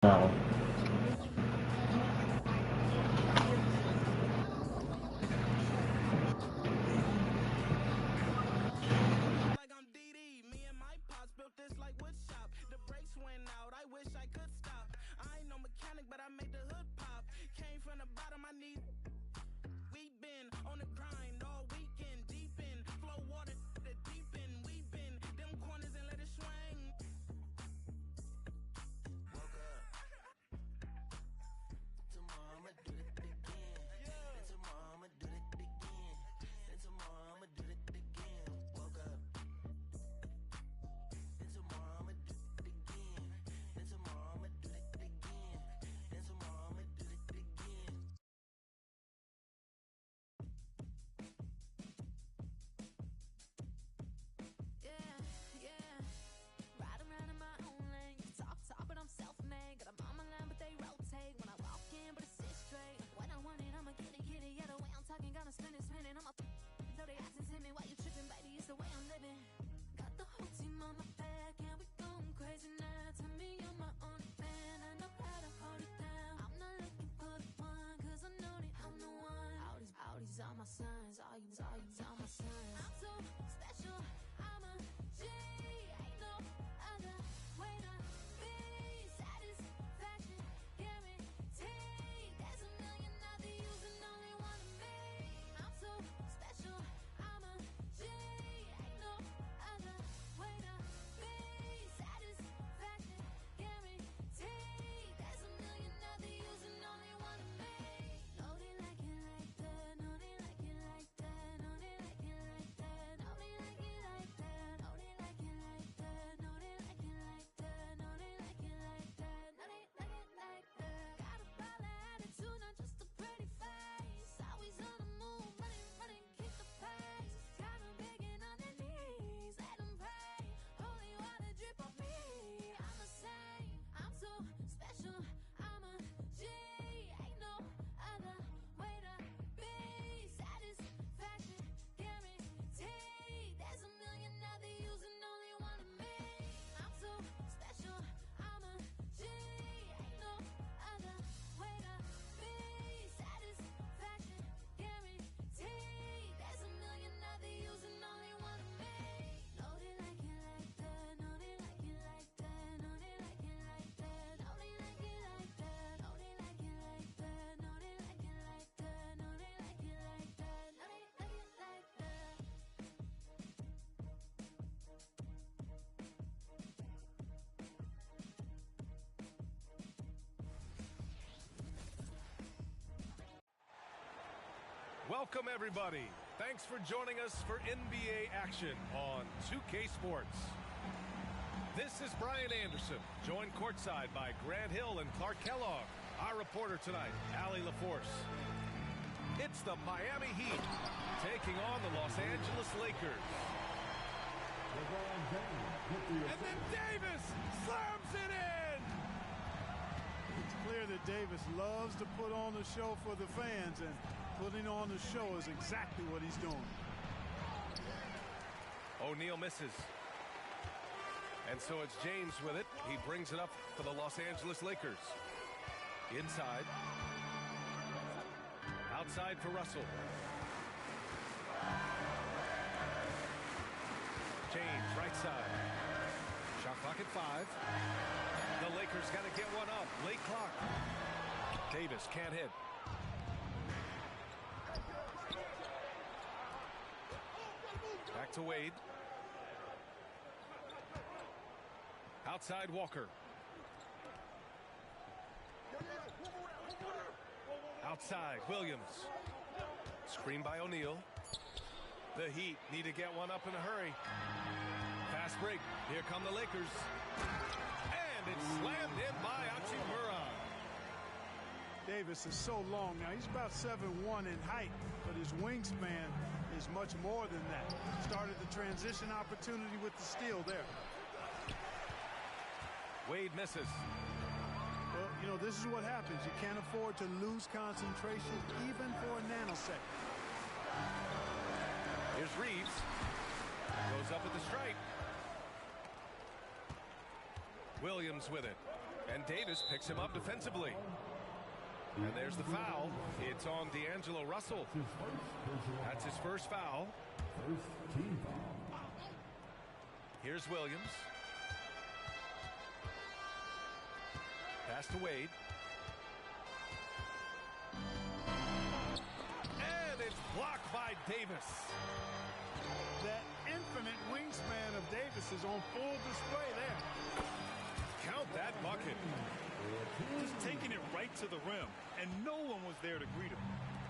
foul. Welcome, everybody. Thanks for joining us for NBA action on 2K Sports. This is Brian Anderson, joined courtside by Grant Hill and Clark Kellogg. Our reporter tonight, Allie LaForce. It's the Miami Heat taking on the Los Angeles Lakers. And then Davis slams it in! It's clear that Davis loves to put on the show for the fans, and putting on the show is exactly what he's doing. O'Neal misses. And so it's James with it. He brings it up for the Los Angeles Lakers. Inside. Outside for Russell. James, right side. Shot clock at 5. The Lakers got to get one up. Late clock. Davis can't hit. Back to Wade. Outside Walker. Outside Williams. Screen by O'Neal. The Heat need to get one up in a hurry. Fast break. Here come the Lakers. And it's slammed in by Hachimura. Davis is so long now. He's about 7'1" in height, but his wingspan is much more than that. Started the transition opportunity with the steal there. Wade misses. Well, you know, this is what happens. You can't afford to lose concentration even for a nanosecond. Here's Reeves. Goes up with the stripe. Williams with it. And Davis picks him up defensively. And there's the foul. It's on D'Angelo Russell. That's his first foul. Here's Williams. Pass to Wade. And it's blocked by Davis. That infinite wingspan of Davis is on full display there. Count that bucket. Just taking it right to the rim, and no one was there to greet him.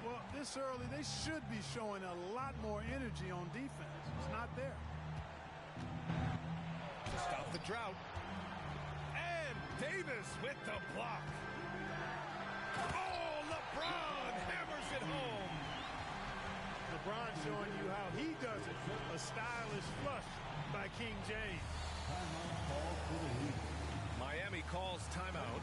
Well, this early, they should be showing a lot more energy on defense. It's not there. To stop the drought. And Davis with the block. Oh, LeBron hammers it home. LeBron showing you how he does it. A stylish flush by King James. Miami calls timeout.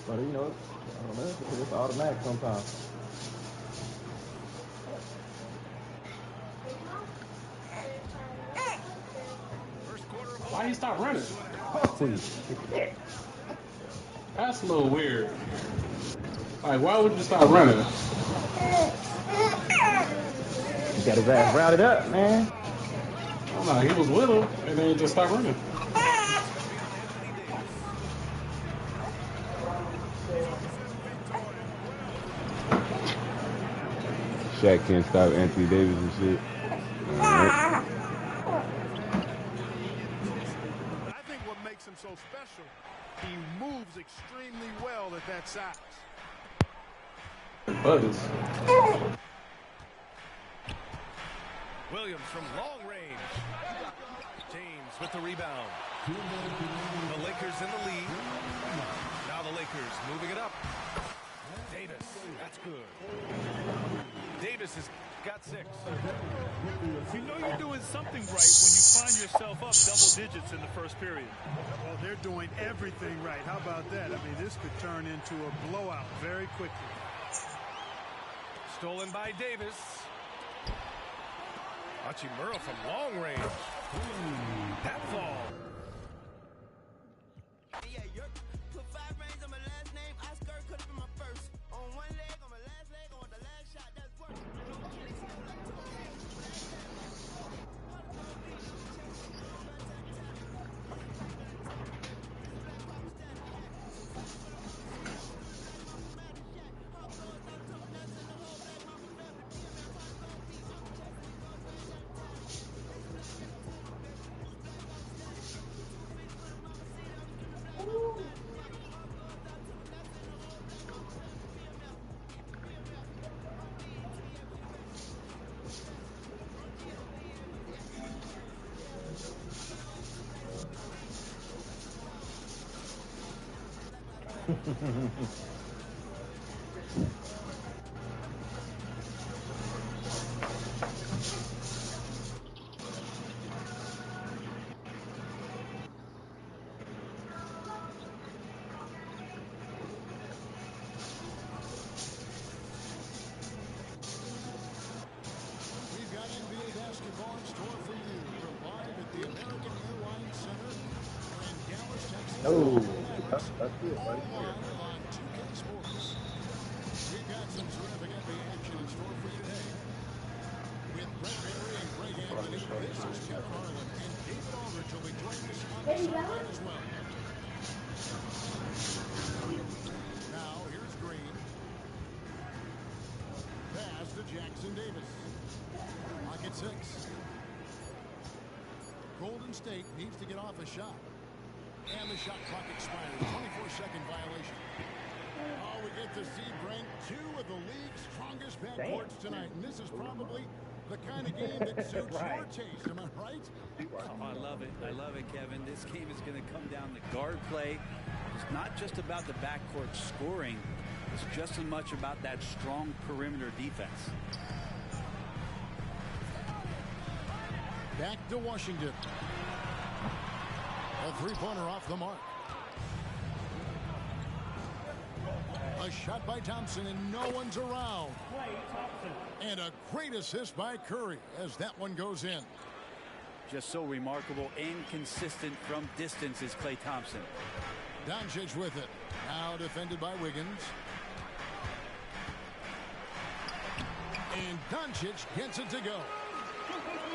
But you know, I don't know, it's automatic sometimes. Why you stop running? Please. That's a little weird. Like, why would you stop running? You got his ass routed up, man. Oh no, he was with him, and then he just stopped running. Shaq can't stop Anthony Davis and shit. I think what makes him so special, he moves extremely well at that size. Butters. Williams from long range. James with the rebound. The Lakers in the lead. Now the Lakers moving it up. Davis, that's good. Davis has got 6. You know you're doing something right when you find yourself up double digits in the first period. Well, they're doing everything right. How about that? I mean, this could turn into a blowout very quickly. Stolen by Davis. Hachimura from long range. That fall. Oh, that's it right there. We've got some terrific NBA action in store for you today. With Brett Barry and Greg Anthony, this is Kevin Harlan, and David Aldridge will be joining us on the sideline as well. Now, here's Green. Pass to Jackson Davis. Pocket 6. Golden State needs to get off a shot. And the shot clock expired. 24-second violation. Oh, we get to see, Brent, 2 of the league's strongest backcourts tonight. And this is probably the kind of game that suits your taste. Am I right? Oh, I love it. I love it, Kevin. This game is going to come down to guard play. It's not just about the backcourt scoring. It's just as much about that strong perimeter defense. Back to Washington. A three-pointer off the mark. A shot by Thompson, and no one's around. And a great assist by Curry as that one goes in. Just so remarkable and consistent from distance is Klay Thompson. Doncic with it. Now defended by Wiggins. And Doncic gets it to go.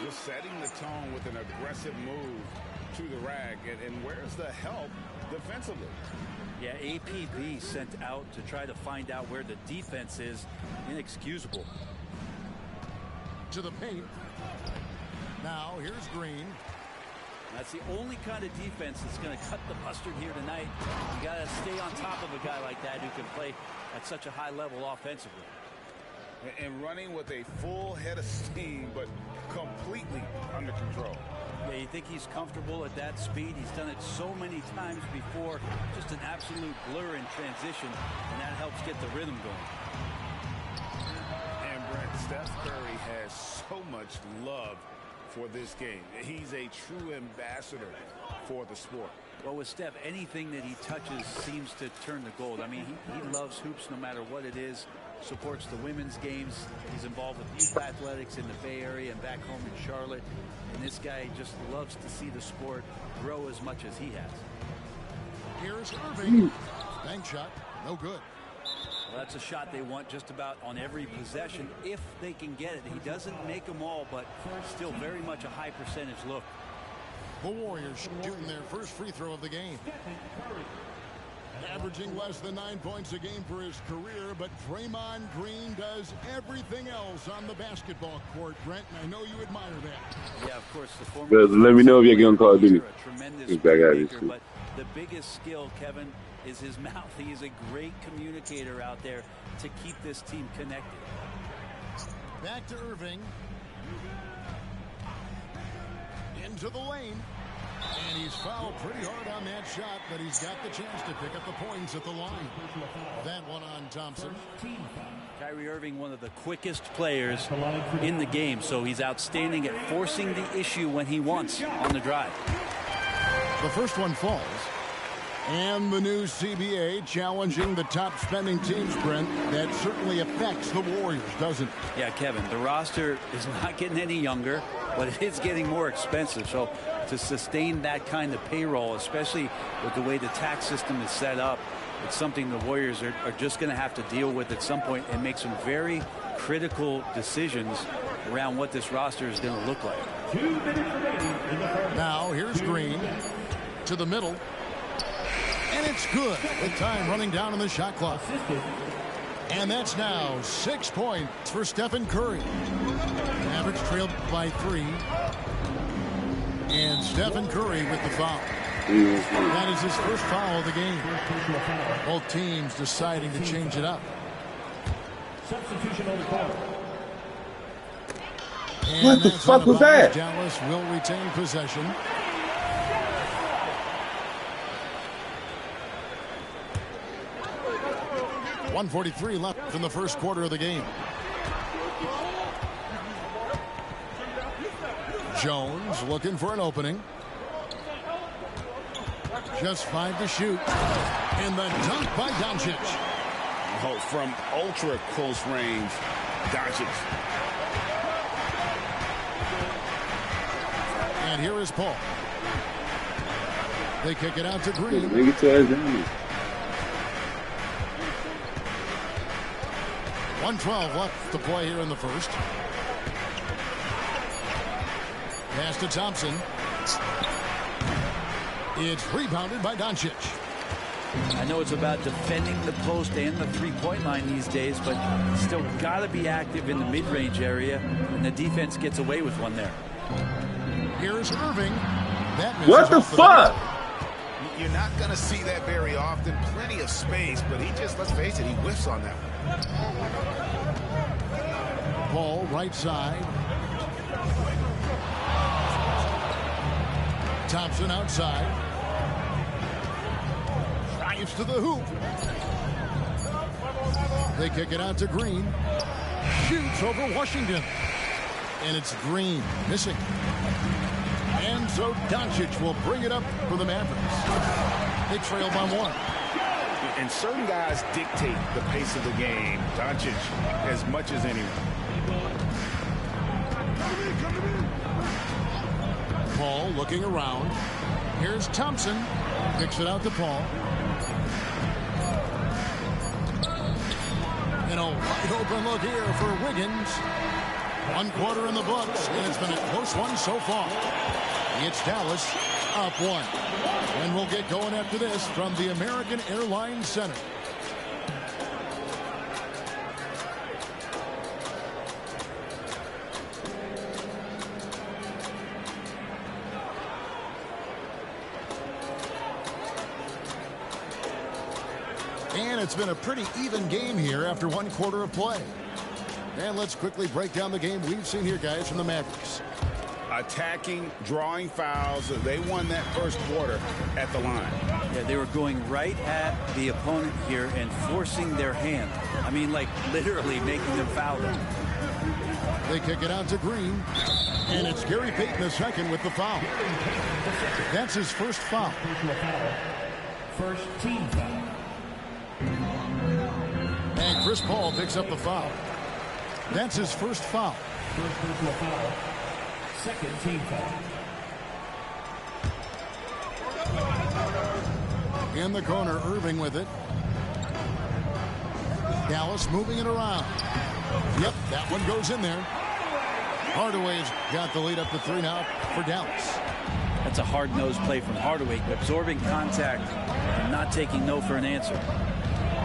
Just setting the tone with an aggressive move to the rack. And where's the help defensively? Yeah, APB sent out to try to find out where the defense is. Inexcusable. To the paint. Now here's Green. That's the only kind of defense that's going to cut the mustard here tonight. You got to stay on top of a guy like that who can play at such a high level offensively. And running with a full head of steam, but completely under control. Yeah, you think he's comfortable at that speed. He's done it so many times before. Just an absolute blur in transition, and that helps get the rhythm going. And Brent, Steph Curry has so much love for this game. He's a true ambassador for the sport. Well, with Steph, anything that he touches seems to turn to gold. I mean, he loves hoops no matter what it is. Supports the women's games. He's involved with youth athletics in the Bay Area and back home in Charlotte. And this guy just loves to see the sport grow as much as he has. Here's Irving. Bank shot. No good. Well, that's a shot they want just about on every possession if they can get it. He doesn't make them all, but still very much a high percentage look. The Warriors shooting their first free throw of the game. Averaging less than 9 points a game for his career, but Draymond Green does everything else on the basketball court, Brent, and I know you admire that. Yeah, of course, the former... Let me know if you're getting Call of Duty. A tremendous playmaker, but the biggest skill, Kevin, is his mouth. He is a great communicator out there to keep this team connected. Back to Irving. Into the lane. And he's fouled pretty hard on that shot, but he's got the chance to pick up the points at the line. That one on Thompson. Kyrie Irving, one of the quickest players in the game, so he's outstanding at forcing the issue when he wants on the drive. The first one falls. And the new CBA challenging the top spending teams, Brent. That certainly affects the Warriors, doesn't it? Yeah, Kevin, the roster is not getting any younger, but it is getting more expensive. So to sustain that kind of payroll, especially with the way the tax system is set up, it's something the Warriors are just going to have to deal with at some point and make some very critical decisions around what this roster is going to look like. Now here's Green to the middle. And it's good with time running down on the shot clock. And that's now 6 points for Stephen Curry. Mavericks trailed by 3. And Stephen Curry with the foul. That is his first foul of the game. Both teams deciding to change it up. Substitution on the court. What the fuck was that? Dallas will retain possession. .143 left in the first quarter of the game. Jones looking for an opening. Just 5 to shoot. And the dunk by Doncic. Oh, from ultra close range, Doncic. And here is Paul. They kick it out to Green. Make it to his 1:12 left to play here in the first. Pass to Thompson. It's rebounded by Doncic. I know it's about defending the post and the three-point line these days, but still got to be active in the mid-range area, and the defense gets away with one there. Here's Irving. What the fuck? You're not going to see that very often. Plenty of space, but he just, let's face it, he whiffs on that one. Ball right side. Thompson outside. Drives to the hoop. They kick it out to Green. Shoots over Washington. And it's Green missing. And so Doncic will bring it up for the Mavericks. They trail by 1. And certain guys dictate the pace of the game. Doncic as much as anyone. Paul looking around. Here's Thompson. Picks it out to Paul. And a wide open look here for Wiggins. 1 quarter in the books, and it's been a close one so far. It's Dallas up 1. And we'll get going after this from the American Airlines Center. And it's been a pretty even game here after 1 quarter of play. And let's quickly break down the game we've seen here, guys, from the Mavericks. Attacking, drawing fouls. They won that first quarter at the line. Yeah, they were going right at the opponent here and forcing their hand. I mean, like literally making them foul them. They kick it out to Green. And it's Gary Payton II with the foul. That's his first foul. First team foul. And Chris Paul picks up the foul. That's his first foul. First personal foul. Second team foul. In the corner, Irving with it. Dallas moving it around. Yep, that one goes in there. Hardaway's got the lead up to 3 now for Dallas. That's a hard-nosed play from Hardaway, absorbing contact and not taking no for an answer.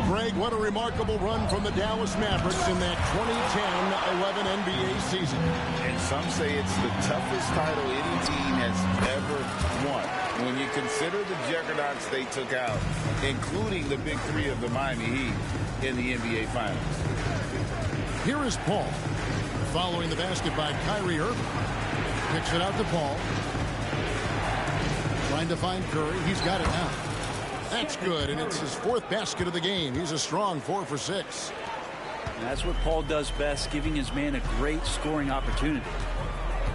Greg, what a remarkable run from the Dallas Mavericks in that 2010-11 NBA season. And some say it's the toughest title any team has ever won. When you consider the juggernauts they took out, including the big 3 of the Miami Heat in the NBA Finals. Here is Paul. Following the basket by Kyrie Irving. Picks it out to Paul. Trying to find Curry. He's got it now. That's good, and it's his 4th basket of the game. He's a strong 4 for 6. And that's what Paul does best, giving his man a great scoring opportunity.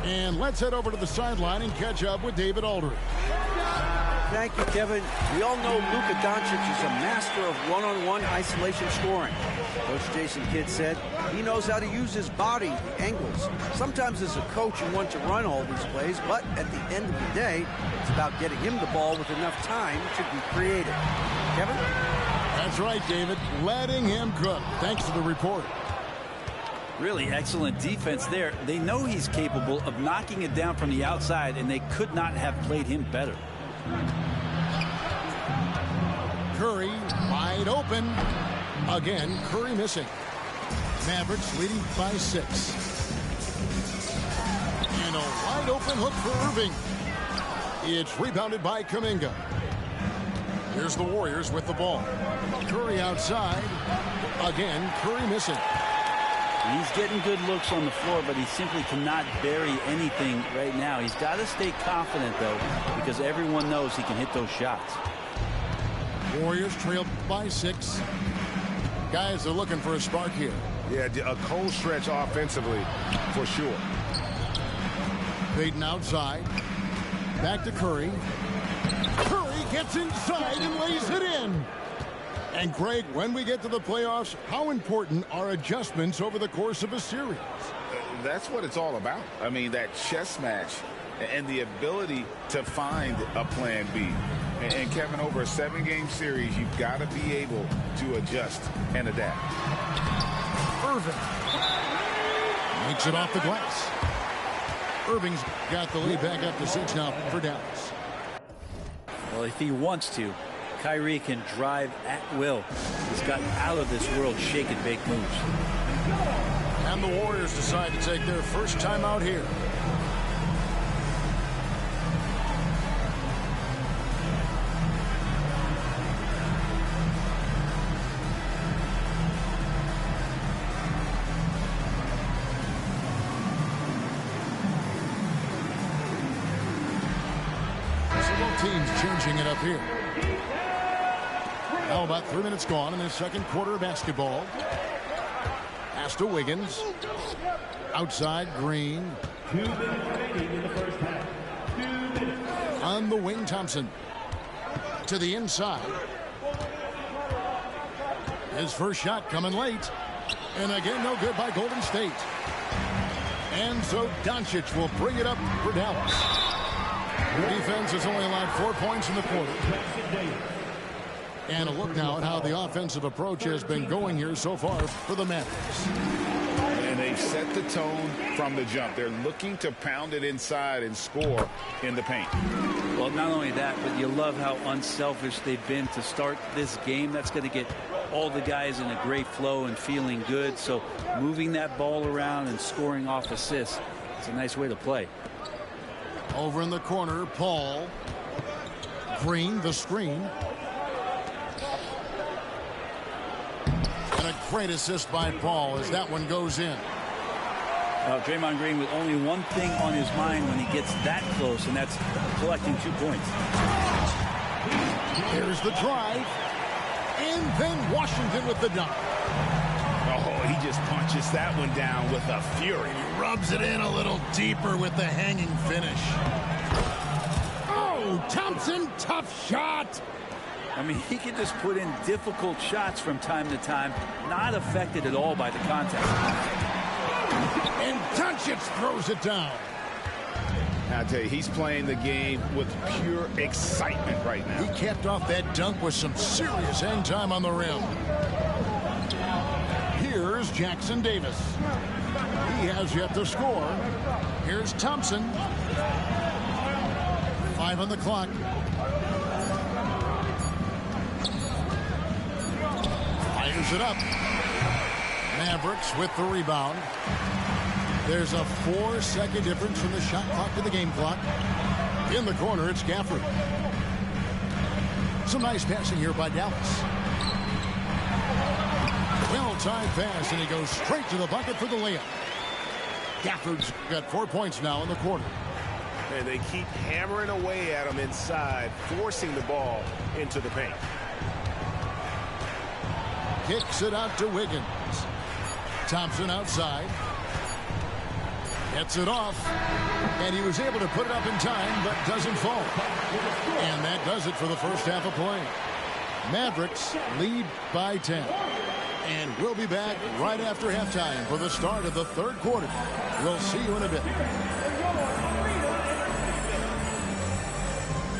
And let's head over to the sideline and catch up with David Aldridge. Thank you, Kevin. We all know Luka Doncic is a master of one-on-one isolation scoring. Coach Jason Kidd said he knows how to use his body, the angles. Sometimes as a coach you want to run all these plays, but at the end of the day, it's about getting him the ball with enough time to be creative. Kevin? That's right, David. Letting him cook. Thanks for the report. Really excellent defense there. They know he's capable of knocking it down from the outside, and they could not have played him better. Curry wide open. Again, Curry missing. Mavericks leading by 6. And a wide open hook for Irving. It's rebounded by Kuminga. Here's the Warriors with the ball. Curry outside. Again, Curry missing. He's getting good looks on the floor, but he simply cannot bury anything right now. He's got to stay confident, though, because everyone knows he can hit those shots. Warriors trail by 6. Guys are looking for a spark here. Yeah, a cold stretch offensively, for sure. Payton outside. Back to Curry. Curry gets inside and lays it in. And, Greg, when we get to the playoffs, how important are adjustments over the course of a series? That's what it's all about. I mean, that chess match and the ability to find a plan B. And Kevin, over a 7-game series, you've got to be able to adjust and adapt. Irving makes it off the glass. Irving's got the lead back up to 6 now for Dallas. Well, if he wants to, Kyrie can drive at will. He's got out of this world shake and bake moves. And the Warriors decide to take their first time out here. So both teams changing it up here. Now about 3 minutes gone in the second quarter of basketball. Pass to Wiggins. Outside, Green. 2 minutes remaining in the first half. 2 minutes. On the wing, Thompson. To the inside. His first shot coming late. And again, no good by Golden State. And so Doncic will bring it up for Dallas. The defense has only allowed 4 points in the quarter. And a look now at how the offensive approach has been going here so far for the Mavericks. And they've set the tone from the jump. They're looking to pound it inside and score in the paint. Well, not only that, but you love how unselfish they've been to start this game. That's going to get all the guys in a great flow and feeling good. So moving that ball around and scoring off assists, it's a nice way to play. Over in the corner, Paul. Green, the screen. And a great assist by Paul as that one goes in. Draymond Green with only one thing on his mind when he gets that close, and that's collecting 2 points. Here's the drive. And then Washington with the dunk. Oh, he just punches that one down with a fury. He rubs it in a little deeper with the hanging finish. Oh, Thompson, tough shot. I mean, he can just put in difficult shots from time to time, not affected at all by the contact. And Doncic throws it down. I tell you, he's playing the game with pure excitement right now. He capped off that dunk with some serious hang time on the rim. Here's Jackson Davis. He has yet to score. Here's Thompson. 5 on the clock. Fires it up. Mavericks with the rebound. There's a 4-second difference from the shot clock to the game clock. In the corner, it's Gafford. Some nice passing here by Dallas. Well-timed pass, and he goes straight to the bucket for the layup. Gafford's got 4 points now in the quarter. And they keep hammering away at him inside, forcing the ball into the paint. Kicks it out to Wiggins. Thompson outside. Gets it off. And he was able to put it up in time, but doesn't fall. And that does it for the first half of play. Mavericks lead by 10. And we'll be back right after halftime for the start of the third quarter. We'll see you in a bit.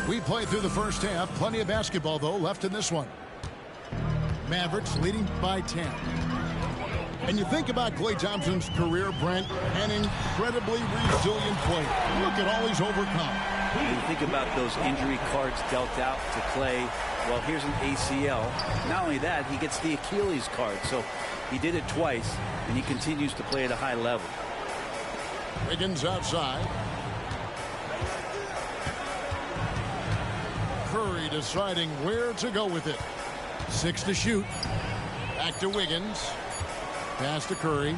We played through the first half. Plenty of basketball, though, left in this one. Mavericks leading by 10. And you think about Klay Thompson's career, Brent, an incredibly resilient player. Look at all he's overcome. When you think about those injury cards dealt out to Klay, well, here's an ACL. Not only that, he gets the Achilles card. So he did it twice, and he continues to play at a high level. Wiggins outside. Curry deciding where to go with it. 6 to shoot. Back to Wiggins. Pass to Curry.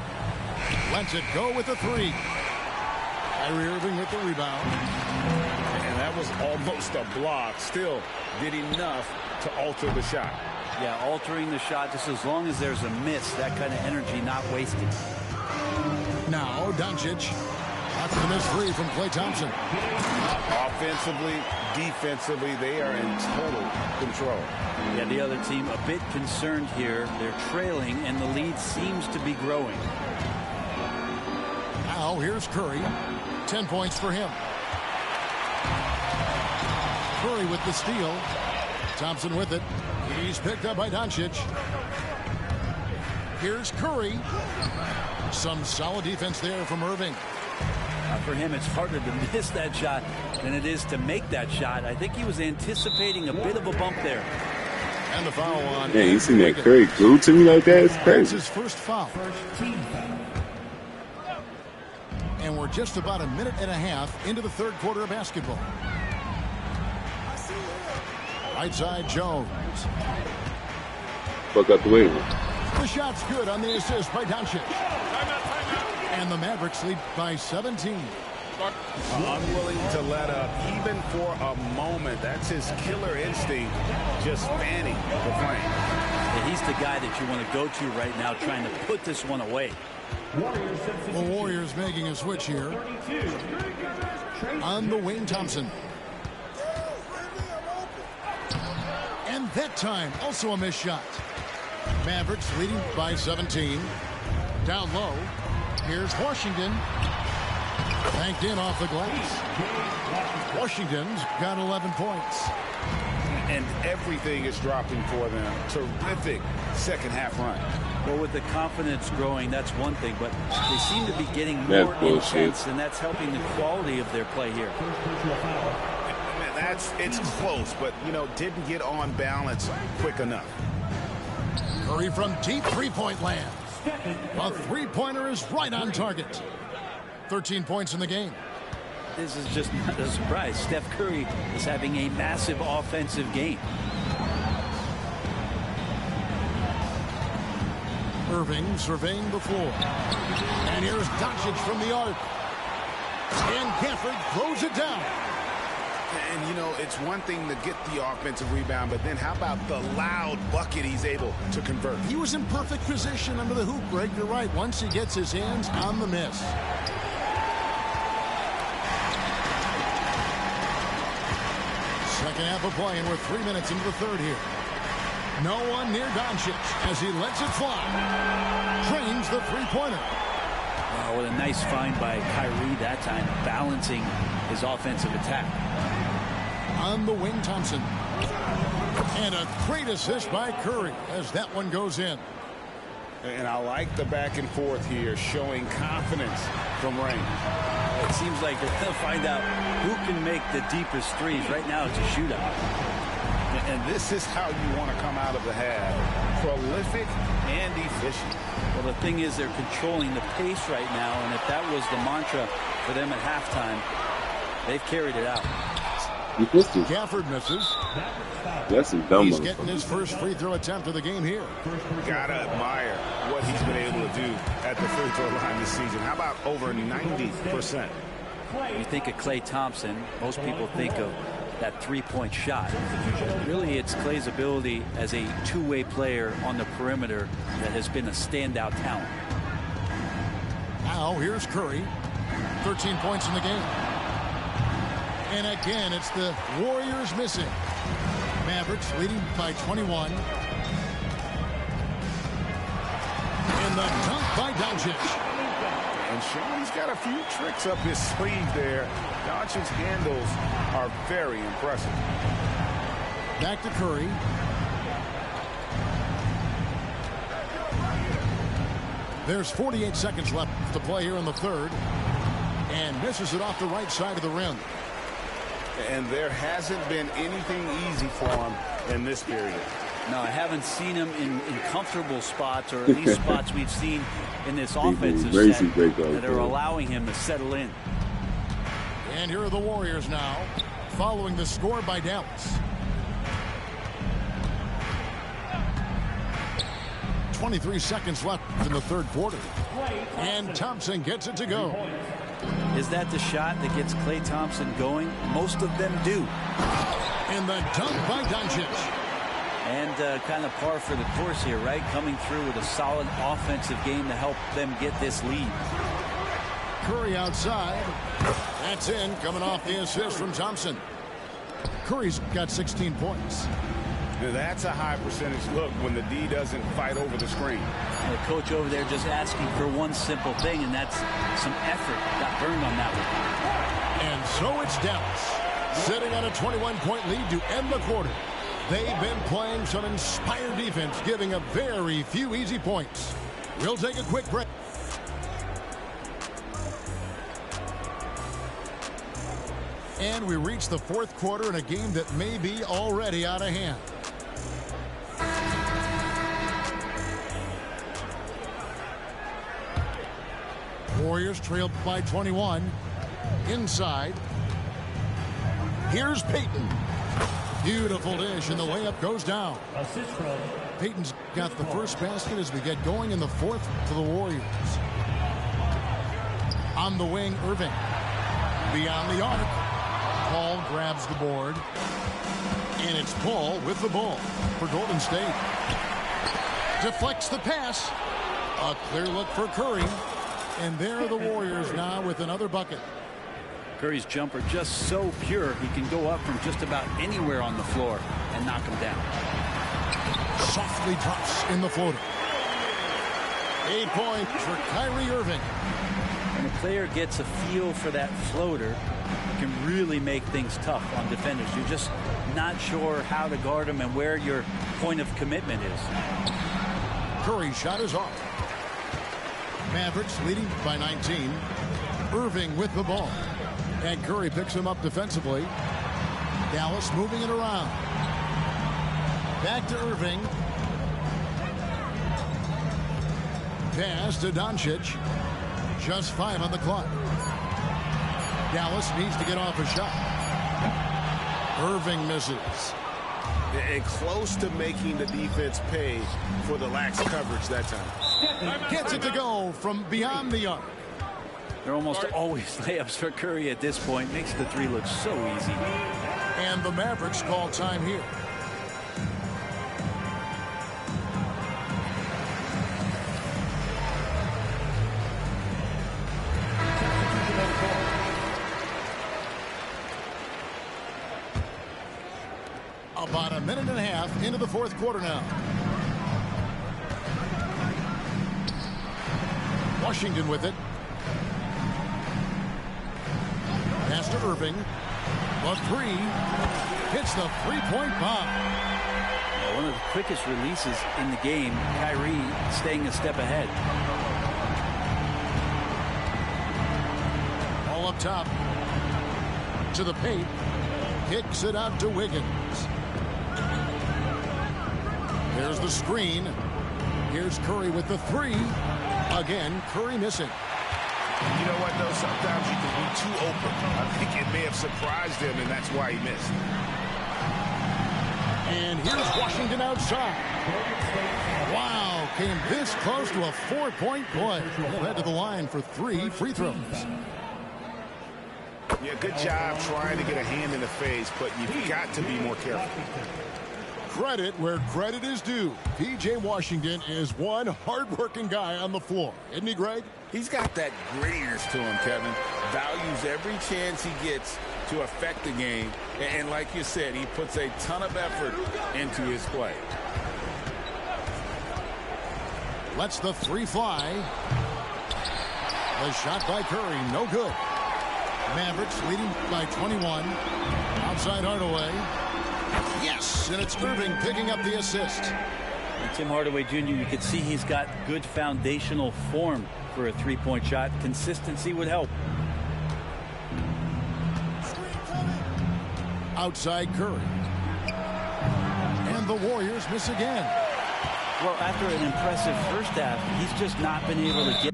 Lets it go with a 3. Kyrie Irving with the rebound. And that was almost a block. Still did enough to alter the shot. Yeah, altering the shot just as long as there's a miss. That kind of energy not wasted. Now Doncic. After the miss 3 from Klay Thompson. Offensively, defensively, they are in total control. Yeah, the other team a bit concerned here. They're trailing, and the lead seems to be growing. Now here's Curry. 10 points for him. Curry with the steal. Thompson with it. He's picked up by Doncic. Here's Curry. Some solid defense there from Irving. For him, it's harder to miss that shot than it is to make that shot. I think he was anticipating a bit of a bump there. And the foul on. Yeah, you seen that Curry glued to me like that? It's crazy. That's his first foul. And we're just about a minute and a half into the third quarter of basketball. Right side, Jones. Fuck up the way. The shot's good on the assist by Doncic. And the Mavericks lead by 17. Unwilling to let up even for a moment. That's his killer instinct, just fanning the flame. Yeah, he's the guy that you want to go to right now, trying to put this one away. The Warriors making a switch here. On the wing, Thompson. And that time, also a missed shot. Mavericks leading by 17. Down low. Here's Washington. Banked in off the glass. Washington's got 11 points. And everything is dropping for them. Terrific second half run. Well, with the confidence growing, that's one thing, but they seem to be getting more intense, and that's helping the quality of their play here. It's close, but, didn't get on balance quick enough. Curry from deep three-point land. A three-pointer is right on target. 13 points in the game. This is just not a surprise. Steph Curry is having a massive offensive game. Irving surveying the floor. And here's Doncic from the arc. And Gafford throws it down. And, it's one thing to get the offensive rebound, but then how about the loud bucket he's able to convert? He was in perfect position under the hoop, Greg. You're right. Once he gets his hands on the miss. Second half of play, and we're 3 minutes into the third here. No one near Doncic as he lets it fly. Drains the three-pointer. Wow, what a nice find by Kyrie that time, balancing his offensive attack. On the wing, Thompson. And a great assist by Curry as that one goes in. And I like the back and forth here, showing confidence from range. It seems like they're going to find out who can make the deepest threes. Right now it's a shootout. And this is how you want to come out of the half. Prolific and efficient. Well, the thing is they're controlling the pace right now, and if that was the mantra for them at halftime, they've carried it out. Gafford misses. That's some dumb. He's getting his first free throw attempt of the game here. Gotta admire what he's been able to do at the free throw line this season. How about over 90%? You think of Klay Thompson, most people think of that three-point shot. Really, it's Klay's ability as a two-way player on the perimeter that has been a standout talent. Now here's Curry. 13 points in the game. And again, it's the Warriors missing. Mavericks leading by 21. And the dunk by Doncic. And Sean's got a few tricks up his sleeve there. Doncic's handles are very impressive. Back to Curry. There's 48 seconds left to play here in the third. And misses it off the right side of the rim. And there hasn't been anything easy for him in this period. No, I haven't seen him in comfortable spots, or at least spots we've seen in this offensive set that are allowing him to settle in. And here are the Warriors now, following the score by Dallas. 23 seconds left in the third quarter. And Thompson gets it to go. Is that the shot that gets Klay Thompson going? Most of them do. And the dunk by Doncic. And kind of par for the course here, right? Coming through with a solid offensive game to help them get this lead. Curry outside. That's in, coming off the assist from Thompson. Curry's got 16 points. That's a high percentage look when the D doesn't fight over the screen. The coach over there just asking for one simple thing, and that's some effort. Got burned on that one. And so it's Dallas, sitting on a 21-point lead to end the quarter. They've been playing some inspired defense, giving up very few easy points. We'll take a quick break. And we reach the fourth quarter in a game that may be already out of hand. Warriors trailed by 21. Inside. Here's Payton. Beautiful dish, and the layup goes down. Payton's got the first basket as we get going in the fourth to the Warriors. On the wing, Irving. Beyond the arc. Paul grabs the board. And it's Paul with the ball for Golden State. Deflects the pass. A clear look for Curry. And there are the Warriors now with another bucket. Curry's jumper just so pure, he can go up from just about anywhere on the floor and knock him down. Softly drops in the floater. 8 points for Kyrie Irving. When a player gets a feel for that floater, it can really make things tough on defenders. You're just not sure how to guard them and where your point of commitment is. Curry's shot is off. Mavericks leading by 19. Irving with the ball. And Curry picks him up defensively. Dallas moving it around. Back to Irving. Pass to Doncic. Just 5 on the clock. Dallas needs to get off a shot. Irving misses. And close to making the defense pay for the lax coverage that time. Gets it to go from beyond the arc. They're almost always layups for Curry at this point. Makes the three look so easy. And the Mavericks call time here. About a minute and a half into the fourth quarter now. Washington with it. Pass to Irving. The three. Hits the three-point bomb. One of the quickest releases in the game. Kyrie staying a step ahead. All up top. To the paint. Kicks it out to Wiggins. There's the screen. Here's Curry with the three. Again, Curry missing. You know what, though? Sometimes you can be too open. I think it may have surprised him, and that's why he missed. And here's Washington outside. Wow, came this close to a 4-point play. He'll head to the line for 3 free throws. Yeah, good job trying to get a hand in the face, but you've got to be more careful. Credit where credit is due. P.J. Washington is one hard-working guy on the floor. Isn't he, Greg? He's got that grittiness to him, Kevin. Values every chance he gets to affect the game. And like you said, he puts a ton of effort into his play. Lets the three fly. The shot by Curry, no good. Mavericks leading by 21. Outside Hardaway. Yes, and it's Irving picking up the assist. And Tim Hardaway Jr., you can see he's got good foundational form for a three-point shot. Consistency would help. Outside Curry. And the Warriors miss again. Well, after an impressive first half, he's just not been able to get...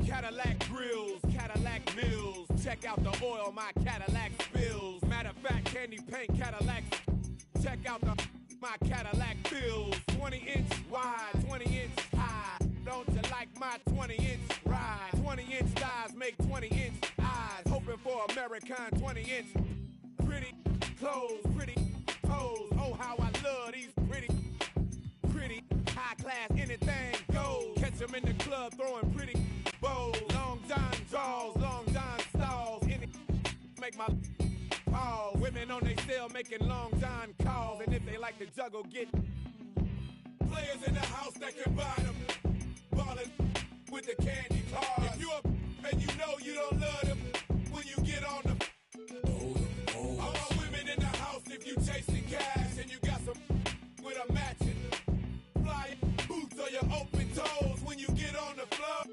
Cadillac grills, Cadillac mills. Check out the oil my Cadillac spills. Matter of fact, candy paint Cadillacs. Check out my Cadillac bills. 20-inch wide, 20-inch high. Don't you like my 20-inch ride? 20-inch thighs make 20-inch eyes. Hoping for American 20-inch. Pretty clothes, pretty toes. Oh, how I love these pretty high class. Anything goes. Catch them in the club throwing pretty bows. Long John draws, long John stalls. Any make my pause. Women on they cell making Long John calls. And if they like to juggle, get players in the house that can buy them. Ballin' with the candy cars. If you up and you know you don't love them, when you get on the all my women in the house, if you chasing cash and you got some with a matching fly boots or your open toes, when you get on the floor.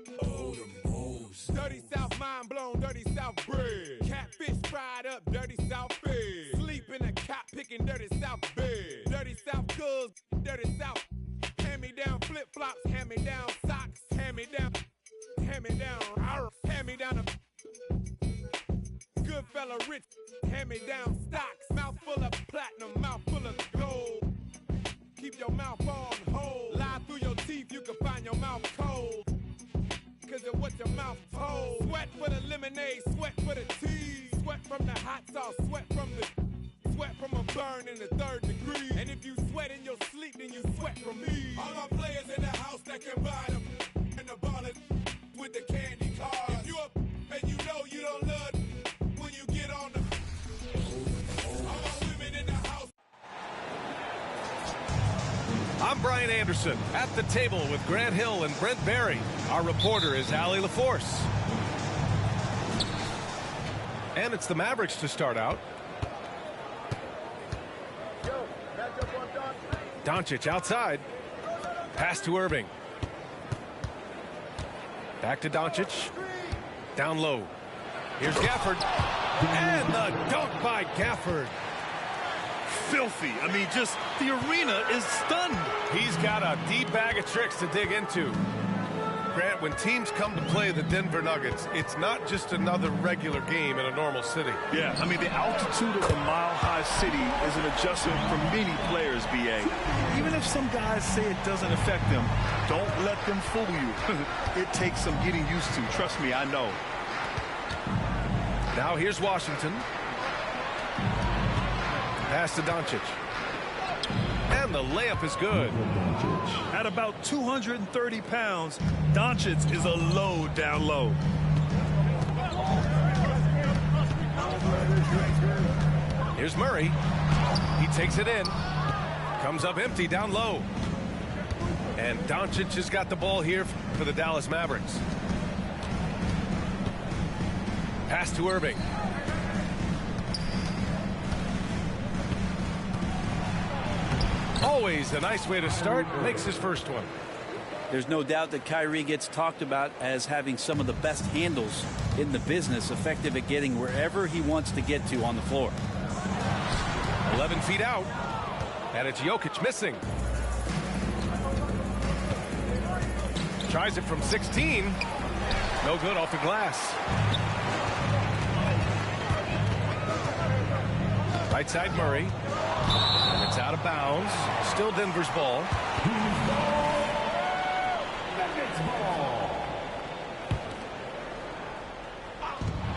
Dirty South mind blown, dirty South bread. Catfish fried up, dirty South fed. Sleep in a cot picking dirty South bed. Dirty South cuz, dirty South. Hand me down flip flops, hand me down socks, hand me down, hand me down, hand me down a good fella rich, hand me down stocks. Mouth full of platinum, mouth full of gold. your mouth on hold. Lie through your teeth, you can find your mouth cold. Cause of what your mouth told. Sweat for the lemonade, sweat for the tea. Sweat from the hot sauce, sweat from a burn in the 3rd degree. And if you sweat in your sleep, then you sweat from me. All my players in the house that can buy them and the ballers with the candy cars. If you up and you know you don't love when you get on the all my women in the house. I'm Brian Anderson at the table with Grant Hill and Brent Barry. Our reporter is Allie LaForce. And it's the Mavericks to start out. Doncic outside. Pass to Irving. Back to Doncic. Down low. Here's Gafford. And the dunk by Gafford. Filthy. I mean, just the arena is stunned. He's got a deep bag of tricks to dig into. Grant, when teams come to play the Denver Nuggets, it's not just another regular game in a normal city. Yeah, I mean, the altitude of the mile-high city is an adjustment for many players, B.A. Even if some guys say it doesn't affect them, don't let them fool you. It takes some getting used to. Trust me, I know. Now here's Washington. Pass to Doncic. And the layup is good. At about 230 pounds, Doncic is a load down low. Here's Murray. He takes it in. Comes up empty down low. And Doncic has got the ball here for the Dallas Mavericks. Pass to Irving. Always a nice way to start. Makes his first one. There's no doubt that Kyrie gets talked about as having some of the best handles in the business, effective at getting wherever he wants to get to on the floor. 11 feet out. And it's Jokic missing. Tries it from 16. No good off the glass. Right side Murray. And it's out of bounds. Still Denver's ball.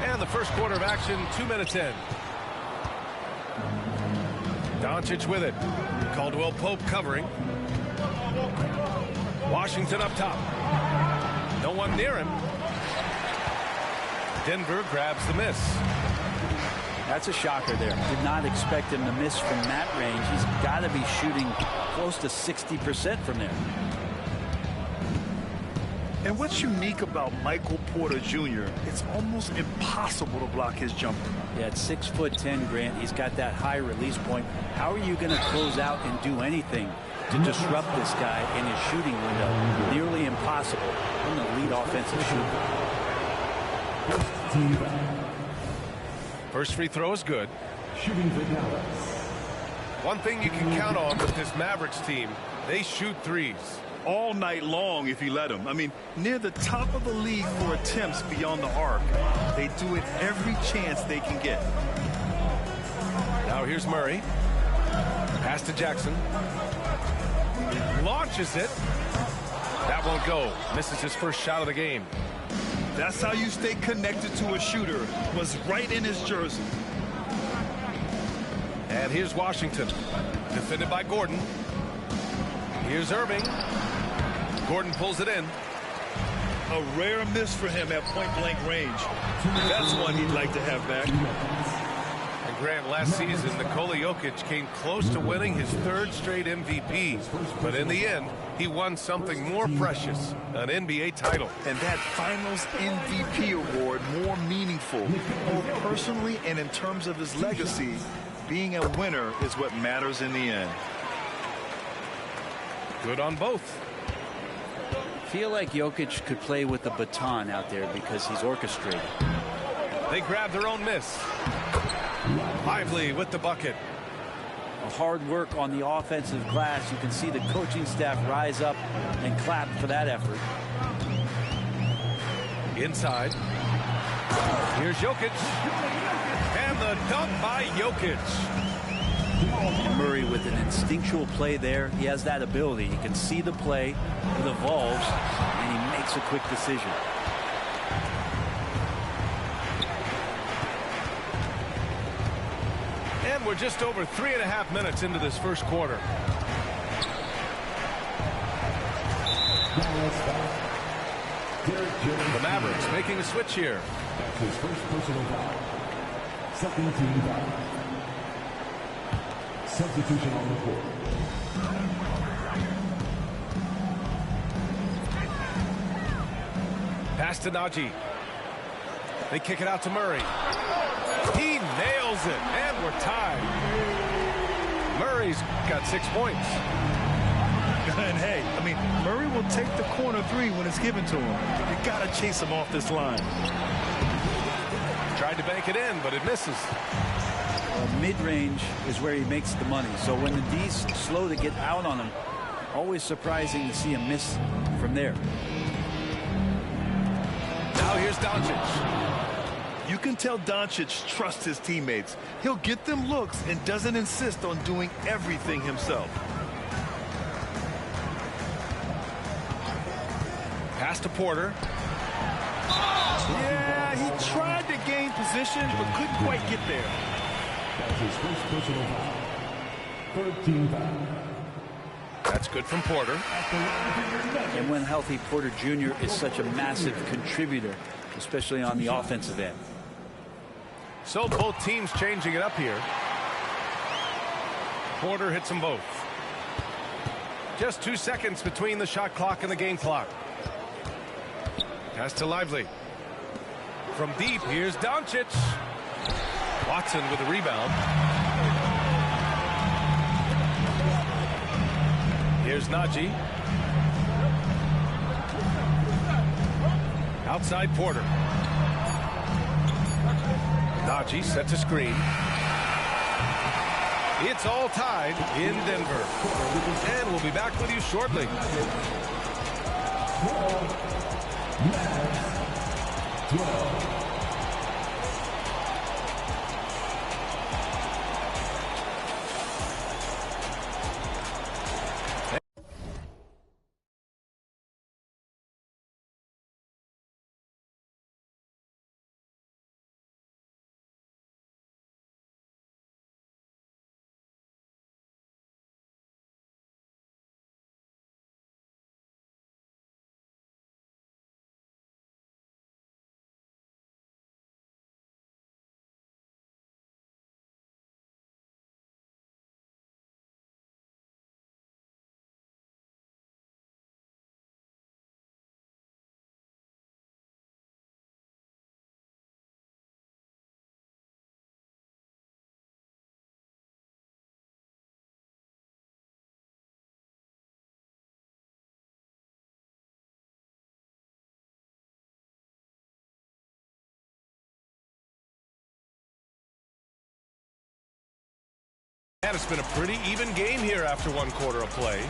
And the first quarter of action, 2 minutes in. Doncic with it. Caldwell Pope covering. Washington up top. No one near him. Denver grabs the miss. That's a shocker there. Did not expect him to miss from that range. He's got to be shooting close to 60% from there. And what's unique about Michael Porter Jr., it's almost impossible to block his jumper. Yeah, at 6'10", Grant, he's got that high release point. How are you going to close out and do anything to disrupt this guy in his shooting window? Nearly impossible. One of the lead offensive shooter. First free throw is good. One thing you can count on with this Mavericks team, they shoot threes. All night long if you let them. I mean, near the top of the league for attempts beyond the arc. They do it every chance they can get. Now here's Murray. Pass to Jackson. Launches it. That won't go. Misses his first shot of the game. That's how you stay connected to a shooter. Was right in his jersey. And here's Washington. Defended by Gordon. Here's Irving. Gordon pulls it in. A rare miss for him at point-blank range. That's one he'd like to have back. And Grant, last season, Nikola Jokic came close to winning his third straight MVP. But in the end, he won something more precious, an NBA title. And that Finals MVP award more meaningful, both personally and in terms of his legacy. Being a winner is what matters in the end. Good on both. Feel like Jokic could play with the baton out there because he's orchestrated. They grab their own miss. Lively with the bucket. A hard work on the offensive glass. You can see the coaching staff rise up and clap for that effort. Inside. Here's Jokic. And the dunk by Jokic. Murray with with an instinctual play there. He has that ability. He can see the play, it evolves, and he makes a quick decision. And we're just over 3.5 minutes into this first quarter. The Mavericks making a switch here. That's his first personal foul. Second team foul. Substitution on the court. Pass to Najee. They kick it out to Murray. He nails it, and we're tied. Murray's got 6 points. And hey, I mean, Murray will take the corner three when it's given to him. You got to chase him off this line. Tried to bank it in, but it misses. Mid-range is where he makes the money. So when the D's slow to get out on him, always surprising to see him miss from there. Now here's Doncic. You can tell Doncic trusts his teammates. He'll get them looks and doesn't insist on doing everything himself. Pass to Porter. Yeah, he tried to gain position, but couldn't quite get there. That's his first personal foul. Third team foul. That's good from Porter. And when healthy, Porter Jr. is such a massive contributor, especially on the offensive end. So both teams changing it up here. Porter hits them both. Just 2 seconds between the shot clock and the game clock. Pass to Lively. From deep, here's Doncic. Watson with a rebound. Here's Najee. Outside Porter. Najee sets a screen. It's all tied in Denver. And we'll be back with you shortly. And it's been a pretty even game here after 1 quarter of play.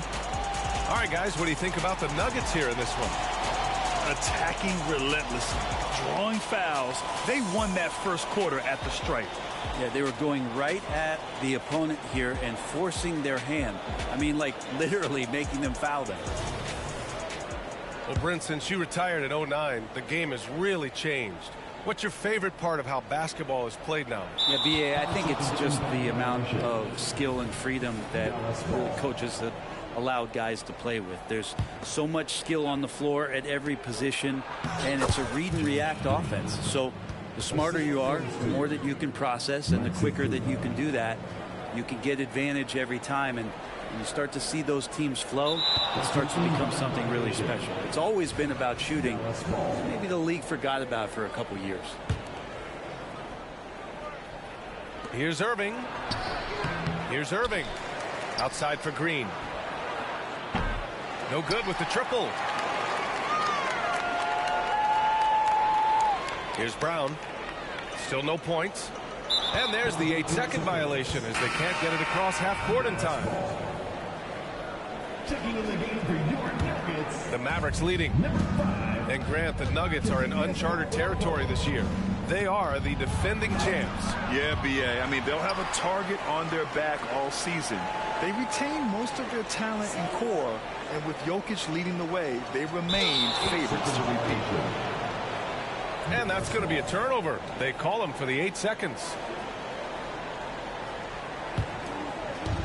All right, guys, what do you think about the Nuggets here in this one? Attacking relentlessly, drawing fouls. They won that first quarter at the stripe. Yeah, they were going right at the opponent here and forcing their hand. I mean, like literally making them foul them. Well, Brent, since you retired in 2009, the game has really changed. What's your favorite part of how basketball is played now? Yeah, B.A., I think it's just the amount of skill and freedom that coaches have allowed guys to play with. There's so much skill on the floor at every position, and it's a read and react offense. So the smarter you are, the more that you can process, and the quicker that you can do that, you can get advantage every time. And when you start to see those teams flow, it starts to become something really special. It's always been about shooting. Maybe the league forgot about it for a couple years. Here's Irving. Here's Irving. Outside for Green. No good with the triple. Here's Brown. Still no points. And there's the 8-second violation as they can't get it across half court in time. Checking in the game for your Nuggets. The Mavericks leading. Number 5. And Grant, the Nuggets are in uncharted territory this year. They are the defending champs. Yeah, B.A. I mean, they'll have a target on their back all season. They retain most of their talent and core, and with Jokic leading the way, they remain favorites to repeat. And that's going to be a turnover. They call him for the 8 seconds.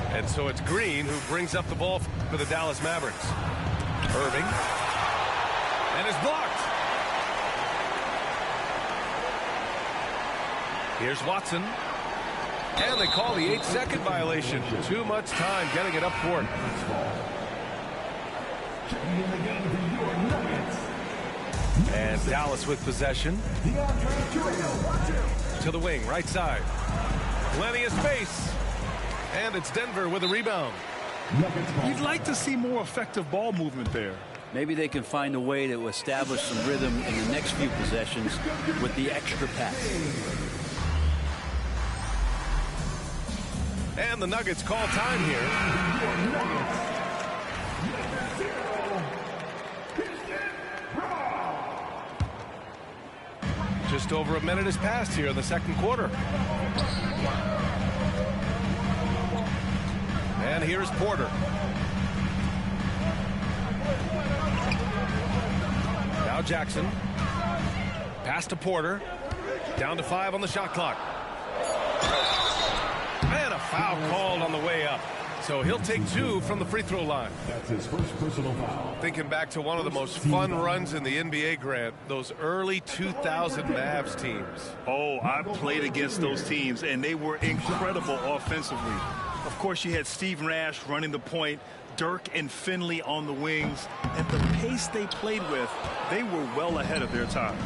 And so it's Green who brings up the ball for the Dallas Mavericks. Irving. And is blocked. Here's Watson. And they call the 8-second violation. Too much time getting it up court. And Dallas with possession. To the wing, right side. Plenty of space. And it's Denver with a rebound. You'd like to see more effective ball movement there. Maybe they can find a way to establish some rhythm in the next few possessions with the extra pass. And the Nuggets call time here. Just over a minute has passed here in the second quarter. And here's Porter. Now Jackson. Pass to Porter. Down to 5 on the shot clock. And a foul called on the way up. So he'll take 2 from the free throw line. That's his first personal foul. Thinking back to one of the most fun runs in the NBA, Grant, those early 2000 Mavs teams. Oh, I played against those teams, and they were incredible offensively. Of course, you had Steve Nash running the point, Dirk and Finley on the wings, and the pace they played with, they were well ahead of their time.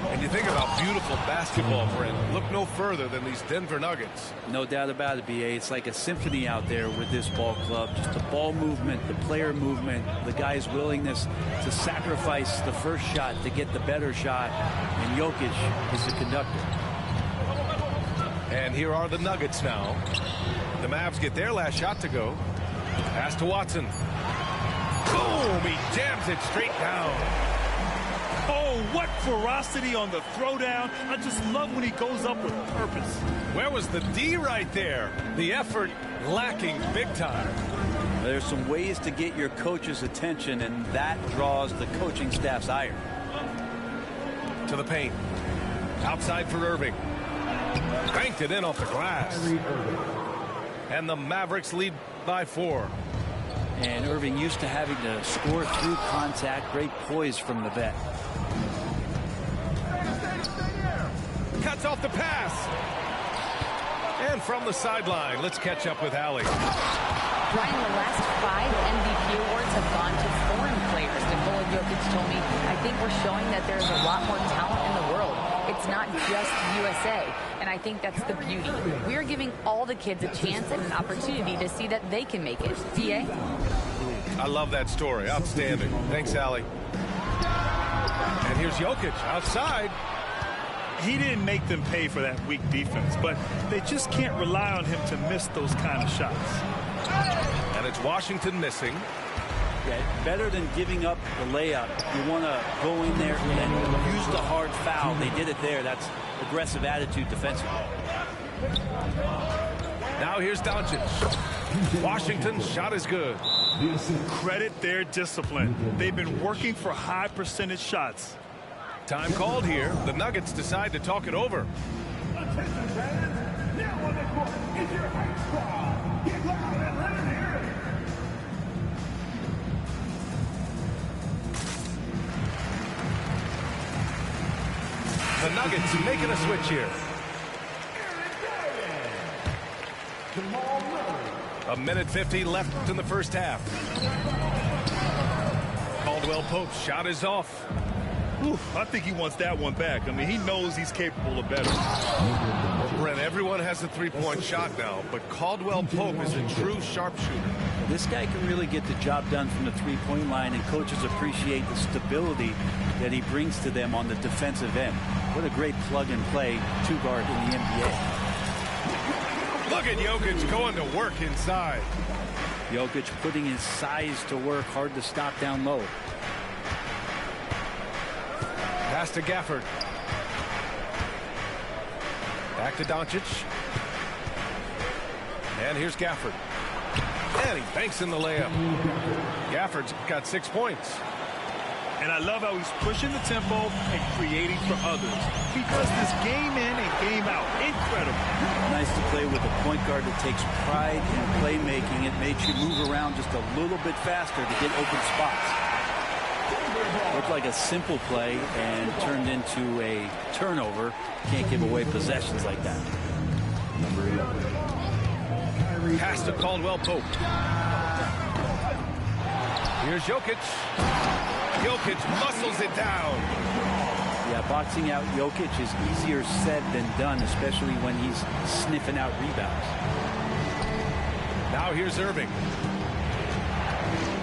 And you think about beautiful basketball, Brent. Look no further than these Denver Nuggets. No doubt about it, B.A. It's like a symphony out there with this ball club. Just the ball movement, the player movement, the guy's willingness to sacrifice the first shot to get the better shot. And Jokic is the conductor. And here are the Nuggets now. The Mavs get their last shot to go. Pass to Watson. Boom! He jams it straight down. Oh, what ferocity on the throwdown. I just love when he goes up with purpose. Where was the D right there? The effort lacking big time. There's some ways to get your coach's attention, and that draws the coaching staff's ire. To the paint. Outside for Irving. Banked it in off the glass. And the Mavericks lead by 4. And Irving used to having to score through contact. Great poise from the vet. Cuts off the pass. And from the sideline, let's catch up with Allie. Brian, the last 5 MVP awards have gone to foreign players. Nikola Jokic told me, I think we're showing that there's a lot more talent in the world. It's not just USA. And I think that's the beauty. We're giving all the kids a chance and an opportunity to see that they can make it. DA? I love that story. Outstanding. Thanks, Allie. And here's Jokic outside. He didn't make them pay for that weak defense, but they just can't rely on him to miss those kind of shots. And it's Washington missing. Yeah, better than giving up the layup. You want to go in there and use the hard foul. They did it there. That's aggressive attitude defensively. Now here's Doncic. Washington's shot is good. Credit their discipline. They've been working for high percentage shots. Time called here. The Nuggets decide to talk it over. The Nuggets making a switch here. A minute 50 left in the first half. Caldwell Pope's shot is off. I think he wants that one back. I mean, he knows he's capable of better. Well, Brent, everyone has a three-point shot now, but Caldwell Pope is a true sharpshooter. This guy can really get the job done from the three-point line, and coaches appreciate the stability that he brings to them on the defensive end. What a great plug-and-play two-guard in the NBA. Look at Jokic going to work inside. Jokic putting his size to work, hard to stop down low. Pass to Gafford. Back to Doncic. And here's Gafford. And he banks in the layup. Gafford's got 6 points. And I love how he's pushing the tempo and creating for others. He does this game in and game out. Incredible. Nice to play with a point guard that takes pride in playmaking. It makes you move around just a little bit faster to get open spots. Looked like a simple play and turned into a turnover. Can't give away possessions like that. Pass to Caldwell Pope. Here's Jokic. Jokic muscles it down. Yeah, boxing out Jokic is easier said than done, especially when he's sniffing out rebounds. Now here's Irving.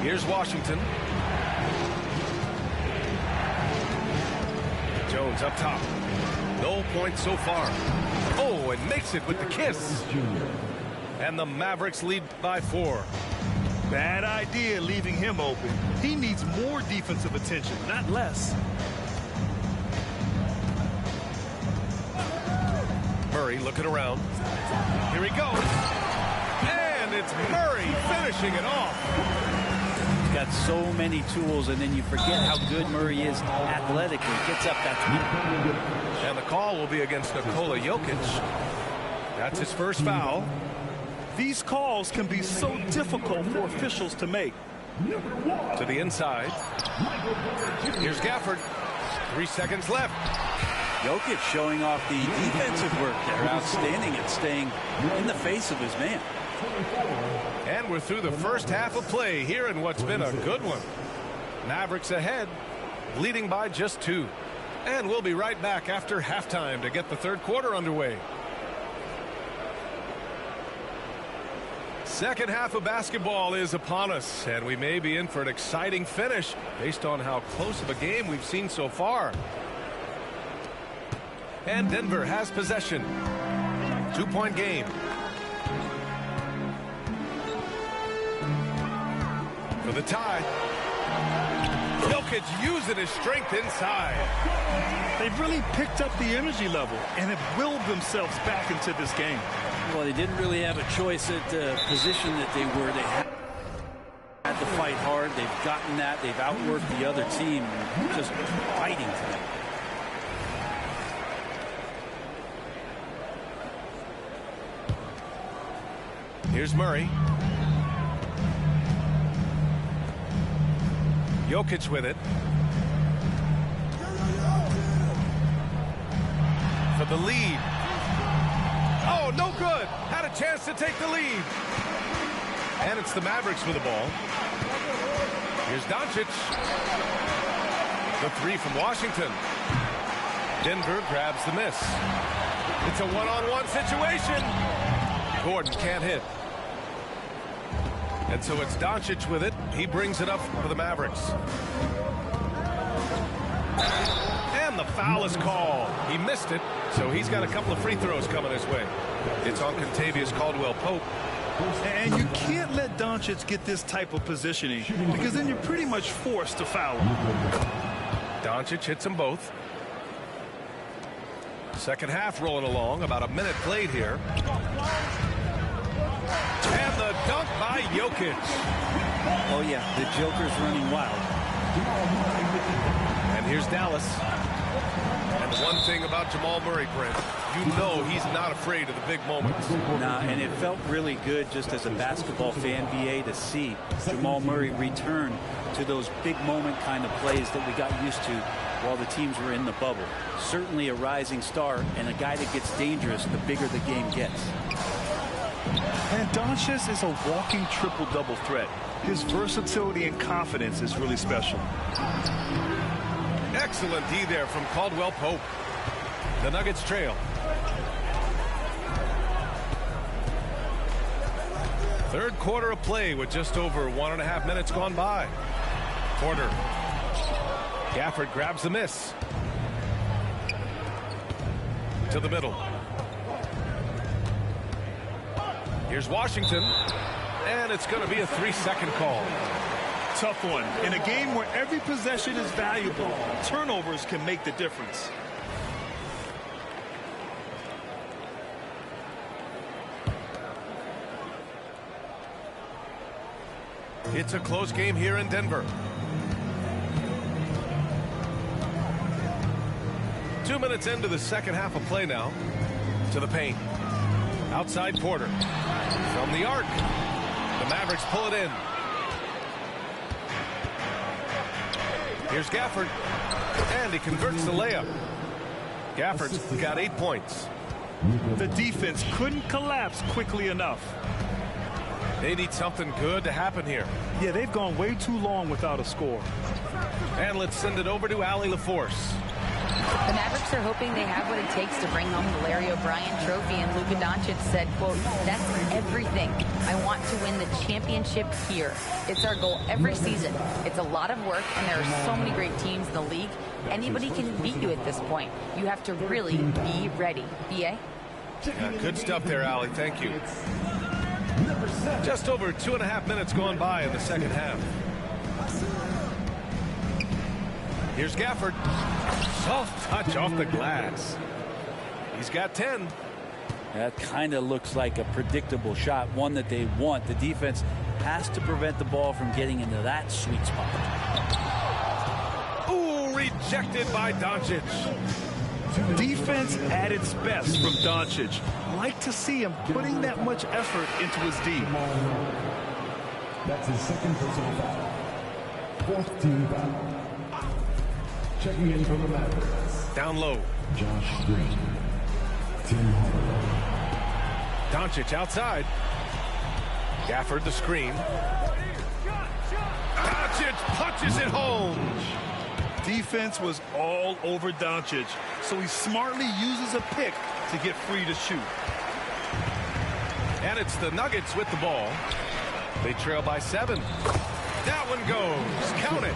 Here's Washington. Jones up top. No points so far. Oh, and makes it with the kiss. And the Mavericks lead by 4. Bad idea leaving him open. He needs more defensive attention, not less. Murray looking around. Here he goes. And it's Murray finishing it off. He's got so many tools, and then you forget how good Murray is athletically. Gets up that time. And the call will be against Nikola Jokic. That's his first foul. These calls can be so difficult for officials to make. To the inside. Here's Gafford. 3 seconds left. Jokic showing off the defensive work there. Outstanding at staying in the face of his man. And we're through the first half of play here in what's been a good one. Mavericks ahead, leading by just 2. And we'll be right back after halftime to get the third quarter underway. Second half of basketball is upon us, and we may be in for an exciting finish based on how close of a game we've seen so far. And Denver has possession. 2-point game. For the tie. Jokic using his strength inside. They've really picked up the energy level and have willed themselves back into this game. Well, they didn't really have a choice at the position that they were. They had to fight hard. They've gotten that. They've outworked the other team. Just fighting tonight. Here's Murray. Jokic with it. For the lead. Oh, no good. Had a chance to take the lead. And it's the Mavericks with the ball. Here's Doncic. The 3 from Washington. Denver grabs the miss. It's a one-on-one situation. Gordon can't hit. And so it's Doncic with it. He brings it up for the Mavericks. And the foul is called. He missed it, so he's got a couple of free throws coming his way. It's on Kentavious Caldwell-Pope. And you can't let Doncic get this type of positioning because then you're pretty much forced to foul him. Doncic hits them both. Second half rolling along. About a minute played here. And the dunk by Jokic. Oh, yeah, the Joker's running wild. And here's Dallas. And the one thing about Jamal Murray, Brent, you know he's not afraid of the big moments. Nah, and it felt really good just as a basketball fan, BA, to see Jamal Murray return to those big moment kind of plays that we got used to while the teams were in the bubble. Certainly a rising star and a guy that gets dangerous the bigger the game gets. And Doncic is a walking triple-double threat. His versatility and confidence is really special. Excellent D there from Caldwell-Pope. The Nuggets trail. Third quarter of play with just over 1.5 minutes gone by. Porter. Gafford grabs the miss. To the middle. Here's Washington. And it's going to be a 3-second call. Tough one. In a game where every possession is valuable, turnovers can make the difference. It's a close game here in Denver. 2 minutes into the second half of play now. To the paint. Outside Porter. From the arc. The Mavericks pull it in. Here's Gafford. And he converts the layup. Gafford's got 8 points. The defense couldn't collapse quickly enough. They need something good to happen here. Yeah, they've gone way too long without a score. And let's send it over to Allie LaForce. The Mavericks are hoping they have what it takes to bring home the Larry O'Brien trophy, and Luka Doncic said, quote, "That's everything. I want to win the championship here. It's our goal every season. It's a lot of work, and there are so many great teams in the league. Anybody can beat you at this point. You have to really be ready." BA? Yeah, good stuff there, Allie. Thank you. Just over 2.5 minutes gone by in the second half. Here's Gafford. Soft touch off the glass. He's got 10. That kind of looks like a predictable shot, one that they want. The defense has to prevent the ball from getting into that sweet spot. Ooh, rejected by Doncic. Defense at its best from Doncic. Like to see him putting that much effort into his D. That's his second personal foul. Fourth team foul. Checking in from the Mavericks. Down low. Josh Green. Tim Hardaway. Doncic outside. Gafford the screen. Doncic punches it home. Defense was all over Doncic, so he smartly uses a pick to get free to shoot. And it's the Nuggets with the ball. They trail by 7. That one goes. Count it.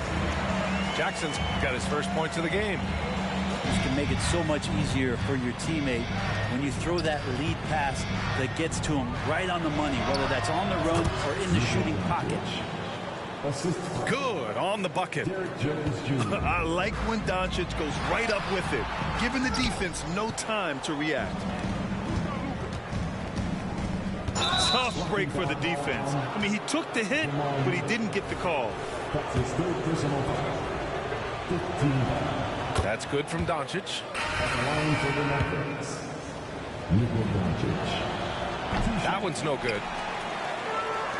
Jackson's got his first points of the game. This can make it so much easier for your teammate when you throw that lead pass that gets to him right on the money, whether that's on the run or in the shooting pocket. Good on the bucket. I like when Doncic goes right up with it, giving the defense no time to react. Tough break for the defense. I mean, he took the hit, but he didn't get the call. That's his third personal foul. 15 foul. That's good from Doncic. At the line for the Mavericks. Luka Doncic. That one's no good.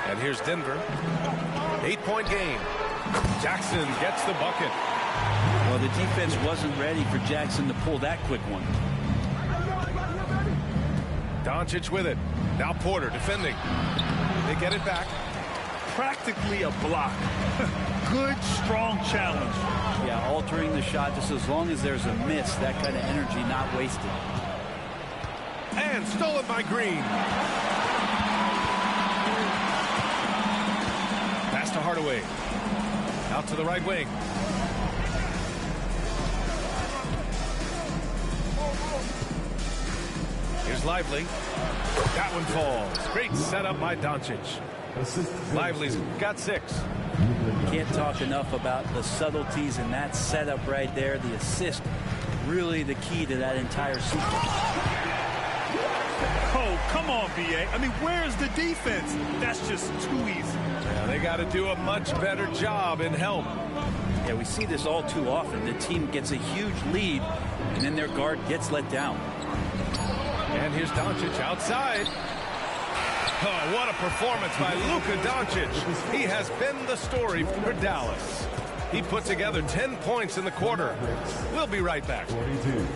And here's Denver. 8-point game. Jackson gets the bucket. Well, the defense wasn't ready for Jackson to pull that quick one. Doncic with it. Now Porter defending. They get it back. Practically a block. Good, strong challenge. Yeah, altering the shot just as long as there's a miss. That kind of energy not wasted. And stolen by Green. Pass to Hardaway. Out to the right wing. Here's Lively. That one falls. Great setup by Doncic. Lively's got 6. Can't talk enough about the subtleties in that setup right there. The assist, really the key to that entire sequence. Oh, come on, BA. I mean, where's the defense? That's just too easy. Yeah, they got to do a much better job in help. Yeah, we see this all too often. The team gets a huge lead, and then their guard gets let down. And here's Doncic outside. Oh, what a performance by Luka Doncic. He has been the story for Dallas. He put together 10 points in the quarter. We'll be right back. 42.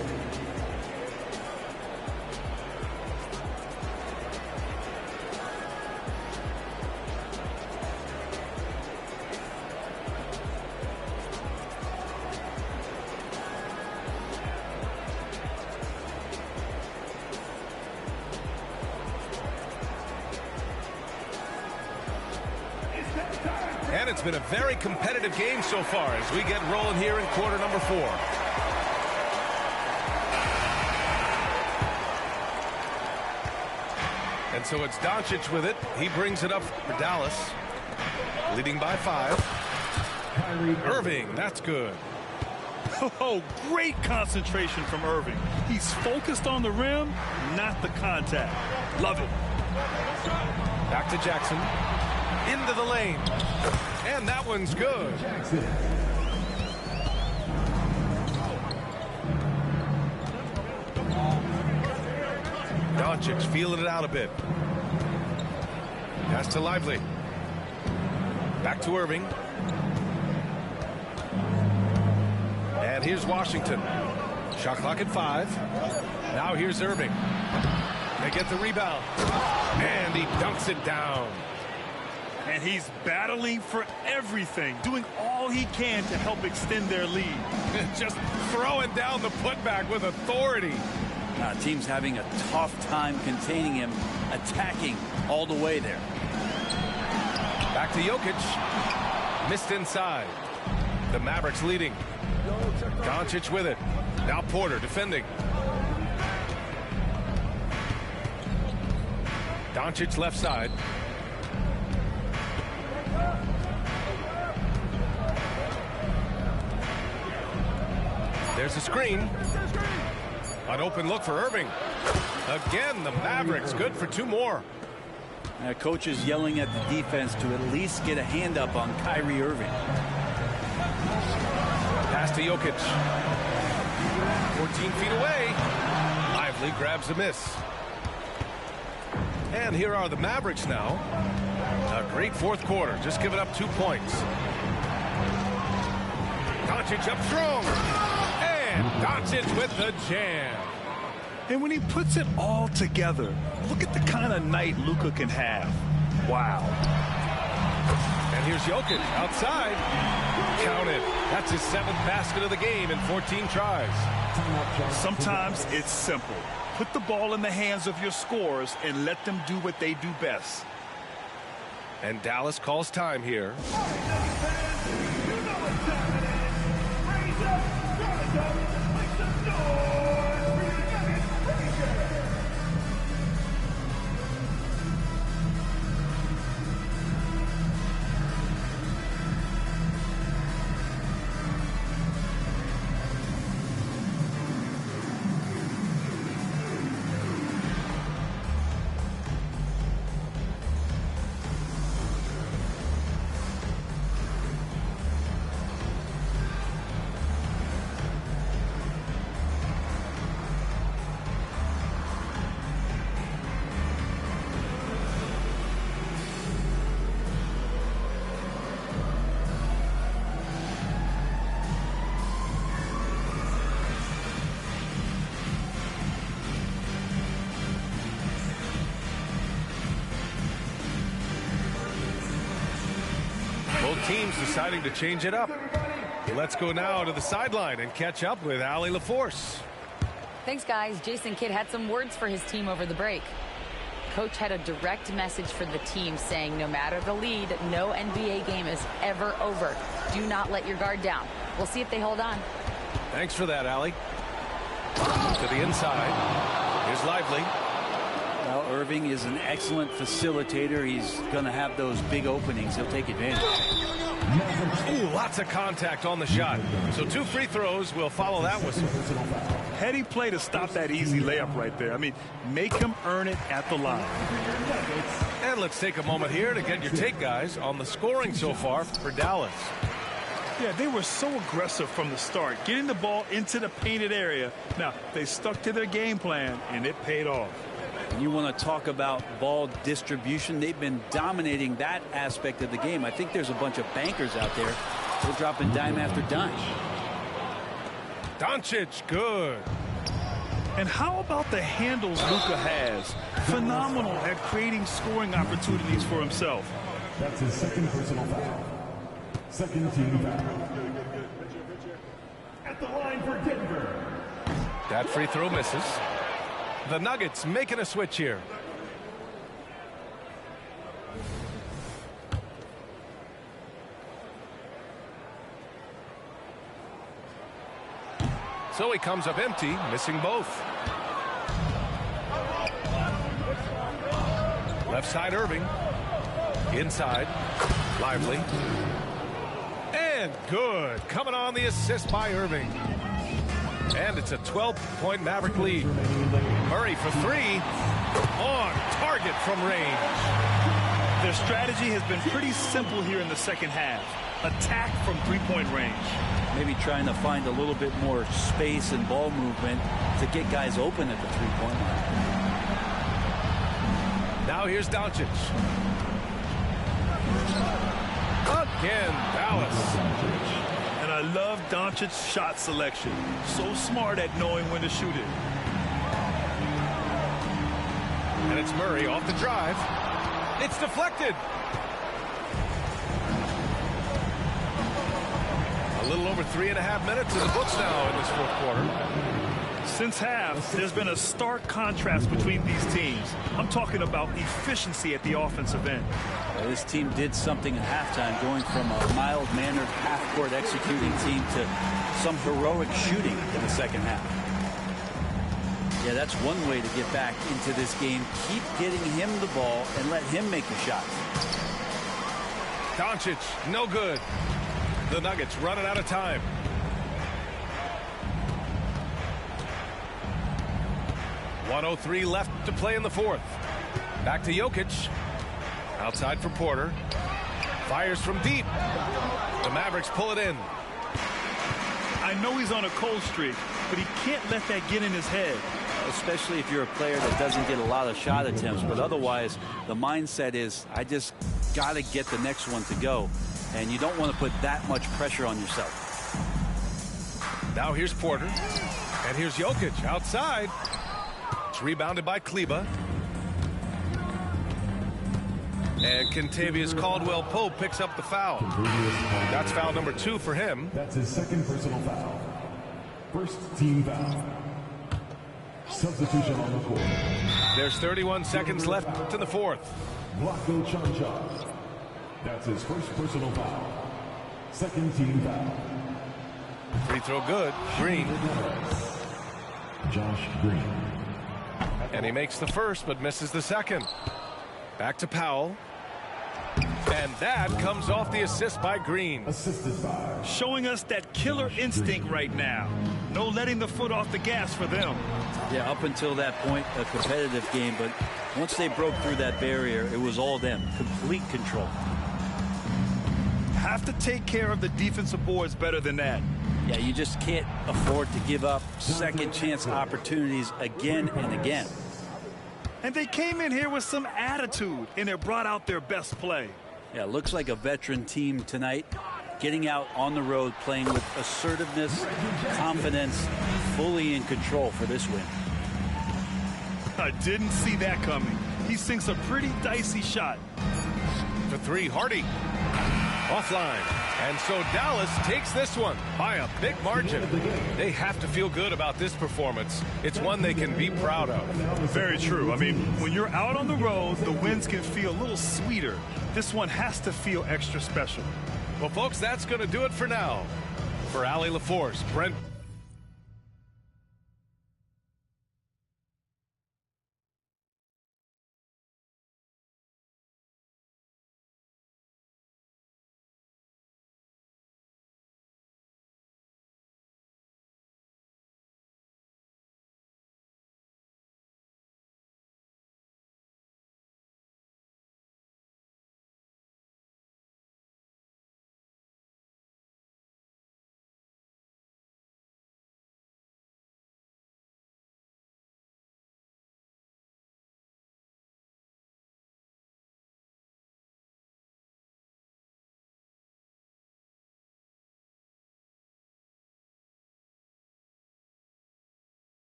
And it's been a very competitive game so far as we get rolling here in quarter number 4. And so it's Doncic with it. He brings it up for Dallas, leading by 5. Irving, that's good. Oh, great concentration from Irving. He's focused on the rim, not the contact. Love it. Back to Jackson. Into the lane. And that one's good. Doncic feeling it out a bit. Pass to Lively. Back to Irving. And here's Washington. Shot clock at 5. Now here's Irving. They get the rebound. And he dunks it down. And he's battling for everything, doing all he can to help extend their lead. Just throwing down the putback with authority. Team's having a tough time containing him, attacking all the way there. Back to Jokic. Missed inside. The Mavericks leading. Doncic with it. Now Porter defending. Doncic left side. There's a screen. An open look for Irving. Again, the Mavericks good for 2 more. Coach is yelling at the defense to at least get a hand up on Kyrie Irving. Pass to Jokic. 14 feet away. Lively grabs a miss. And here are the Mavericks now. A great fourth quarter. Just giving up 2 points. Doncic up strong. And Doncic with the jam. And when he puts it all together, look at the kind of night Luka can have. Wow. And here's Jokic outside. Count it. That's his 7th basket of the game in 14 tries. Sometimes it's simple. Put the ball in the hands of your scorers and let them do what they do best. And Dallas calls time here. Teams deciding to change it up. Let's go now to the sideline and catch up with Allie LaForce. Thanks, guys. Jason Kidd had some words for his team over the break. Coach had a direct message for the team saying no matter the lead, no NBA game is ever over. Do not let your guard down. We'll see if they hold on. Thanks for that, Allie. To the inside. Here's Lively. Well, Irving is an excellent facilitator. He's going to have those big openings. He'll take advantage. Ooh, lots of contact on the shot. So 2 free throws will follow that whistle. Heady play to stop that easy layup right there. I mean, make him earn it at the line. And let's take a moment here to get your take, guys, on the scoring so far for Dallas. Yeah, they were so aggressive from the start, getting the ball into the painted area. Now, they stuck to their game plan, and it paid off. You want to talk about ball distribution. They've been dominating that aspect of the game. I think there's a bunch of bankers out there. They're dropping dime after dime. Doncic, good. And how about the handles Luka has? Phenomenal at creating scoring opportunities for himself. That's his 2nd personal foul. 2nd team foul. At the line for Denver. That free throw misses. The Nuggets making a switch here. So he comes up empty, missing both. Left side Irving. Inside. Lively. And good. Coming on the assist by Irving. And it's a 12-point Maverick lead. Murray for 3. On target from range. Their strategy has been pretty simple here in the second half. Attack from three-point range. Maybe trying to find a little bit more space and ball movement to get guys open at the three-point line. Now here's Doncic. Again, Dallas. And I love Doncic's shot selection. So smart at knowing when to shoot it. And it's Murray off the drive. It's deflected. A little over 3.5 minutes in the books now in this fourth quarter. Since half, there's been a stark contrast between these teams. I'm talking about efficiency at the offensive end. This team did something at halftime, going from a mild-mannered half-court executing team to some heroic shooting in the second half. Yeah, that's one way to get back into this game. Keep getting him the ball and let him make the shots. Doncic, no good. The Nuggets running out of time. .103 left to play in the fourth. Back to Jokic. Outside for Porter. Fires from deep. The Mavericks pull it in. I know he's on a cold streak, but he can't let that get in his head. Especially if you're a player that doesn't get a lot of shot attempts. But otherwise, the mindset is, I just got to get the next one to go. And you don't want to put that much pressure on yourself. Now here's Porter. And here's Jokic outside. It's rebounded by Kleber. And Kentavious Caldwell-Pope picks up the foul. That's foul number 2 for him. That's his second personal foul. First team foul. Substitution on the court. There's 31 seconds left in the fourth. Vlatko Čančar. That's his first personal foul. Second team foul. Free throw good. Green. Josh Green. And he makes the first but misses the second. Back to Powell. And that comes off the assist by Green. Assisted by. Showing us that killer instinct right now. No letting the foot off the gas for them. Yeah, up until that point, a competitive game. But once they broke through that barrier, it was all them. Complete control. Have to take care of the defensive boards better than that. Yeah, you just can't afford to give up second chance opportunities again and again. And they came in here with some attitude, and they brought out their best play. Yeah, looks like a veteran team tonight, getting out on the road, playing with assertiveness, confidence, fully in control for this win. I didn't see that coming. He sinks a pretty dicey shot. For 3, Hardy. Offline. And so Dallas takes this one by a big margin. They have to feel good about this performance. It's one they can be proud of. Very true. I mean, when you're out on the road, the wins can feel a little sweeter. This one has to feel extra special. Well, folks, that's going to do it for now. For Allie LaForce, Brent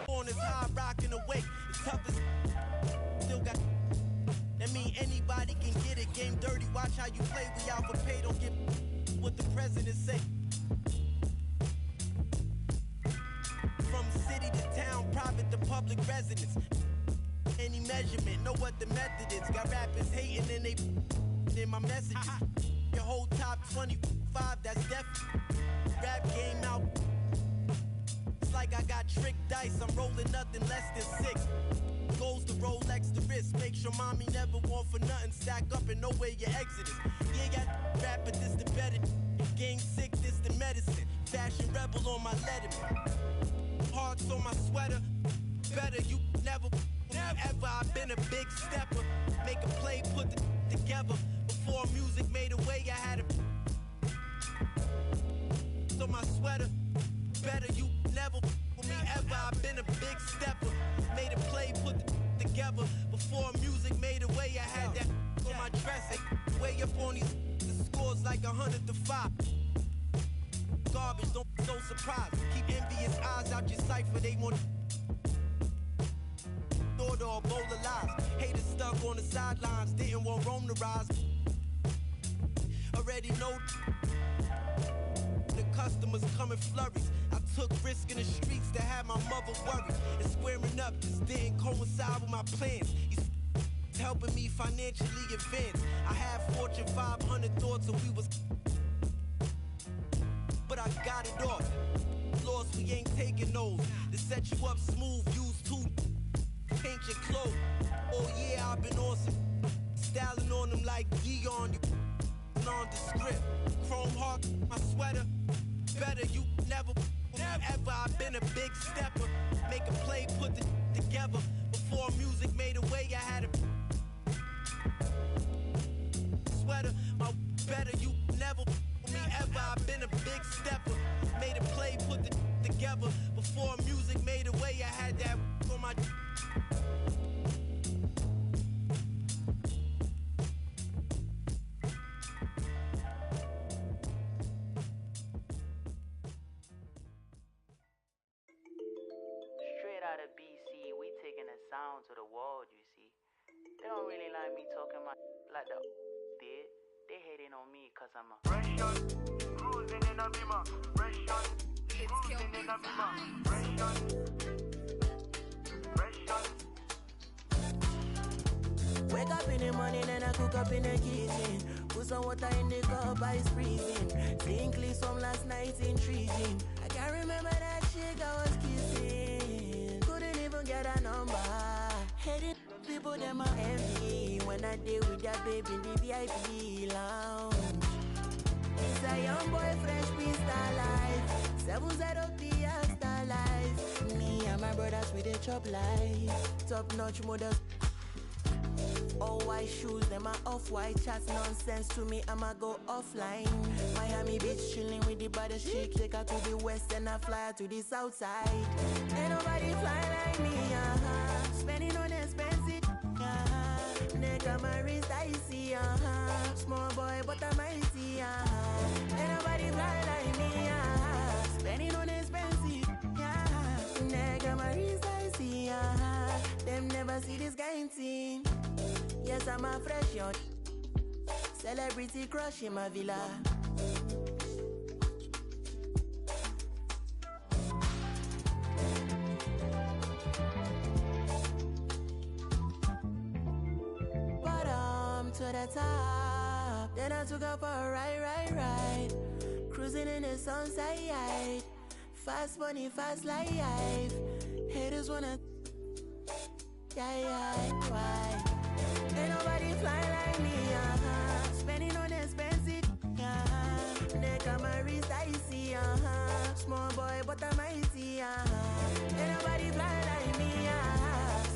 On his high, rocking awake. It's tough as still got. That mean anybody can get it. Game dirty, watch how you play. We out for pay, don't get what the president say. From city to town, private to public residence. Any measurement, know what the method is. Got rappers hating and they in my messages. Your whole top 25, that's definitely. Rap game out. It's like I got tricked dice. I'm rolling nothing less than 6. Goes the Rolex, the wrist. Make sure mommy never want for nothing. Stack up and know where your exit is. Yeah, got rap, but this the better. Game sick, this the medicine. Fashion rebel on my letterman. Hearts on my sweater. Better, you never ever. I've been a big stepper. Make a play, put the together. Before music made a way, I had a on my sweater. Better, you never me ever. I've been a big stepper. Made a play, put the together. Before music made a way, I had that on my dressing. Way up on these the scores like 100-5. Garbage, don't be so surprised. Keep envious eyes out your cipher. They want order or bowl of lies. Haters stuck on the sidelines. Didn't want Rome to rise. Already know the customers come in flurries. I took risk in the streets to have my mother worried. And squaring up just didn't coincide with my plans. He's helping me financially advance. I had Fortune 500 thoughts and we was, but I got it off. Lost, we ain't taking those. To set you up smooth, use two, paint your clothes. Oh yeah, I've been on some styling on them like Gion. Nondescript, chrome heart, my sweater. Better, you never ever. I've been a big stepper. Make a play, put it together. Before music made a way, I had a sweater. My better, you never me ever. I've been a big stepper. Made a play, put it together. Before music made a way, I had that on my. To the world, you see. They don't really like me talking like the did. They hating on me cause I'm a fresh shot, cruising in a bima. Fresh shot, cruising in a bima. Fresh shot, fresh shot. Wake up in the morning and I cook up in the kitchen. Put some water in the cup, ice freezing. Think leaves from last night intriguing. I can't remember that chick I was kissing. Couldn't even get a number. Hated people, them are envy. When I deal with that baby in the VIP lounge. It's a young boy, fresh beast alive. 703 star life. Me and my brothers with the chop life. Top notch models. All white shoes, them are off-white. Chats nonsense to me, I'ma go offline. Miami Beach chilling with the baddest chick. Take her to the west and I fly her to the south side. Ain't nobody fly like me, spending on expensive, nigga, my wrist icy, small boy, but I'm icy, Ain't nobody fly like me, spending on expensive, nigga, my wrist icy, them never see this kind thing. Yes, I'm a fresh yacht, celebrity crush in my villa. To the top, then I took up for a ride. Cruising in the sunset, fast money, fast life. Haters wanna, why? Ain't nobody fly like me, spending on expensive, nigga, my wrist icy, small boy, but I'm icy, Ain't nobody fly like me,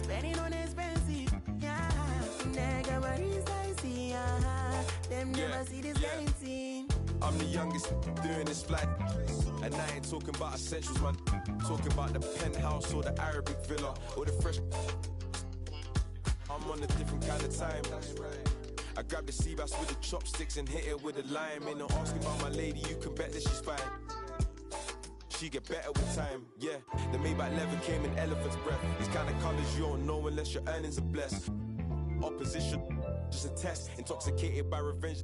spending on expensive, nigga, my wrist icy, them never see this game scene. I'm the youngest doing this flight, and I ain't talking about essentials, man. Talking about the penthouse or the Arabic villa or the fresh. I'm on a different kind of time. I grab the sea bass with the chopsticks and hit it with a lime. Ain't no asking about my lady, you can bet that she's fine. she get better with time. Yeah, the Maybach leather came in elephant's breath. These kind of colors you don't know unless your earnings are blessed. Opposition, just a test. Intoxicated by revenge.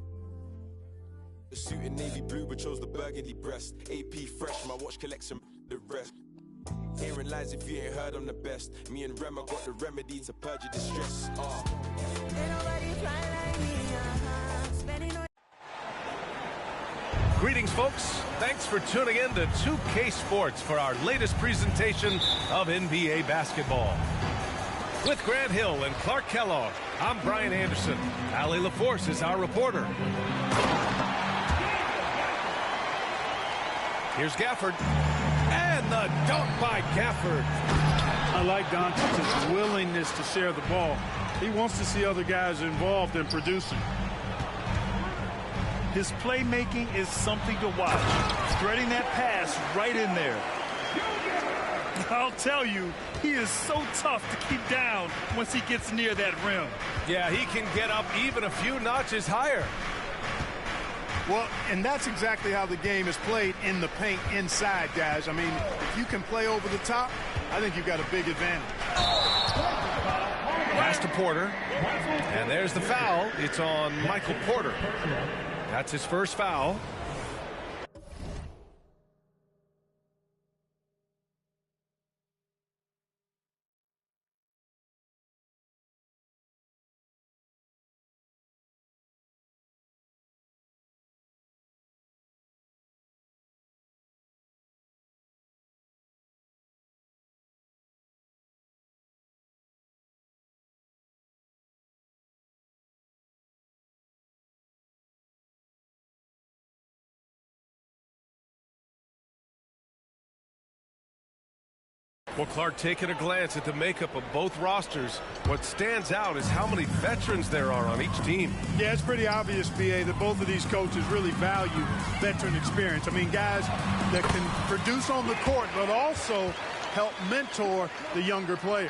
The suit in navy blue, but chose the burgundy breast. AP fresh, my watch collection, the rest. Herein lies if you ain't heard I'm the best. Me and Rema got the remedy to purge your distress. Greetings, folks. Thanks for tuning in to 2K Sports for our latest presentation of NBA basketball. With Grant Hill and Clark Kellogg, I'm Brian Anderson. Allie LaForce is our reporter. Here's Gafford. And the dunk by Gafford. I like Doncic's willingness to share the ball. He wants to see other guys involved in producing. His playmaking is something to watch. Threading that pass right in there. I'll tell you, he is so tough to keep down once he gets near that rim. Yeah, he can get up even a few notches higher. Well, and that's exactly how the game is played in the paint inside, guys. I mean, if you can play over the top, I think you've got a big advantage. Pass to Porter. And there's the foul. It's on Michael Porter. That's his first foul. Well, Clark, taking a glance at the makeup of both rosters, what stands out is how many veterans there are on each team. Yeah, it's pretty obvious, B.A., that both of these coaches really value veteran experience. I mean, guys that can produce on the court, but also help mentor the younger players.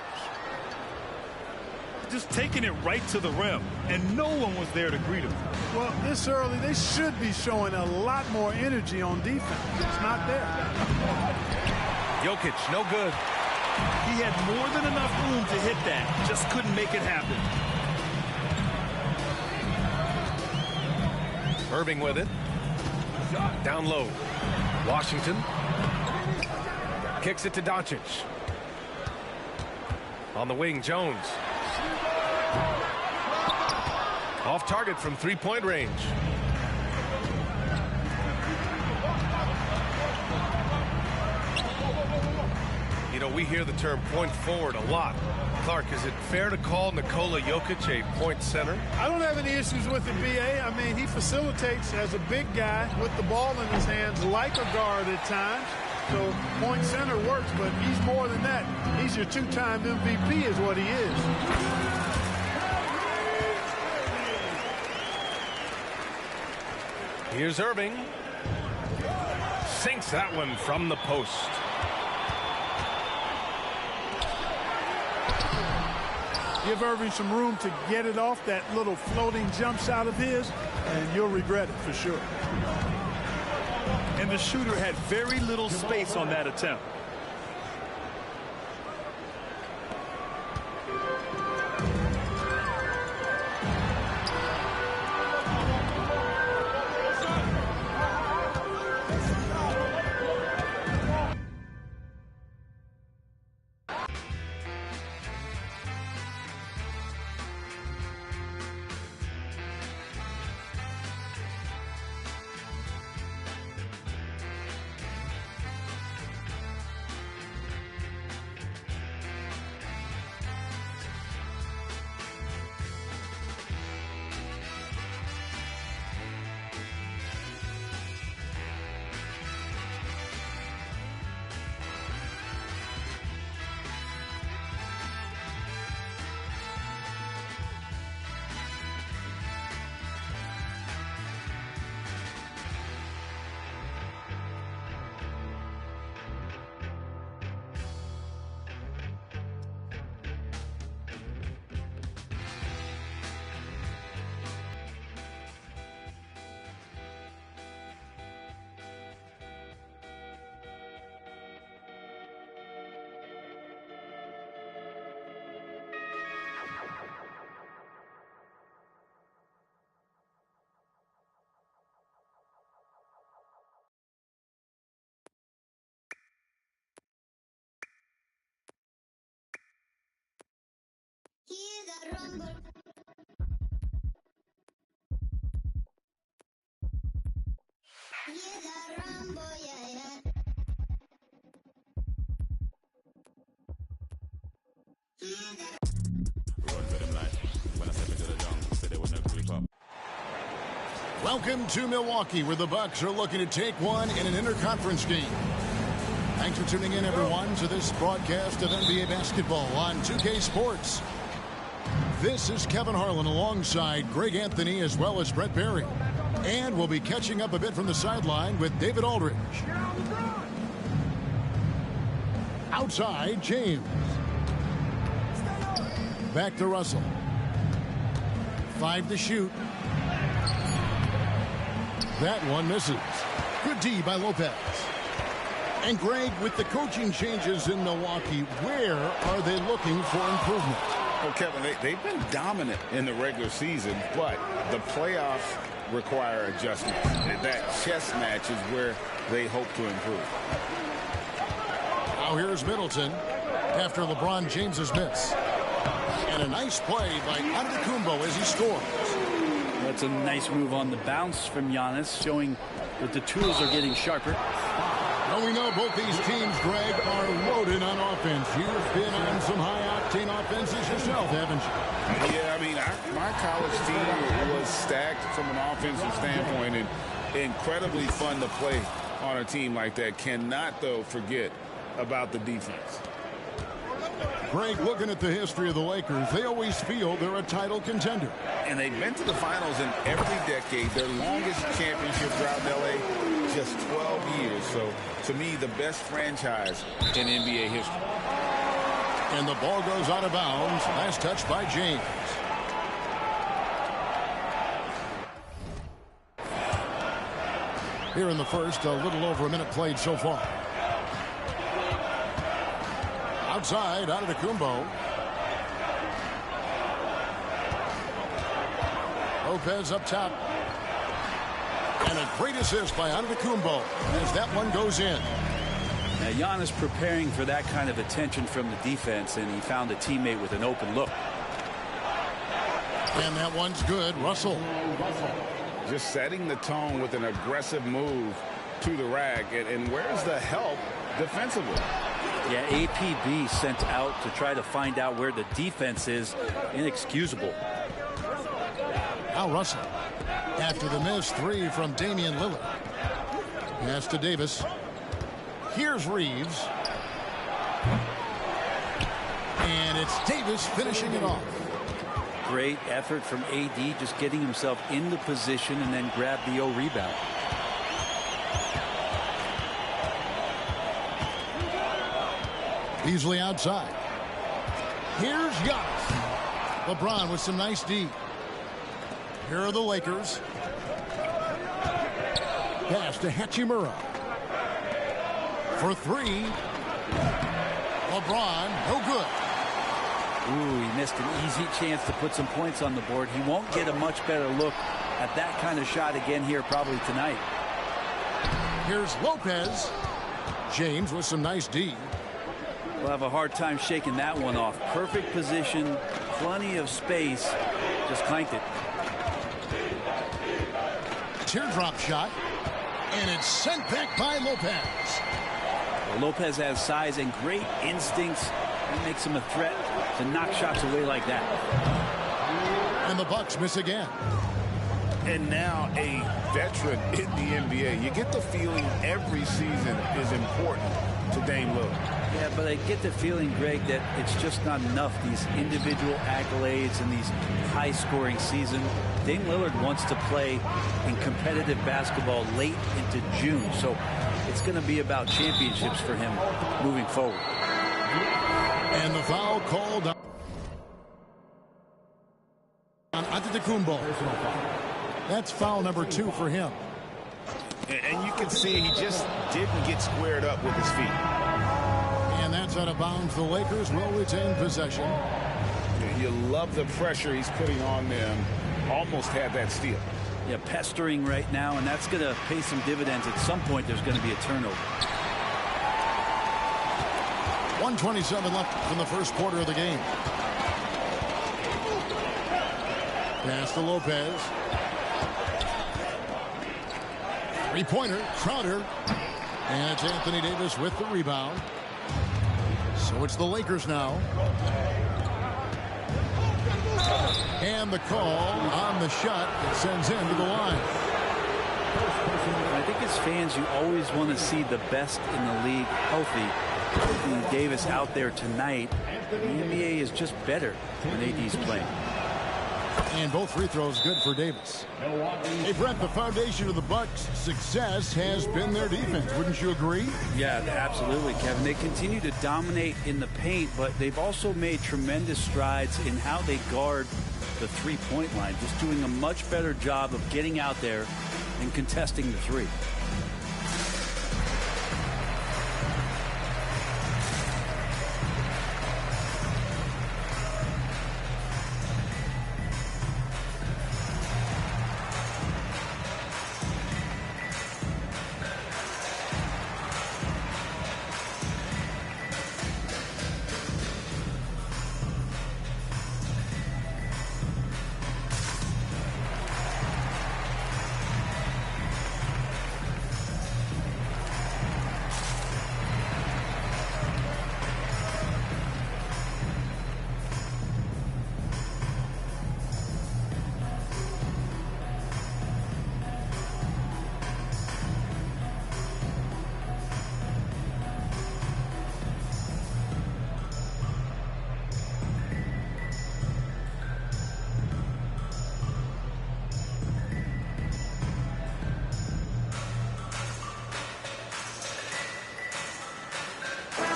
Just taking it right to the rim, and no one was there to greet him. Well, this early, they should be showing a lot more energy on defense. It's not there. Jokic, no good. He had more than enough room to hit that. Just couldn't make it happen. Irving with it. Down low. Washington. Kicks it to Doncic. On the wing, Jones. Off target from three-point range. You know, we hear the term point forward a lot. Clark, is it fair to call Nikola Jokic a point center? I don't have any issues with it, B.A. I mean, he facilitates as a big guy with the ball in his hands like a guard at times. So point center works, but he's more than that. He's your two-time MVP is what he is. Here's Irving. Sinks that one from the post. Give Irving some room to get it off that little floating jump shot of his, and you'll regret it for sure. And the shooter had very little space on that attempt. Welcome to Milwaukee, where the Bucks are looking to take one in an interconference game. Thanks for tuning in, everyone, to this broadcast of NBA basketball on 2K Sports. This is Kevin Harlan alongside Greg Anthony as well as Brett Barry. And we'll be catching up a bit from the sideline with David Aldridge. Outside, James. Back to Russell. 5 to shoot. That one misses. Good D by Lopez. And Greg, with the coaching changes in Milwaukee, where are they looking for improvement? Well, Kevin, they've been dominant in the regular season, but the playoffs require adjustments. That chess match is where they hope to improve. Now here's Middleton after LeBron James's miss. And a nice play by Antetokounmpo as he scores. That's a nice move on the bounce from Giannis, showing that the tools are getting sharper. Well, we know both these teams, Greg, are loaded on offense. You've been on some high-octane offenses yourself, haven't you? Yeah, I mean, my college team was stacked from an offensive standpoint and incredibly fun to play on a team like that. Cannot, though, forget about the defense. Greg, looking at the history of the Lakers, they always feel they're a title contender. And they've been to the finals in every decade. Their longest championship drought in L.A., just 12 years. So, to me, the best franchise in NBA history. And the ball goes out of bounds. Last touch by James. Here in the first, a little over a minute played so far. Outside, Antetokounmpo. Lopez up top. And a great assist by Antetokounmpo as that one goes in. Now, Giannis preparing for that kind of attention from the defense, and he found a teammate with an open look. And that one's good. Russell. Just setting the tone with an aggressive move to the rack. And where's the help defensively? Yeah, APB sent out to try to find out where the defense is. Inexcusable. Now Russell. After the missed three from Damian Lillard. Pass to Davis. Here's Reeves. And it's Davis finishing it off. Great effort from AD, just getting himself in the position and then grab the rebound. Easily outside. Here's Giannis. LeBron with some nice D. Here are the Lakers. Pass to Hachimura. For three. LeBron, no good. Ooh, he missed an easy chance to put some points on the board. He won't get a much better look at that kind of shot again here probably tonight. Here's Lopez. James with some nice D. We'll have a hard time shaking that one off. Perfect position, plenty of space. Just clanked it. Teardrop shot. And it's sent back by Lopez. Well, Lopez has size and great instincts. That makes him a threat to knock shots away like that. And the Bucks miss again. And now a veteran in the NBA. You get the feeling every season is important to Dame Lillard. Yeah, but I get the feeling, Greg, that it's just not enough. These individual accolades and these high-scoring seasons. Dame Lillard wants to play in competitive basketball late into June. So it's going to be about championships for him moving forward. And the foul called on Antetokounmpo. That's foul number 2 for him. And you can see he just didn't get squared up with his feet. And that's out of bounds. The Lakers will retain possession. You love the pressure he's putting on them. Almost had that steal. Yeah, pestering right now, and that's going to pay some dividends. At some point, there's going to be a turnover. 1:27 left from the first quarter of the game. Pass to Lopez. Three-pointer, Crowder. And it's Anthony Davis with the rebound. So it's the Lakers now. And the call on the shot that sends him to the line. I think as fans, you always want to see the best in the league healthy. Anthony Davis out there tonight. The NBA is just better when AD's playing. And both free throws good for Davis. Hey, Brett, the foundation of the Bucks' success has been their defense. Wouldn't you agree? Yeah, absolutely, Kevin. They continue to dominate in the paint, but they've also made tremendous strides in how they guard the three-point line, just doing a much better job of getting out there and contesting the three.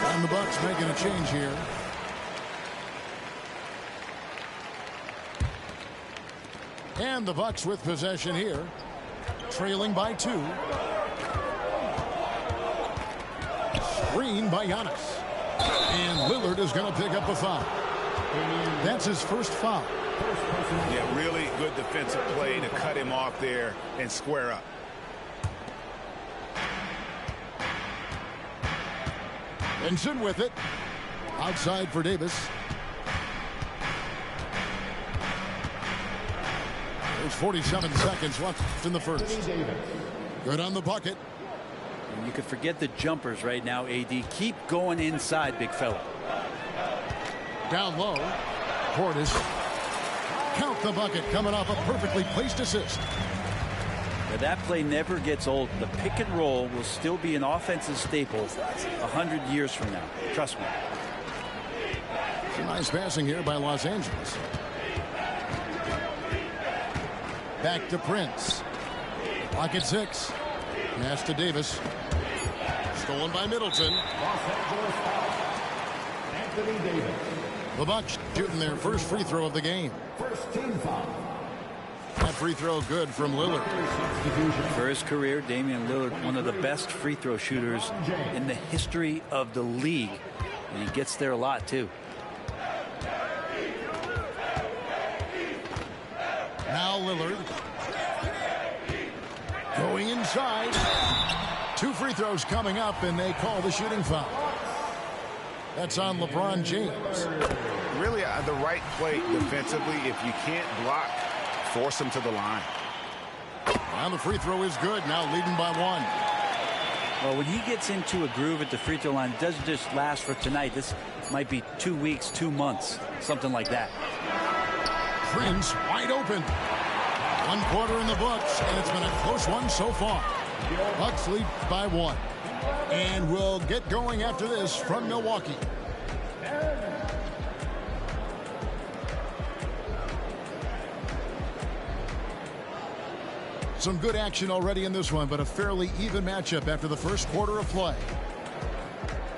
And the Bucks making a change here. And the Bucks with possession here. Trailing by 2. Screen by Giannis. And Lillard is going to pick up a foul. That's his first foul. Yeah, really good defensive play to cut him off there and square up. Benson with it. Outside for Davis. There's 47 seconds left in the first. Good on the bucket. And you could forget the jumpers right now, AD. Keep going inside, big fella. Down low. Portis. Count the bucket coming off a perfectly placed assist. Now that play never gets old. The pick and roll will still be an offensive staple 100 years from now. Trust me. Some nice passing here by Los Angeles. Back to Prince. Clock at 6. Pass to Davis. Stolen by Middleton. Anthony Davis. The Bucks shooting their first free throw of the game. First team foul. That free throw good from Lillard. For his career, Damian Lillard, one of the best free throw shooters in the history of the league. And he gets there a lot, too. Now Lillard. Going inside. 2 free throws coming up, and they call the shooting foul. That's on LeBron James. Really the right play defensively. If you can't block, force him to the line. And the free throw is good. Now leading by 1. Well, when he gets into a groove at the free throw line, it doesn't just last for tonight. This might be 2 weeks, 2 months, something like that. Prince wide open. 1 quarter in the books, and it's been a close one so far. Bucks lead by 1. And we'll get going after this from Milwaukee. Some good action already in this one, but a fairly even matchup after the first quarter of play.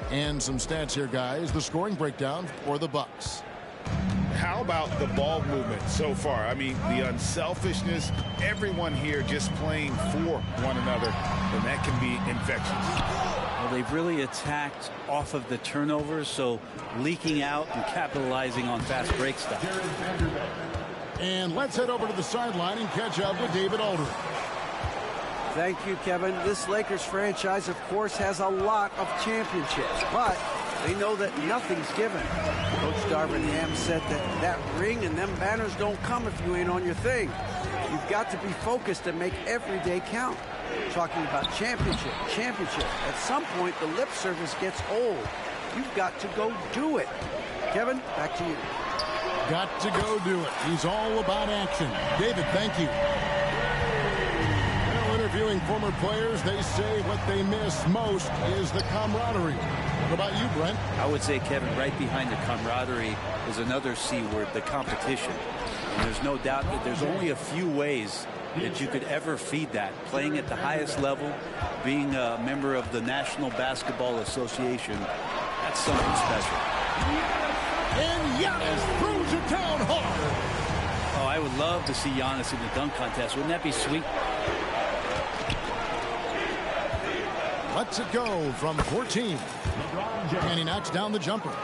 And some stats here, guys. The scoring breakdown for the Bucks. How about the ball movement so far? I mean, the unselfishness, everyone here just playing for one another, and that can be infectious. Well, they've really attacked off of the turnovers, so leaking out and capitalizing on fast break stuff. And let's head over to the sideline and catch up with David Aldridge. Thank you, Kevin. This Lakers franchise, of course, has a lot of championships, but They know that nothing's given. Coach Darvin Ham said that ring and them banners don't come if you ain't on your thing. You've got to be focused and make every day count. Talking about championship. At some point, the lip service gets old. You've got to go do it. Kevin, back to you. Got to go do it. He's all about action. David, thank you. Well, interviewing former players, they say what they miss most is the camaraderie. What about you, Brent? I would say, Kevin, right behind the camaraderie is another C word, the competition. And there's no doubt that there's only a few ways that you could ever feed that. Playing at the highest level, being a member of the National Basketball Association, that's something special. And Giannis throws it down hard. Oh, I would love to see Giannis in the dunk contest. Wouldn't that be sweet? Lets it go from 14. And he knocks down the jumper.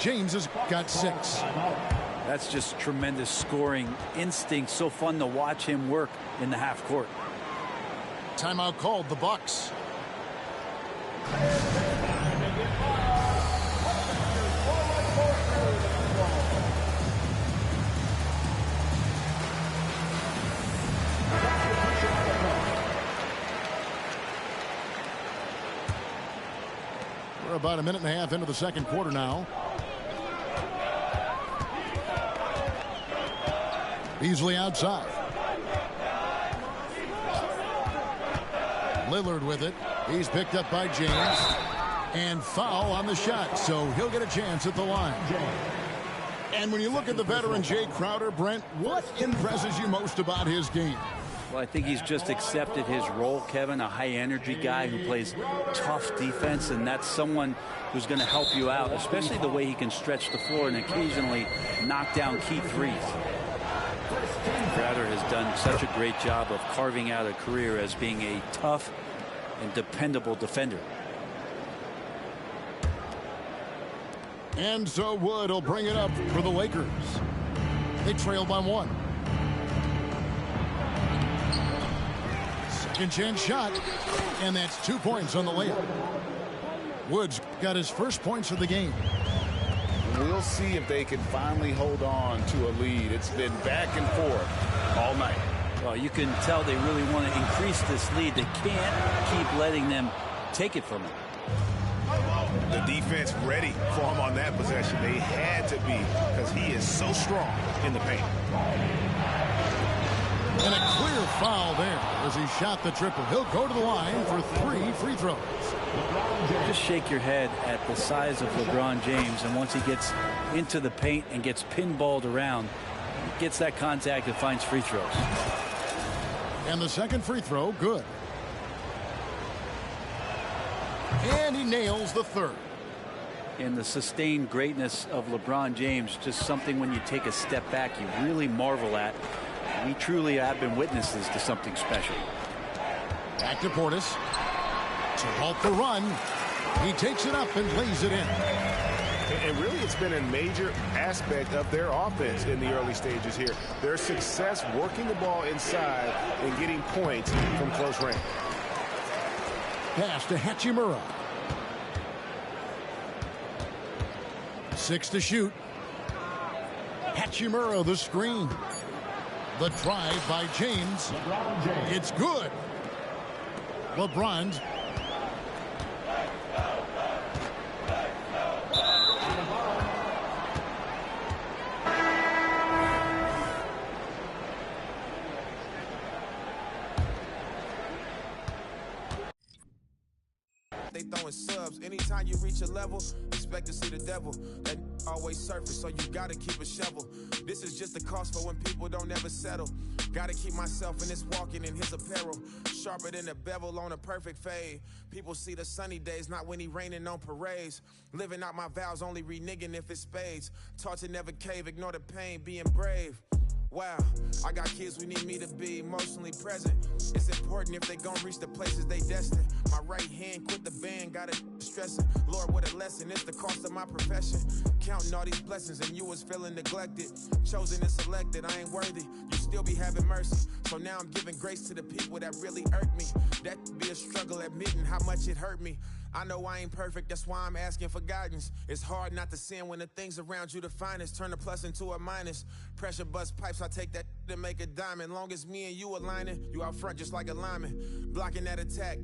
James has got 6. That's just tremendous scoring instinct. So fun to watch him work in the half court. Timeout called, the Bucks. We're about a minute and a half into the second quarter now. Beasley outside. Lillard with it. He's picked up by James. And foul on the shot, so he'll get a chance at the line. And when you look at the veteran Jay Crowder, Brent, what impresses you most about his game? Well, I think he's just accepted his role, Kevin, a high-energy guy who plays tough defense, and that's someone who's going to help you out, especially the way he can stretch the floor and occasionally knock down key threes. Crowder has done such a great job of carving out a career as being a tough and dependable defender. And so Wood will bring it up for the Lakers. They trail by 1. Second chance shot, and that's 2 points on the layup. Woods got his first points of the game. We'll see if they can finally hold on to a lead. It's been back and forth all night. Well, you can tell they really want to increase this lead. They can't keep letting them take it from him. The defense ready for him on that possession. They had to be, because he is so strong in the paint. And a clear foul there as he shot the triple. He'll go to the line for 3 free throws. Just shake your head at the size of LeBron James, and once he gets into the paint and gets pinballed around, gets that contact and finds free throws. And the second free throw, good. And he nails the third. And the sustained greatness of LeBron James, just something when you take a step back you really marvel at. We truly have been witnesses to something special. Back to Portis. To halt the run. He takes it up and lays it in. And really, it's been a major aspect of their offense in the early stages here. Their success working the ball inside and getting points from close range. Pass to Hachimura. 6 to shoot. Hachimura the screen. The drive by James. It's good. LeBron's. They throwing subs. Anytime you reach a level, expect to see the devil. That always surface, so you gotta keep a shovel. This is just the cost for when people don't ever settle. Gotta keep myself in this walking in his apparel. Sharper than a bevel on a perfect fade. People see the sunny days, not when he raining on parades. Living out my vows, only reneging if it's spades. Taught to never cave, ignore the pain, being brave. Wow, I got kids who need me to be emotionally present. It's important if they gon' reach the places they destined. My right hand quit the band, got it stressing. Lord, what a lesson, it's the cost of my profession. Counting all these blessings and you was feeling neglected. Chosen and selected, I ain't worthy. You still be having mercy. So now I'm giving grace to the people that really irked me. That could be a struggle admitting how much it hurt me. I know I ain't perfect, that's why I'm asking for guidance. It's hard not to sin when the things around you define us. Turn a plus into a minus. Pressure bust pipes, I take that to make a diamond. Long as me and you aligning, you out front just like a lineman. Blocking that attack.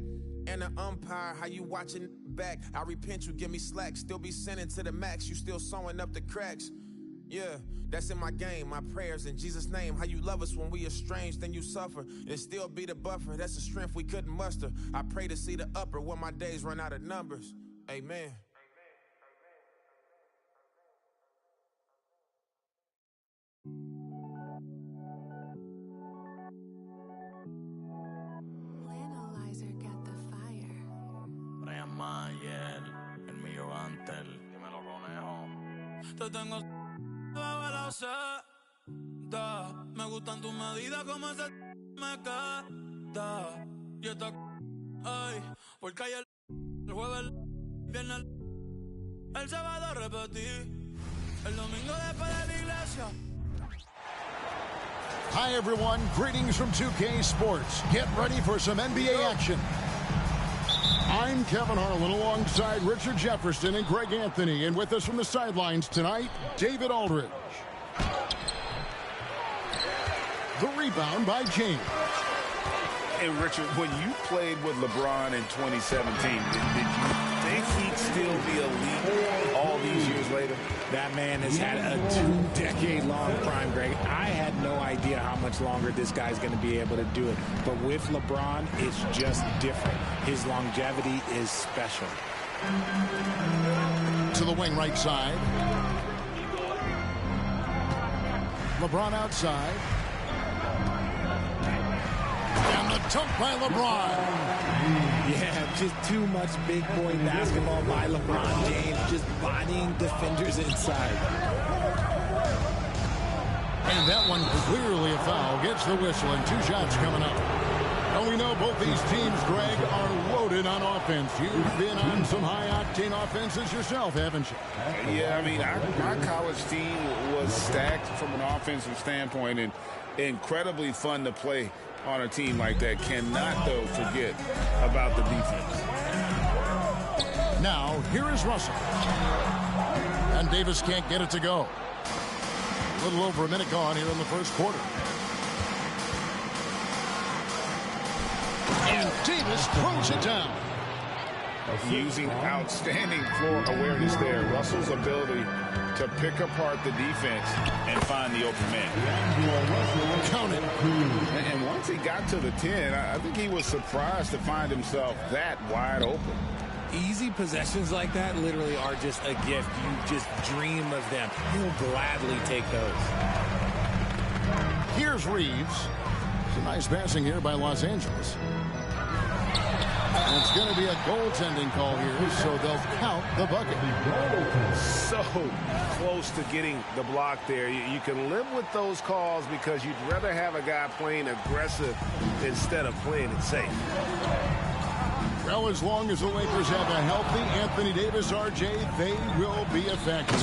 And the umpire, how you watching back? I repent, you give me slack. Still be sending to the max, you still sewing up the cracks. Yeah, that's in my game, my prayers in Jesus' name. How you love us when we estranged, then you suffer. And still be the buffer, that's the strength we couldn't muster. I pray to see the upper when my days run out of numbers. Amen. El mío antes. Dímelo, conejo. Te tengo bajo la seda. Me gustan tus medidas como ese me queda. Y esta ay, porque ayer el jueves, el viernes, el sábado repetí. El domingo después de la iglesia. Hi, everyone. Greetings from 2K Sports. Get ready for some NBA action. I'm Kevin Harlan alongside Richard Jefferson and Greg Anthony. And with us from the sidelines tonight, David Aldridge. The rebound by James. Hey, Richard, when you played with LeBron in 2017, did you think he'd still be elite all these years later? That man has had a 2-decade-long prime, Greg. I had no idea how much longer this guy's going to be able to do it. But with LeBron, it's just different. His longevity is special. To the wing right side. LeBron outside. And the dunk by LeBron. Yeah, just too much big boy basketball by LeBron James, just bodying defenders inside. And that one clearly a foul. Gets the whistle and 2 shots coming up. And we know both these teams, Greg, are loaded on offense. You've been on some high-octane offenses yourself, haven't you? Yeah, I mean, my college team was stacked from an offensive standpoint and incredibly fun to play on a team like that. Cannot, though, forget about the defense. Now, here is Russell. And Davis can't get it to go. A little over a minute gone here in the first quarter. And Davis throws it down. Using outstanding floor awareness there. Russell's ability to pick apart the defense and find the open man. Count it. And once he got to the 10, I think he was surprised to find himself that wide open. Easy possessions like that literally are just a gift. You just dream of them. He'll gladly take those. Here's Reeves. Some nice passing here by Los Angeles. And it's going to be a goaltending call here, so they'll count the bucket. So close to getting the block there. You can live with those calls because you'd rather have a guy playing aggressive instead of playing it safe. Well, as long as the Lakers have a healthy Anthony Davis, RJ, they will be a factor.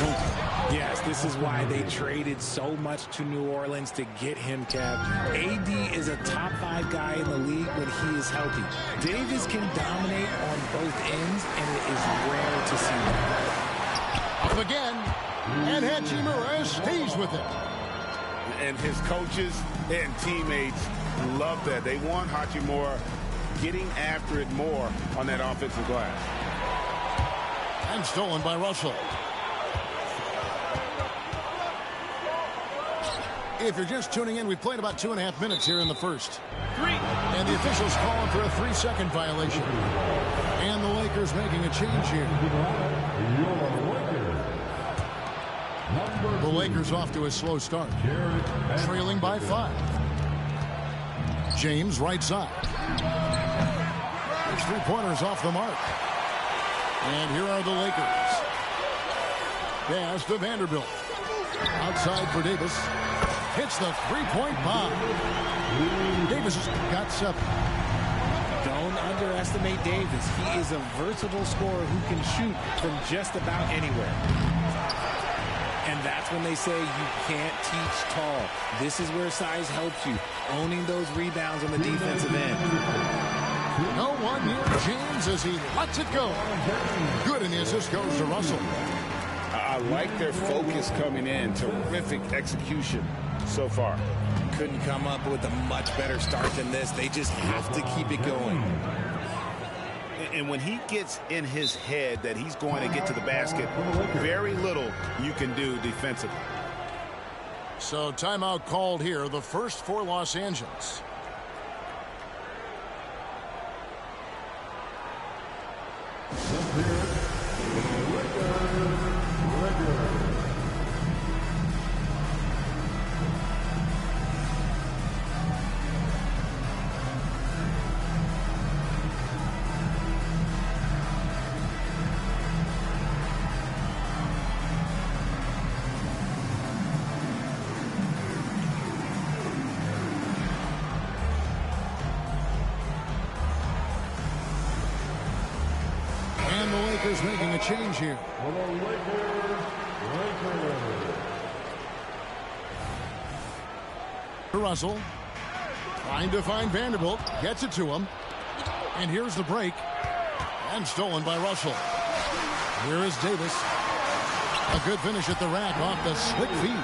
Yes, this is why they traded so much to New Orleans to get him, Kev. AD is a top 5 guy in the league when he is healthy. Davis can dominate on both ends, and it is rare to see that. Up again, and Hachimura stays with it. And his coaches and teammates love that. They want Hachimura getting after it more on that offensive glass. And stolen by Russell. If you're just tuning in, we've played about 2.5 minutes here in the first. And the officials calling for a 3-second violation. And the Lakers making a change here. The Lakers off to a slow start. Trailing by 5. James right side. There's 3-pointers off the mark. And here are the Lakers. Pass to Vanderbilt. Outside for Davis. Hits the 3-point bomb. Davis has got 7. Don't underestimate Davis. He is a versatile scorer who can shoot from just about anywhere. And that's when they say you can't teach tall. This is where size helps you. Owning those rebounds on the defensive end. No one near James as he lets it go. Good, and the assist goes to Russell. I like their focus coming in. Terrific execution so far. Couldn't come up with a much better start than this. They just have to keep it going. And when he gets in his head that he's going to get to the basket, very little you can do defensively. So timeout called here, the first for Los Angeles. Making a change here. Russell trying to find Vanderbilt, gets it to him, and here's the break, and stolen by Russell. Here is Davis. A good finish at the rack off the slick feed.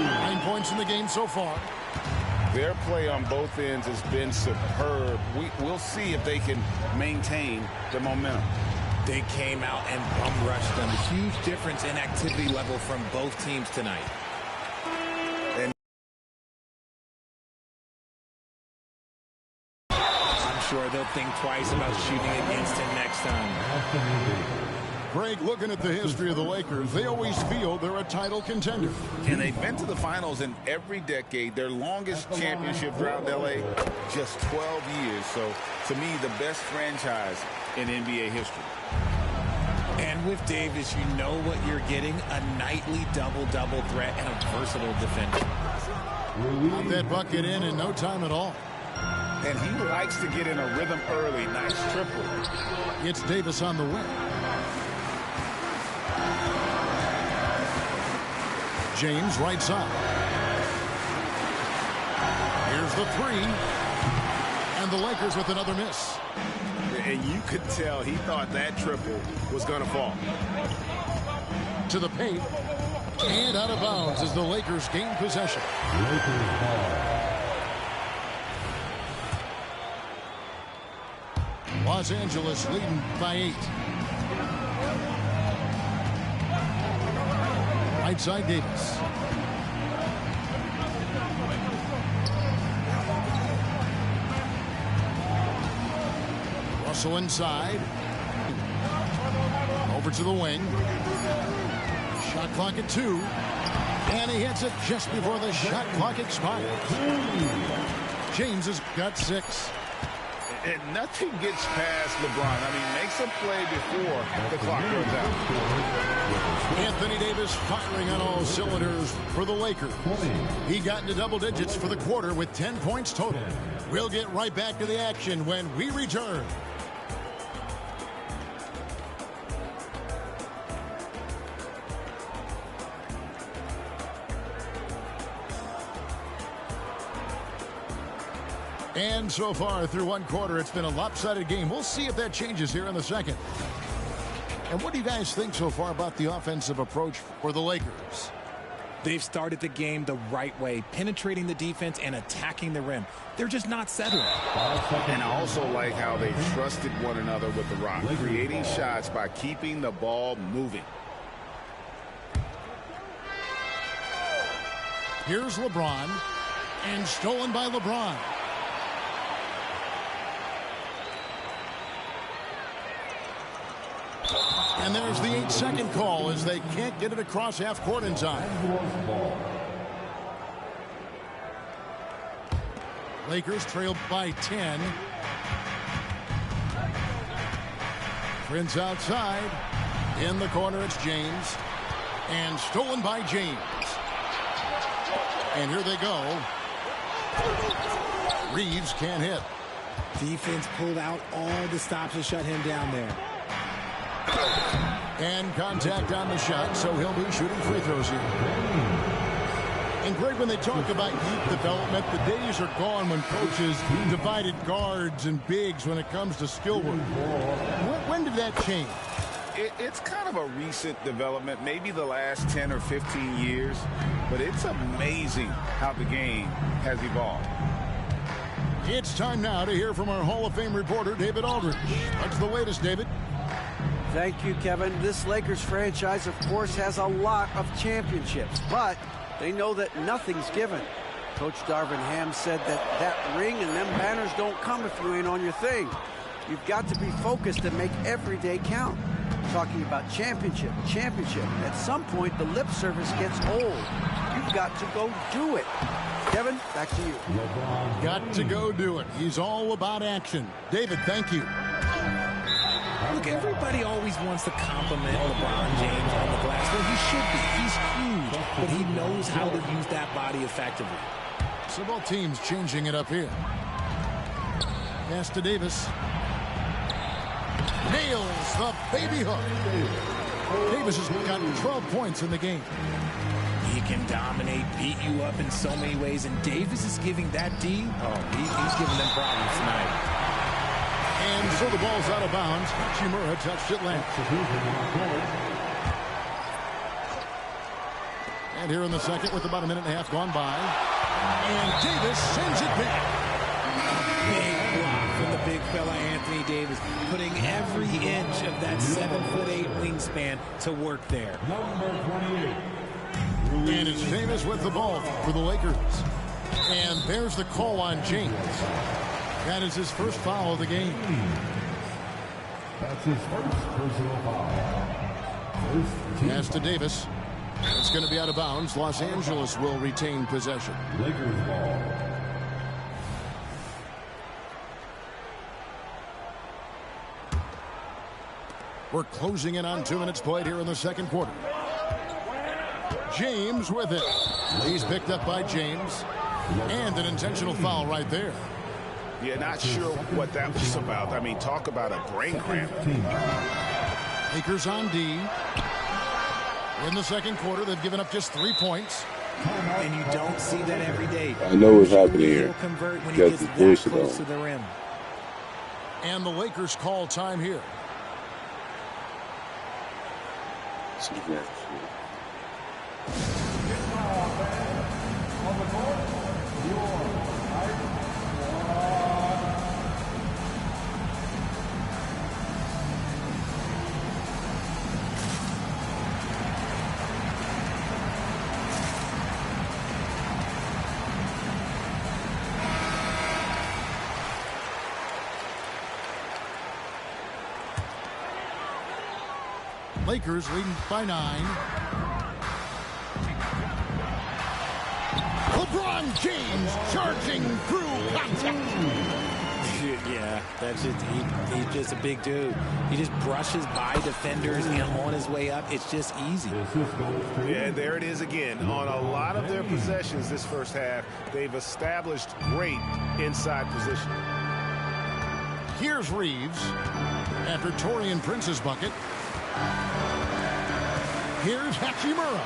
9 points in the game so far. Their play on both ends has been superb. We'll see if they can maintain the momentum. They came out and bum rushed them. A huge difference in activity level from both teams tonight. And I'm sure they'll think twice about shooting against him next time. Greg, looking at the history of the Lakers, they always feel they're a title contender. And they've been to the finals in every decade. Their longest championship drought in L.A., just 12 years. So, to me, the best franchise in NBA history. And with Davis, you know what you're getting, a nightly double-double threat and a versatile defender. Got that bucket in no time at all. And he likes to get in a rhythm early. Nice triple. It's Davis on the wing. James right side. Here's the three. And the Lakers with another miss. And you could tell he thought that triple was going to fall. To the paint. And out of bounds as the Lakers gain possession. Los Angeles leading by 8. Right side Davis. Russell inside. Over to the wing. Shot clock at 2. And he hits it just before the shot clock expires. James has got 6. And nothing gets past LeBron. I mean, makes a play before the clock goes out. Anthony Davis firing on all cylinders for the Lakers. He got into double digits for the quarter with 10 points total. We'll get right back to the action when we return. And so far through one quarter, it's been a lopsided game. We'll see if that changes here in the second. And what do you guys think so far about the offensive approach for the Lakers? They've started the game the right way, penetrating the defense and attacking the rim. They're just not settling. And I also like how they trusted one another with the rock, creating shots by keeping the ball moving. Here's LeBron, and stolen by LeBron. And there's the 8-second call as they can't get it across half court in time. Lakers trail by 10. Prince outside. In the corner, it's James. And stolen by James. And here they go. Reeves can't hit. Defense pulled out all the stops to shut him down there. And contact on the shot, so he'll be shooting free throws here. And Greg, when they talk about youth development, the days are gone when coaches divided guards and bigs when it comes to skill work. When did that change? It's kind of a recent development, maybe the last 10 or 15 years, but it's amazing how the game has evolved. It's time now to hear from our Hall of Fame reporter, David Aldridge. What's the latest, David? Thank you, Kevin. This Lakers franchise, of course, has a lot of championships, but they know that nothing's given. Coach Darvin Ham said that ring and them banners don't come if you ain't on your thing. You've got to be focused and make every day count. Talking about championship. At some point, the lip service gets old. You've got to go do it. Kevin, back to you. Got to go do it. He's all about action. David, thank you. Look, everybody always wants to compliment LeBron James on the glass. Well, he should be. He's huge, but he knows how to use that body effectively. So both teams changing it up here. Pass to Davis. Nails the baby hook. Davis has gotten 12 points in the game. He can dominate, beat you up in so many ways, and Davis is giving that D. He's giving them problems tonight. And so the ball's out of bounds. Hachimura touched it last. And here in the second with about a minute and a half gone by. And Davis sends it back. Big block from the big fella Anthony Davis, putting every inch of that 7'8" wingspan to work there. Number 28. And it's Davis with the ball for the Lakers. And there's the call on James. That is his first foul of the game. That's his first personal foul. Pass to Davis. It's going to be out of bounds. Los Angeles will retain possession. Lakers ball. We're closing in on 2 minutes played here in the second quarter. James with it. He's picked up by James. And an intentional foul right there. Yeah, not sure what that was about. I mean, talk about a brain cramp. Lakers on D. In the second quarter, they've given up just 3 points. And you don't see that every day. I know what's happening here. He'll convert when he gets that close to the rim. And the Lakers call time here. Lakers leading by 9. LeBron James charging through contact. Yeah, that's just he's just a big dude. He just brushes by defenders and on his way up. It's just easy. Yeah, there it is again. On a lot of their possessions this first half, they've established great inside position. Here's Reeves after Taurean Prince's bucket. Here's Hachimura.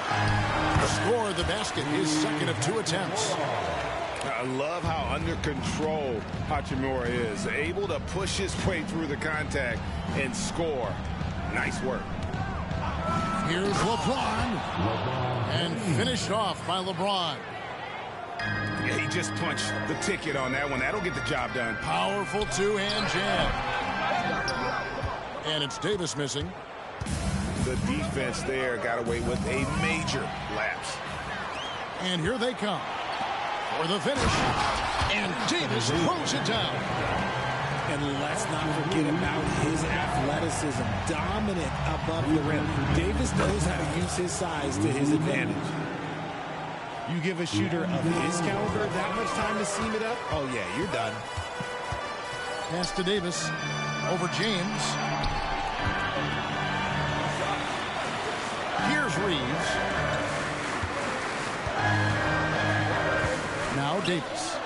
The score of the basket, his second of 2 attempts. I love how under control Hachimura is. Able to push his way through the contact and score. Nice work. Here's LeBron. And finished off by LeBron. Yeah, he just punched the ticket on that one. That'll get the job done. Powerful two-hand jam. And it's Davis missing. The defense there got away with a major lapse. And here they come for the finish. And Davis throws it down. And let's not forget about his athleticism. Dominant above the rim. Davis knows how to use his size to his advantage. You give a shooter of his caliber that much time to seam it up, oh yeah, you're done. Pass to Davis over James. Here's Reeves. Now Davis.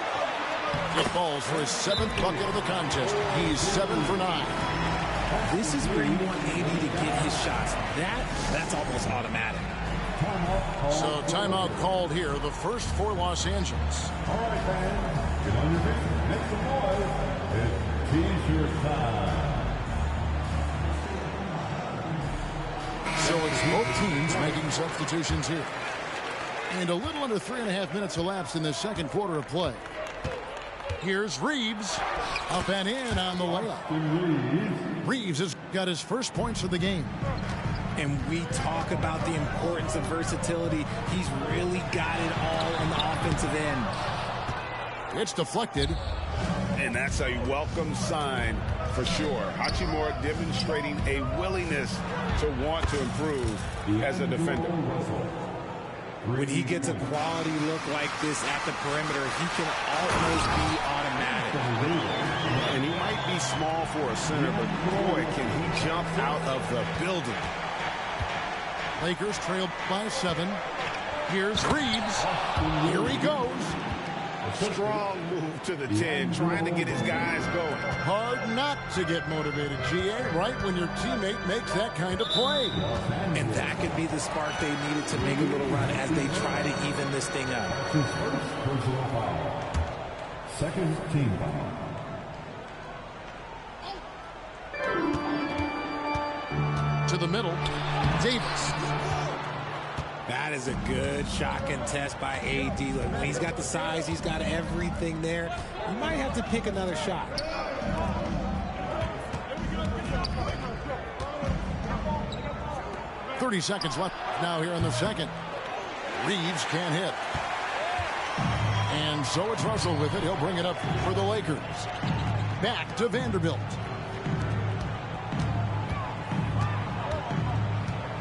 It falls for his 7th bucket of the contest. He's 7 for 9. This is where you want AD to get his shots. That's almost automatic. So timeout called here, the first for Los Angeles. All right, fans, get on your feet. Make some noise. It's T-shirt time. So it's both teams making substitutions here. And a little under 3.5 minutes elapsed in the second quarter of play. Here's Reeves. Up and in on the layup. Reeves has got his first points of the game. And we talk about the importance of versatility. He's really got it all on the offensive end. It's deflected. And that's a welcome sign for sure. Hachimura demonstrating a willingness to want to improve as a defender. When he gets a quality look like this at the perimeter, he can almost be automatic. And he might be small for a center, but boy, can he jump out of the building. Lakers trail by 7. Here's Reeves. Here he goes. Strong move to the 10, trying to get his guys going. Hard not to get motivated, GA, right when your teammate makes that kind of play. And that could be the spark they needed to make a little run as they try to even this thing up. His first personal foul. Second team foul. To the middle, Davis. That is a good shot contest by AD. Look, when he's got the size, he's got everything there. You might have to pick another shot. .30 seconds left now here in the second. Reeves can't hit. And so it's Russell with it. He'll bring it up for the Lakers. Back to Vanderbilt.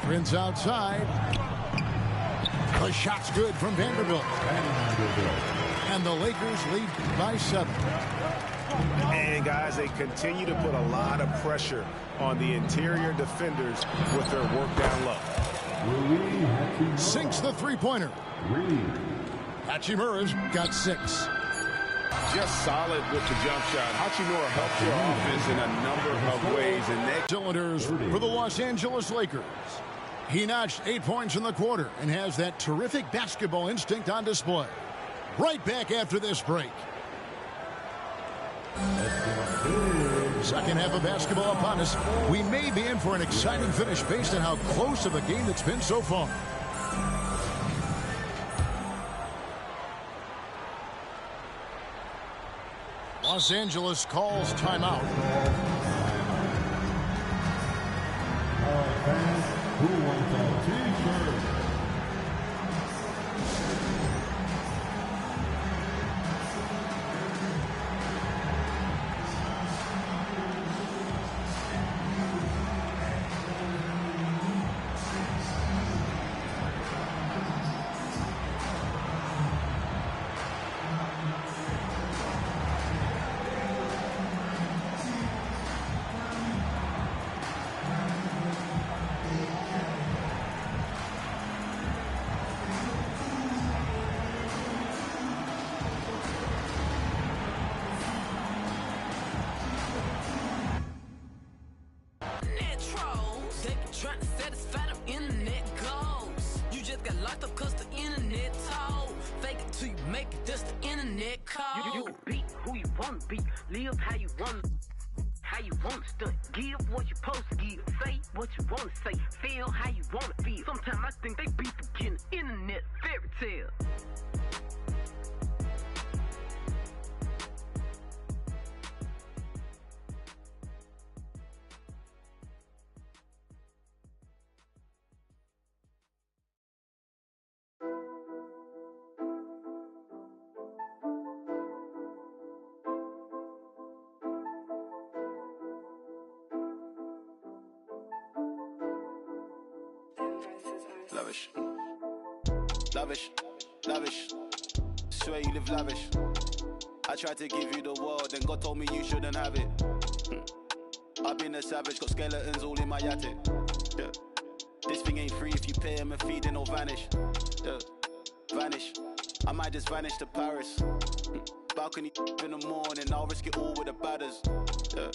Prince outside. The shot's good from Vanderbilt. And the Lakers lead by 7. And guys, they continue to put a lot of pressure on the interior defenders with their work down low. Sinks the three-pointer. Hachimura's got 6. Just solid with the jump shot. Hachimura helps your offense in a number of ways. And cylinders for the Los Angeles Lakers. He notched 8 points in the quarter and has that terrific basketball instinct on display. Right back after this break. Second half of basketball upon us. We may be in for an exciting finish based on how close of a game it's been so far. Los Angeles calls timeout. Who wants a T-shirt? Lavish, lavish, lavish. Swear you live lavish. I tried to give you the world, then God told me you shouldn't have it. I've been a savage, got skeletons all in my attic. Yeah. This thing ain't free if you pay him a fee, then it'll vanish. Yeah. Vanish. I might just vanish to Paris. Balcony in the morning, I'll risk it all with the badders. Yeah.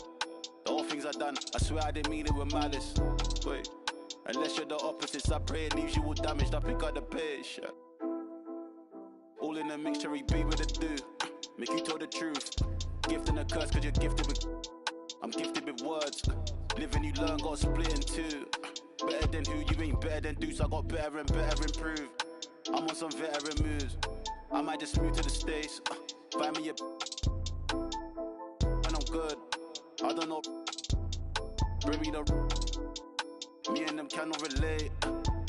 The whole things I done, I swear I didn't mean it with malice. Wait. Unless you're the opposites, I pray it leaves you all damaged. I pick up the pace. All in a mixture, he be with it do. Make you tell the truth. Gift and a curse, cause you're gifted with. I'm gifted with words. Living you learn, got split in two. Better than who, you ain't better than Deuce. I got better and better improve. I'm on some veteran moves. I might just move to the States. Find me a and I'm good. I don't know. Bring me the. Me and them cannot relate.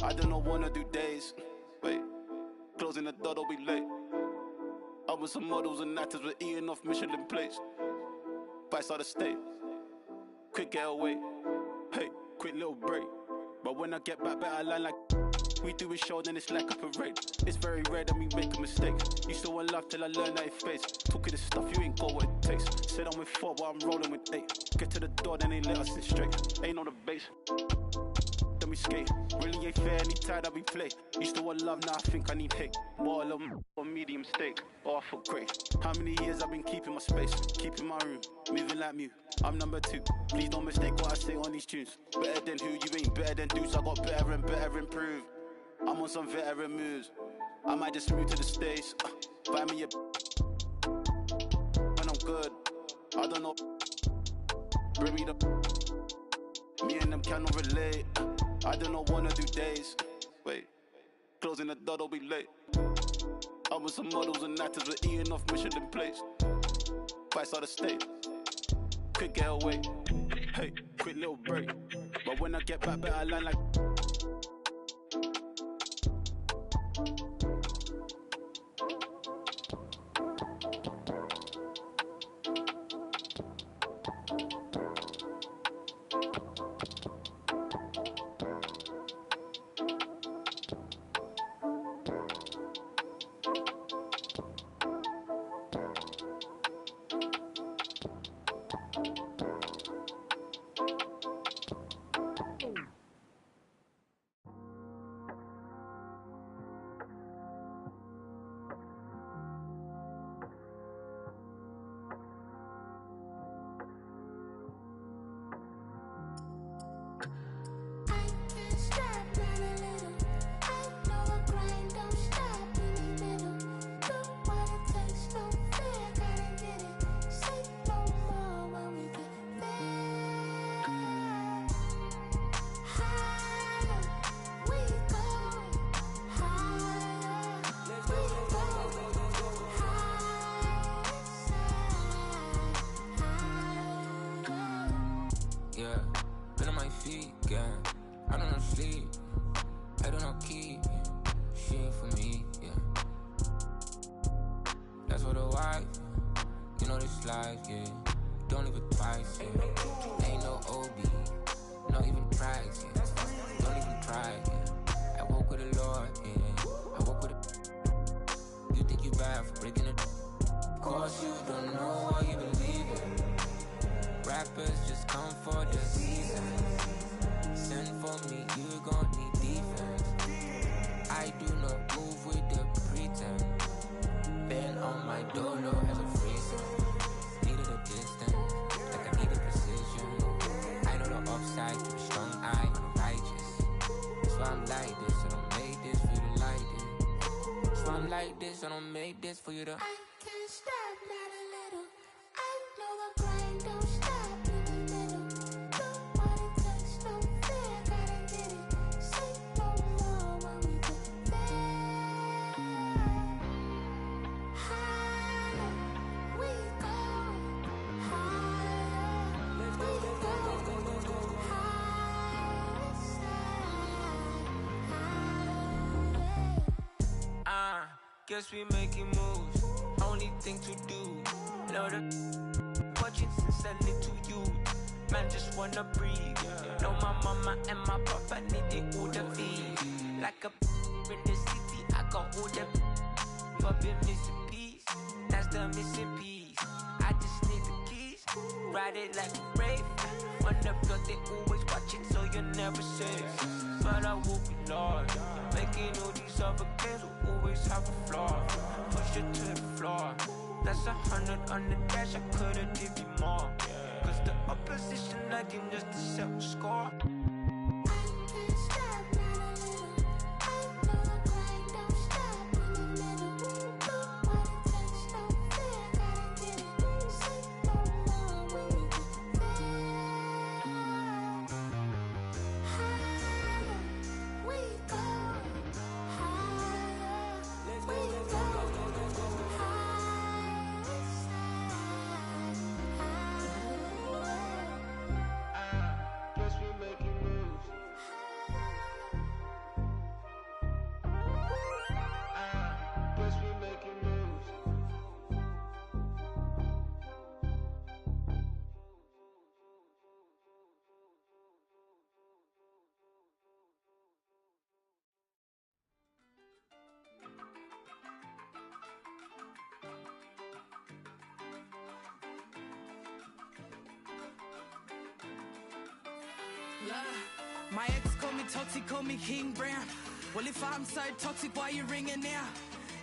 I don't know, wanna do days. Wait, closing the door, don't be late. I was some models and actors, we're eating off Michelin plates. Vice out of state. Quick getaway. Hey, quick little break. But when I get back, better line like. We do a show, then it's like a parade. It's very rare that we make a mistake. Used to want love till I learned that it's face. Took it the stuff, you ain't got what it takes. Said I'm with 4, but I'm rolling with 8. Get to the door, then they let us in straight. Ain't on the base. Then we skate. Really ain't fair, any time that we play. Used to want love, now I think I need hate. More love or medium steak. Oh, I feel great. How many years I've been keeping my space, keeping my room, moving like Mew. I'm number 2. Please don't mistake what I say on these tunes. Better than who, you ain't better than Deuce. I got better and better improve. I'm on some veteran moves. I might just move to the States. Buy me a when I'm good. I don't know. Bring me the. Me and them cannot relate. I don't know, wanna do days. Wait, closing the door, don't be late. I was some models and actors, we're eating off Michelin plates. Vice out of state. Quick getaway. Hey, quick little break. But when I get back, better line like. For you to I can't stop, not a little. I know the grind don't stop in the middle. Do what it takes, no fear, gotta get it. Say no more when we get there. Higher we go, higher we go, higher side. Guess we making moves. Only thing to do. Know the watching since a little youth. Man just wanna breathe. Know my mama and my papa need it all the feed. Like a in the city, I got all the but been missing piece. That's the missing piece. I just need the keys. Ride it like a rave. On the block they always watch it, so you're never safe. But I will be lost. Making all these other games will always have a flaw. Push it to the floor. That's 100 on the dash, I could've give you more. Cause the opposition like him just to set a score. I can't My ex called me toxic, called me King Brown. Well, if I'm so toxic, why you ringing now?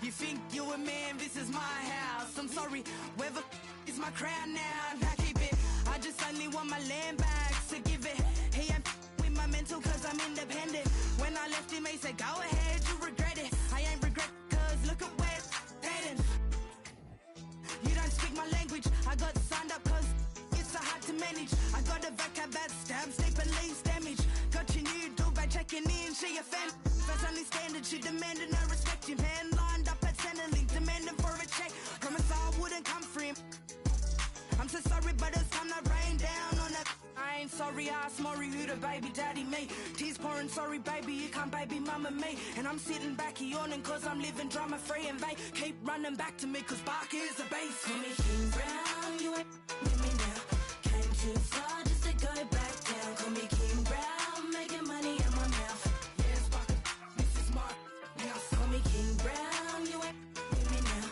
You think you a man, this is my house. I'm sorry, where the is my crown now? Now keep it, I just only want my land back, so give it. He ain't with my mental cause I'm independent. When I left him, he said, go ahead, you regret it. I ain't regret cause look at where it's heading. You don't speak my language, I got signed up cause it's so hard to manage. I got a vocab that stabs, deep and leaves damage. Got your new dog by checking in, she a fan. First only standard, she demanded no respect. Your man lined up at Centrelink, demanding for a check. Promise I wouldn't come for him. I'm so sorry, but it's time to rain down on that. I ain't sorry, I asked Maury who the baby daddy me. Tears pouring, sorry baby, you can't baby mama me. And I'm sitting back yawning cause I'm living drama free and they keep running back to me cause Barker is the base. Call me King Brown, you ain't with me now. Came too far just to go back down. Call me King Brown, making money in my mouth. Yes, Barker, this is my house. Call me King Brown, you ain't with me now.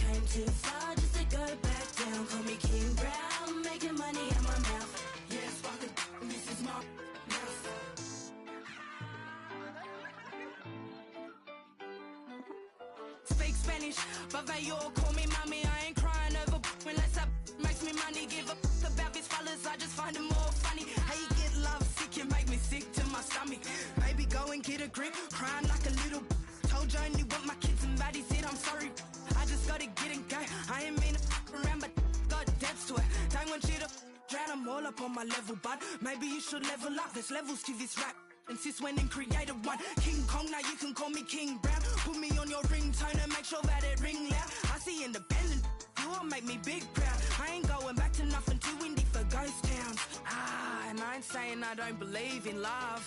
Came too far just to go back down. Call me King Brown, making money in my mouth. Yes, Barker, this is my house. Speak Spanish, but they all call me mommy. I ain't crying over unless that makes me money. Give a about these fellas, I just find them more funny. How you get love sick, you make me sick to my stomach. Baby, go and get a grip, crying like a little. Told you I only want my kids and baddies said I'm sorry. I just gotta get and go. I ain't mean to around, but got depths to it. Don't want you to drown them all up on my level, bud. Maybe you should level up. There's levels to this rap. And sis went and created one. King Kong, now you can call me King Brown. Put me on your ringtone and make sure that it ring loud. I see independent, you all make me big proud. I ain't going back to nothing too windy for ghost towns. And I ain't saying I don't believe in love.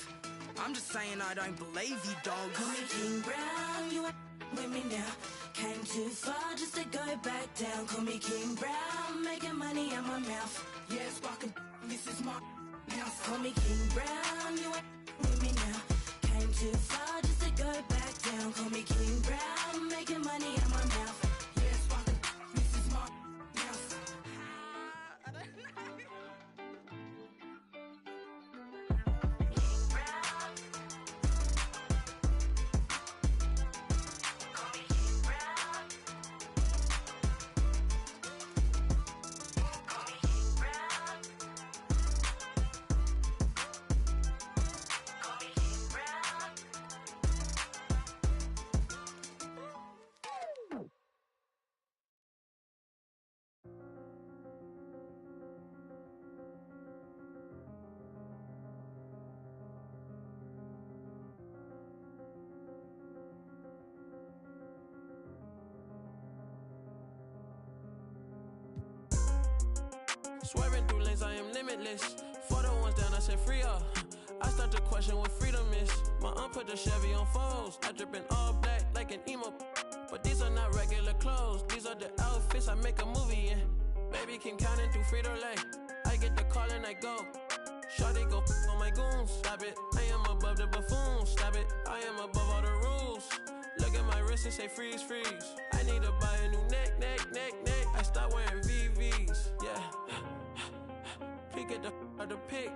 I'm just saying I don't believe you, dogs. Call me King Brown, you ain't with me now. Came too far just to go back down. Call me King Brown, making money in my mouth. Yes, Barker, this is my house. Call me King Brown, you ain't with me now. Came too far just to go back down. Call me King Brown, making money in my mouth. Yes, Barker, this is my house. Swerving through lanes, I am limitless. For the ones down, I said free up. I start to question what freedom is. My aunt put the Chevy on foes. I drip in all black like an emo. But these are not regular clothes. These are the outfits I make a movie in. Baby Kim counting through Frito-Lay. I get the call and I go. Shawty go on my goons. Stop it, I am above the buffoons. Stop it, I am above all the rules. Look at my wrist and say freeze, freeze. I need to buy a new neck. I start wearing VVs, yeah. He get the out the pick.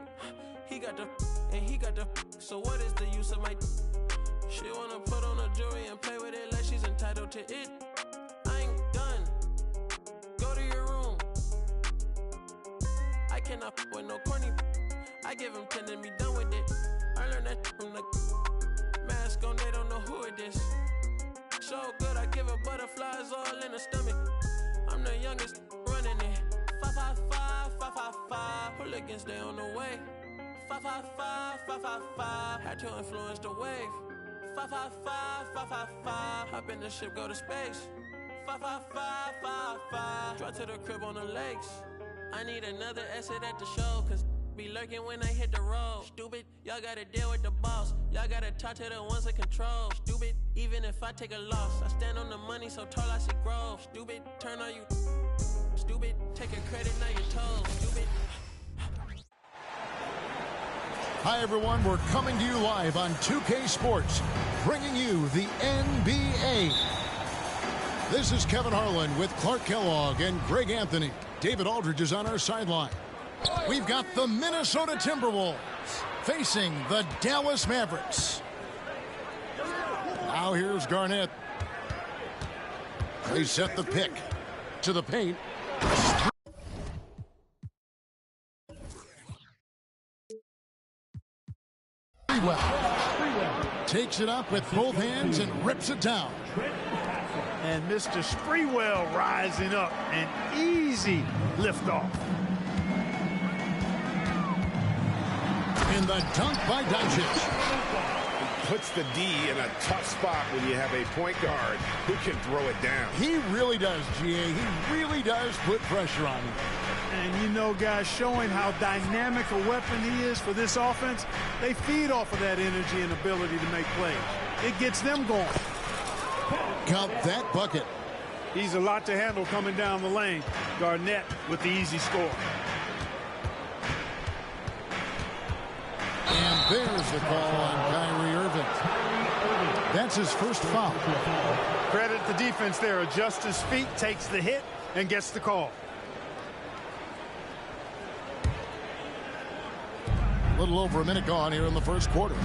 He got the and he got the. So what is the use of my? She wanna put on a jewelry and play with it like she's entitled to it. I ain't done. Go to your room. I cannot with no corny. I give him 10 and be done with it. I learned that from the mask on. They don't know who it is. So good, I give her butterflies all in the stomach. I'm the youngest running it. 555, 555. Hooligans, they on the way. 555, 555. Had to influence the wave. 555, 555. Hop in the ship, go to space. 555, 555. Drive to the crib on the lakes. I need another exit at the show, cause be lurking when I hit the road. Stupid, y'all gotta deal with the boss. Y'all gotta talk to the ones that control. Stupid, even if I take a loss, I stand on the money so tall I see growth. Stupid, turn on you. Stupid, taking credit, now you're told. Stupid. Hi, everyone. We're coming to you live on 2K Sports, bringing you the NBA. This is Kevin Harlan with Clark Kellogg and Greg Anthony. David Aldridge is on our sideline. We've got the Minnesota Timberwolves facing the Dallas Mavericks. Now here's Garnett. They set the pick to the paint. Sprewell takes it up with both hands and rips it down. And Mr. Sprewell rising up, an easy liftoff. In the dunk by Doncic. Puts the D in a tough spot when you have a point guard who can throw it down. He really does, GA. He really does put pressure on him. And you know, guys, showing how dynamic a weapon he is for this offense, they feed off of that energy and ability to make plays. It gets them going. Count that bucket. He's a lot to handle coming down the lane. Garnett with the easy score. And there's the call on Kyrie Irving. That's his first foul. Credit the defense there. Adjusts his feet, takes the hit, and gets the call. A little over a minute gone here in the first quarter.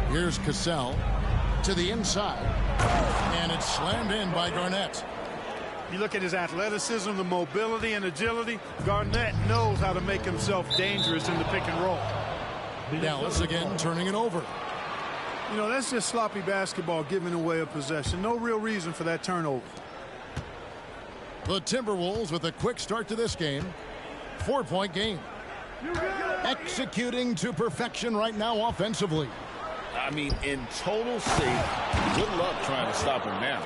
Here's Cassell to the inside. And it's slammed in by Garnett. You look at his athleticism, the mobility and agility. Garnett knows how to make himself dangerous in the pick and roll. Dallas again turning it over. You know, that's just sloppy basketball, giving away a possession. No real reason for that turnover. The Timberwolves with a quick start to this game. 4-point game. Executing to perfection right now offensively. I mean, in total state, good luck trying to stop him now.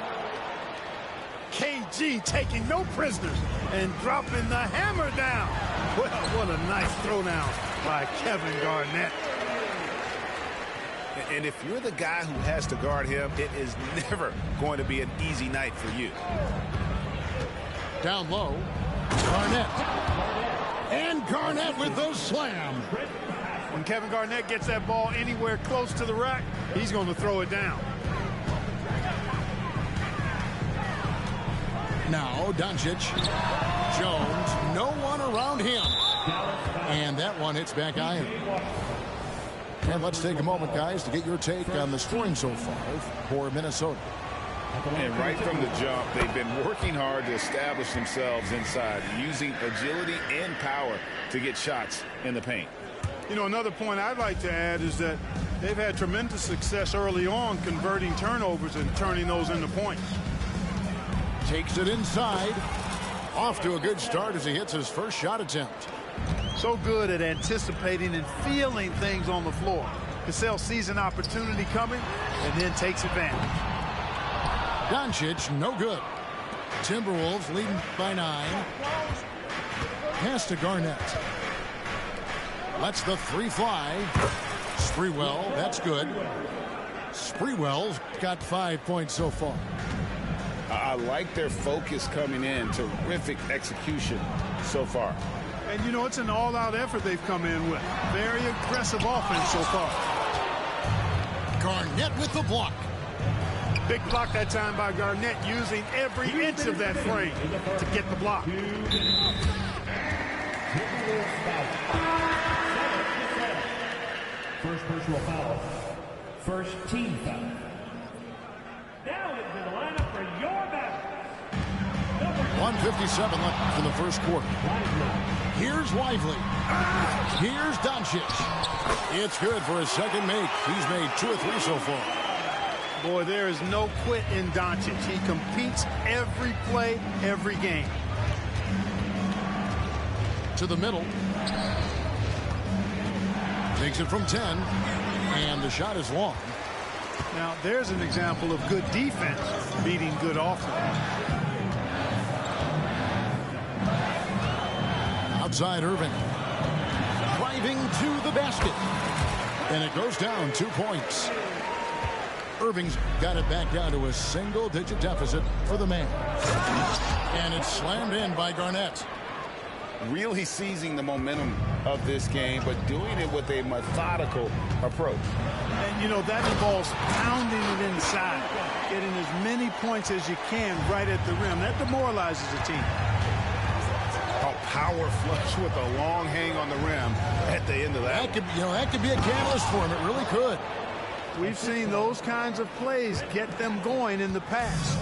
KG taking no prisoners and dropping the hammer down. Well, what a nice throwdown by Kevin Garnett. And if you're the guy who has to guard him, it is never going to be an easy night for you. Down low, Garnett. And Garnett with the slam. When Kevin Garnett gets that ball anywhere close to the rack, he's going to throw it down. Now Doncic. Jones. No one around him. And that one hits back iron. And let's take a moment, guys, to get your take on the scoring so far for Minnesota. And right from the jump, they've been working hard to establish themselves inside, using agility and power to get shots in the paint. You know, another point I'd like to add is that they've had tremendous success early on converting turnovers and turning those into points. Takes it inside. Off to a good start as he hits his first shot attempt. So good at anticipating and feeling things on the floor. Cassell sees an opportunity coming and then takes advantage. Doncic, no good. Timberwolves leading by 9. Pass to Garnett. Lets the three fly. Sprewell, that's good. Sprewell's got 5 points so far. I like their focus coming in. Terrific execution so far. And, you know, it's an all-out effort they've come in with. Very aggressive offense so far. Garnett with the block. Big block that time by Garnett, using every inch of that frame to get the block. First personal foul. First team foul. Now into the lineup for your Mavericks. 1:57 left in the first quarter. Here's Lively. Here's Doncic. It's good for his second make. He's made 2 or 3 so far. Boy, there is no quit in Doncic. He competes every play, every game. To the middle. Takes it from 10. And the shot is long. Now, there's an example of good defense beating good offense. Outside Irving. Driving to the basket. And it goes down 2 points. Irving's got it back down to a single-digit deficit for the man. And it's slammed in by Garnett. Really seizing the momentum of this game, but doing it with a methodical approach. And, you know, that involves pounding it inside, getting as many points as you can right at the rim. That demoralizes the team. Oh, power flush with a long hang on the rim at the end of that. That could be a catalyst for him. It really could. We've seen those kinds of plays get them going in the past.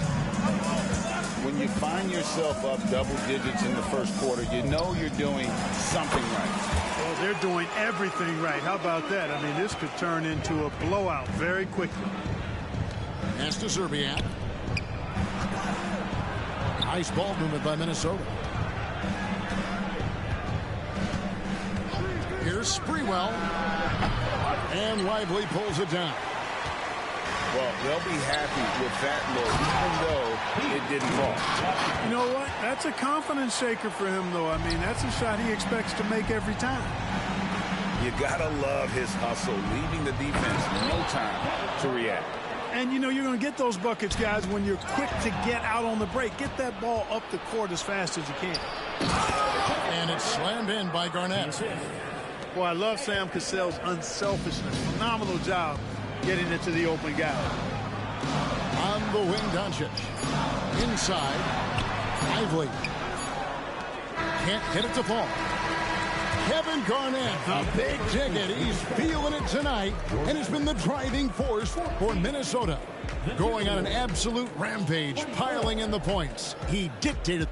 When you find yourself up double digits in the first quarter, you know you're doing something right. Well, they're doing everything right. How about that? I mean, this could turn into a blowout very quickly. Pass to Zerbiak. Nice ball movement by Minnesota. Here's Sprewell. And Lively pulls it down. Well, they'll be happy with that look, even though it didn't fall. You know what? That's a confidence shaker for him, though. I mean, that's a shot he expects to make every time. You gotta love his hustle, leaving the defense no time to react. And, you know, you're going to get those buckets, guys, when you're quick to get out on the break. Get that ball up the court as fast as you can. And it's slammed in by Garnett. Boy, I love Sam Cassell's unselfishness. Phenomenal job getting it to the open guy. On the wing, Doncic. Inside, Lively. Can't get it to fall. Kevin Garnett, a big ticket. He's feeling it tonight and has been the driving force for Minnesota. Going on an absolute rampage, piling in the points. He dictated.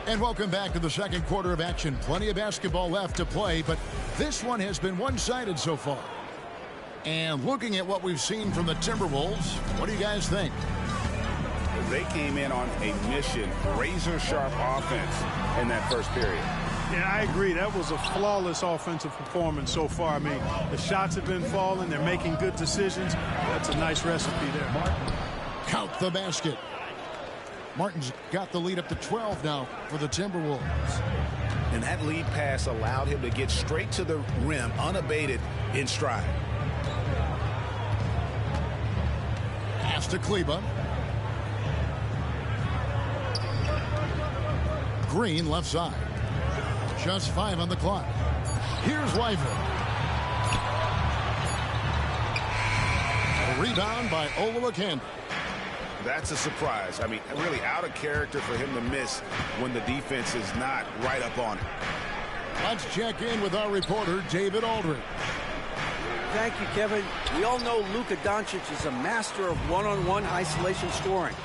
And welcome back to the second quarter of action. Plenty of basketball left to play, but this one has been one-sided so far. And looking at what we've seen from the Timberwolves, what do you guys think? They came in on a mission, razor-sharp offense in that first period. Yeah, I agree. That was a flawless offensive performance so far. I mean, the shots have been falling. They're making good decisions. That's a nice recipe there. Count the basket. Martin's got the lead up to 12 now for the Timberwolves. And that lead pass allowed him to get straight to the rim, unabated in stride. Pass to Kleba. Green left side. Just 5 on the clock. Here's Lively. A rebound by Olowokandi. That's a surprise. I mean, really out of character for him to miss when the defense is not right up on it. Let's check in with our reporter, David Aldridge. Thank you, Kevin. We all know Luka Doncic is a master of one-on-one isolation scoring.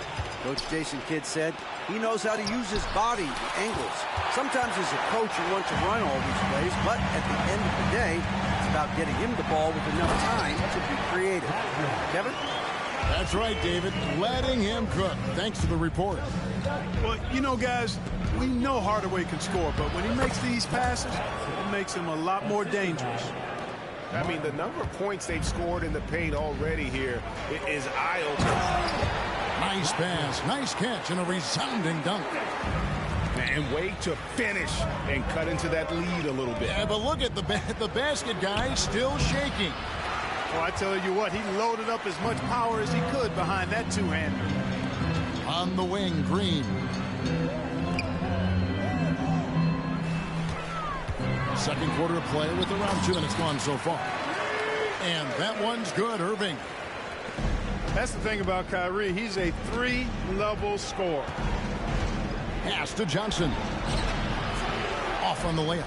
Coach Jason Kidd said he knows how to use his body, the angles. Sometimes as a coach you want to run all these plays, but at the end of the day, it's about getting him the ball with enough time to be creative. Kevin? That's right, David. Letting him cook. Thanks for the report. Well, you know, guys, we know Hardaway can score, but when he makes these passes, it makes him a lot more dangerous. I mean, the number of points they've scored in the paint already here is eye-opening. Nice pass, nice catch, and a resounding dunk. And wait to finish and cut into that lead a little bit. Yeah, but look at the basket guy still shaking. Well, I tell you what, he loaded up as much power as he could behind that two-hander. On the wing, Green. Second quarter of play with around 2 minutes gone so far. And that one's good, Irving. That's the thing about Kyrie. He's a 3-level scorer. Pass to Johnson. Off on the layup.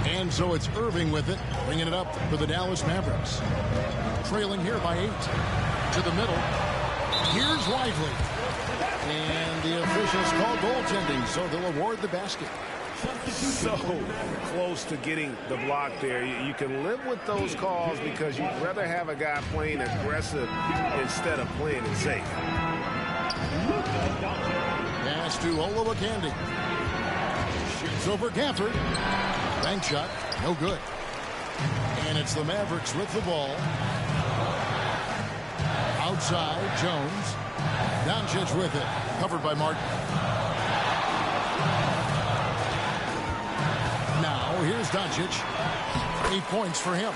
And so it's Irving with it, bringing it up for the Dallas Mavericks. Trailing here by 8. To the middle. Here's Lively. And the officials call goaltending, so they'll award the basket. So close to getting the block there. You can live with those calls because you'd rather have a guy playing aggressive instead of playing it safe. Pass to Olowokandi. Shoots over Gafford. Bank shot, no good. And it's the Mavericks with the ball. Outside, Jones. Doncic with it. Covered by Martin. Now, here's Doncic. 8 points for him.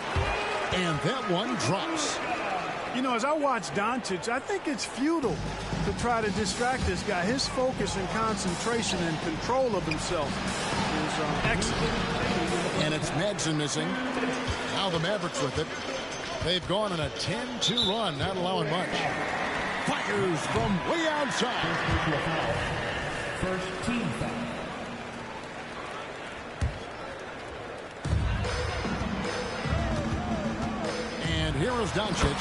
And that one drops. You know, as I watch Doncic, I think it's futile to try to distract this guy. His focus and concentration and control of himself is excellent. And it's Madsen missing. Now the Mavericks with it. They've gone on a 10-2 run, not allowing much. Fires from way outside. First team foul. And here is Doncic.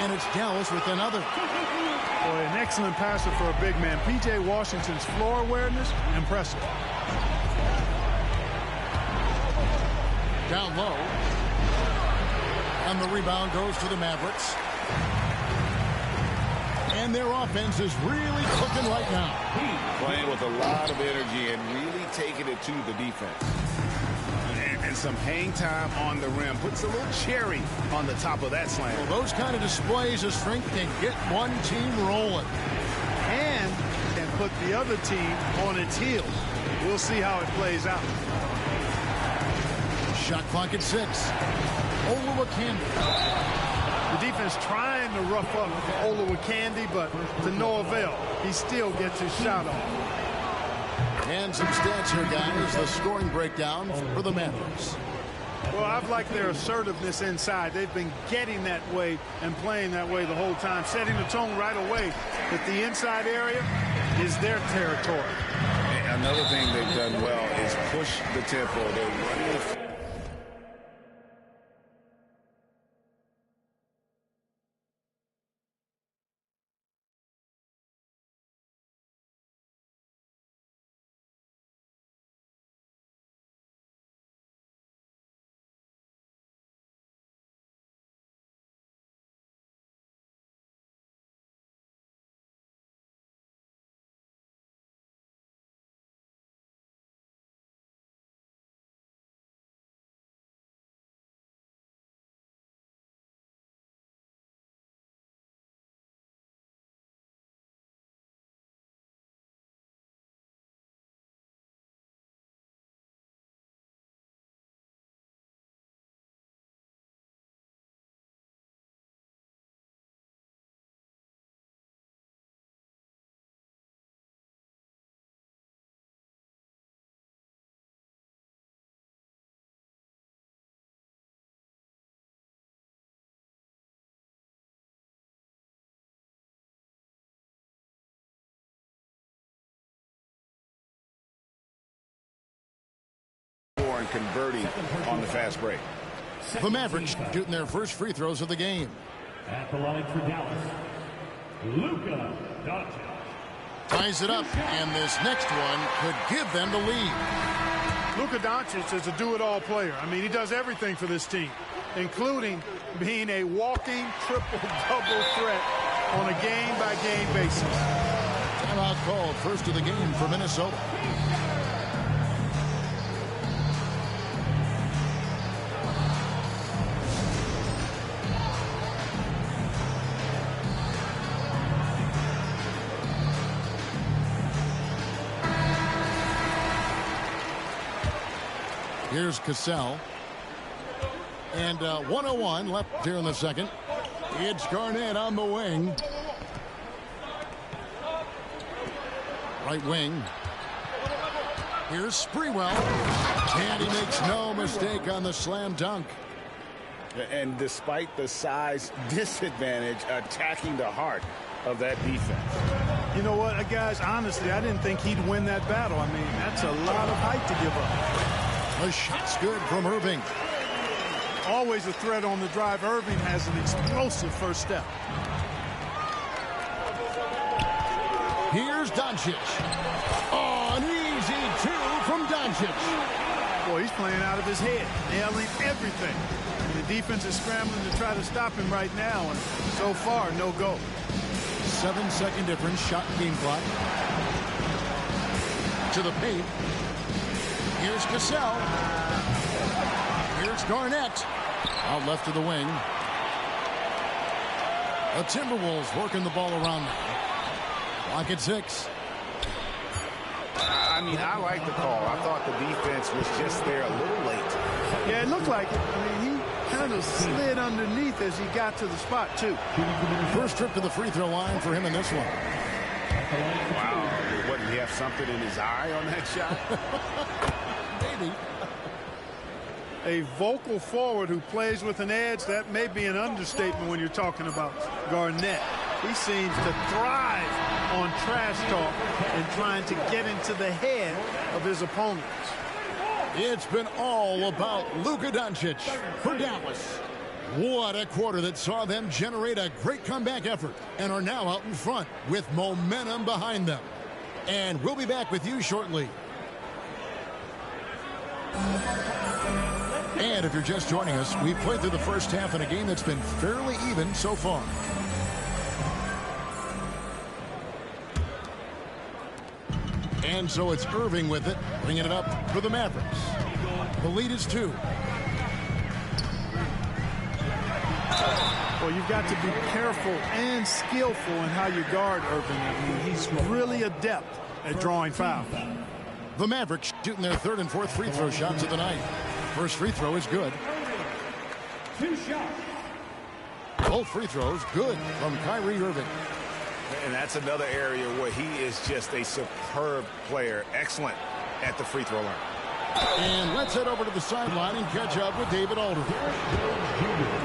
And it's Dallas with another. Boy, an excellent passer for a big man. P.J. Washington's floor awareness, impressive. Down low. And the rebound goes to the Mavericks. And their offense is really cooking right now. Playing with a lot of energy and really taking it to the defense. And some hang time on the rim. Puts a little cherry on the top of that slam. Well, those kind of displays of strength can get one team rolling. And can put the other team on its heels. We'll see how it plays out. Shot clock at 6. Olowokandi. The defense trying to rough up Olowokandi, but to no avail. He still gets his shot off. And some stats here, guys. The scoring breakdown for the Mavericks. Well, I've liked their assertiveness inside. They've been getting that way and playing that way the whole time, setting the tone right away that the inside area is their territory. And another thing they've done well is push the tempo. They're running the and converting on the fast break. The Mavericks shooting their first free throws of the game. At the line for Dallas, Luka Doncic. Ties it up, and this next one could give them the lead. Luka Doncic is a do-it-all player. I mean, he does everything for this team, including being a walking triple-double threat on a game-by-game basis. Timeout called, first of the game for Minnesota. Here's Cassell. And 1:01 left here in the second. It's Garnett on the wing. Right wing. Here's Sprewell. And he makes no mistake on the slam dunk. And despite the size disadvantage, attacking the heart of that defense. You know what, guys, honestly, I didn't think he'd win that battle. I mean, that's a lot of height to give up. The shot's good from Irving. Always a threat on the drive. Irving has an explosive first step. Here's Doncic. Oh, an easy two from Doncic. Boy, he's playing out of his head, nailing everything. And the defense is scrambling to try to stop him right now, and so far, no go. 7-second difference, shot game clock. To the paint. Here's Cassell. Here's Garnett. Out left to the wing. The Timberwolves working the ball around now. Clock at 6. I mean, I like the call. I thought the defense was just there a little late. Yeah, it looked like it. I mean, he kind of slid underneath as he got to the spot, too. First trip to the free throw line for him in this one. Wow. What, did he have something in his eye on that shot? Maybe. a vocal forward who plays with an edge. That may be an understatement when you're talking about Garnett. He seems to thrive on trash talk and trying to get into the head of his opponents. It's been all about Luka Doncic for Dallas. What a quarter that saw them generate a great comeback effort and are now out in front with momentum behind them. And we'll be back with you shortly. And if you're just joining us, we've played through the first half in a game that's been fairly even so far. And so it's Irving with it, bringing it up for the Mavericks. The lead is 2. Well, you've got to be careful and skillful in how you guard Irving. I mean, he's really adept at drawing fouls. The Mavericks shooting their 3rd and 4th free throw shots of the night. First free throw is good. 2 shots. Both free throws good from Kyrie Irving. And that's another area where he is just a superb player. Excellent at the free throw line. And let's head over to the sideline and catch up with David Aldridge.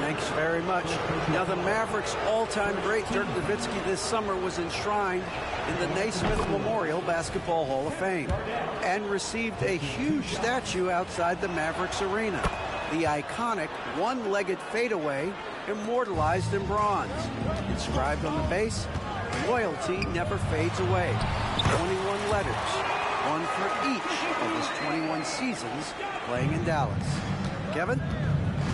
Thanks very much. Now, the Mavericks' all-time great Dirk Nowitzki this summer was enshrined in the Naismith Memorial Basketball Hall of Fame and received a huge statue outside the Mavericks arena. The iconic one-legged fadeaway immortalized in bronze. Inscribed on the base, loyalty never fades away. 21 letters. One for each of his 21 seasons playing in Dallas. Kevin?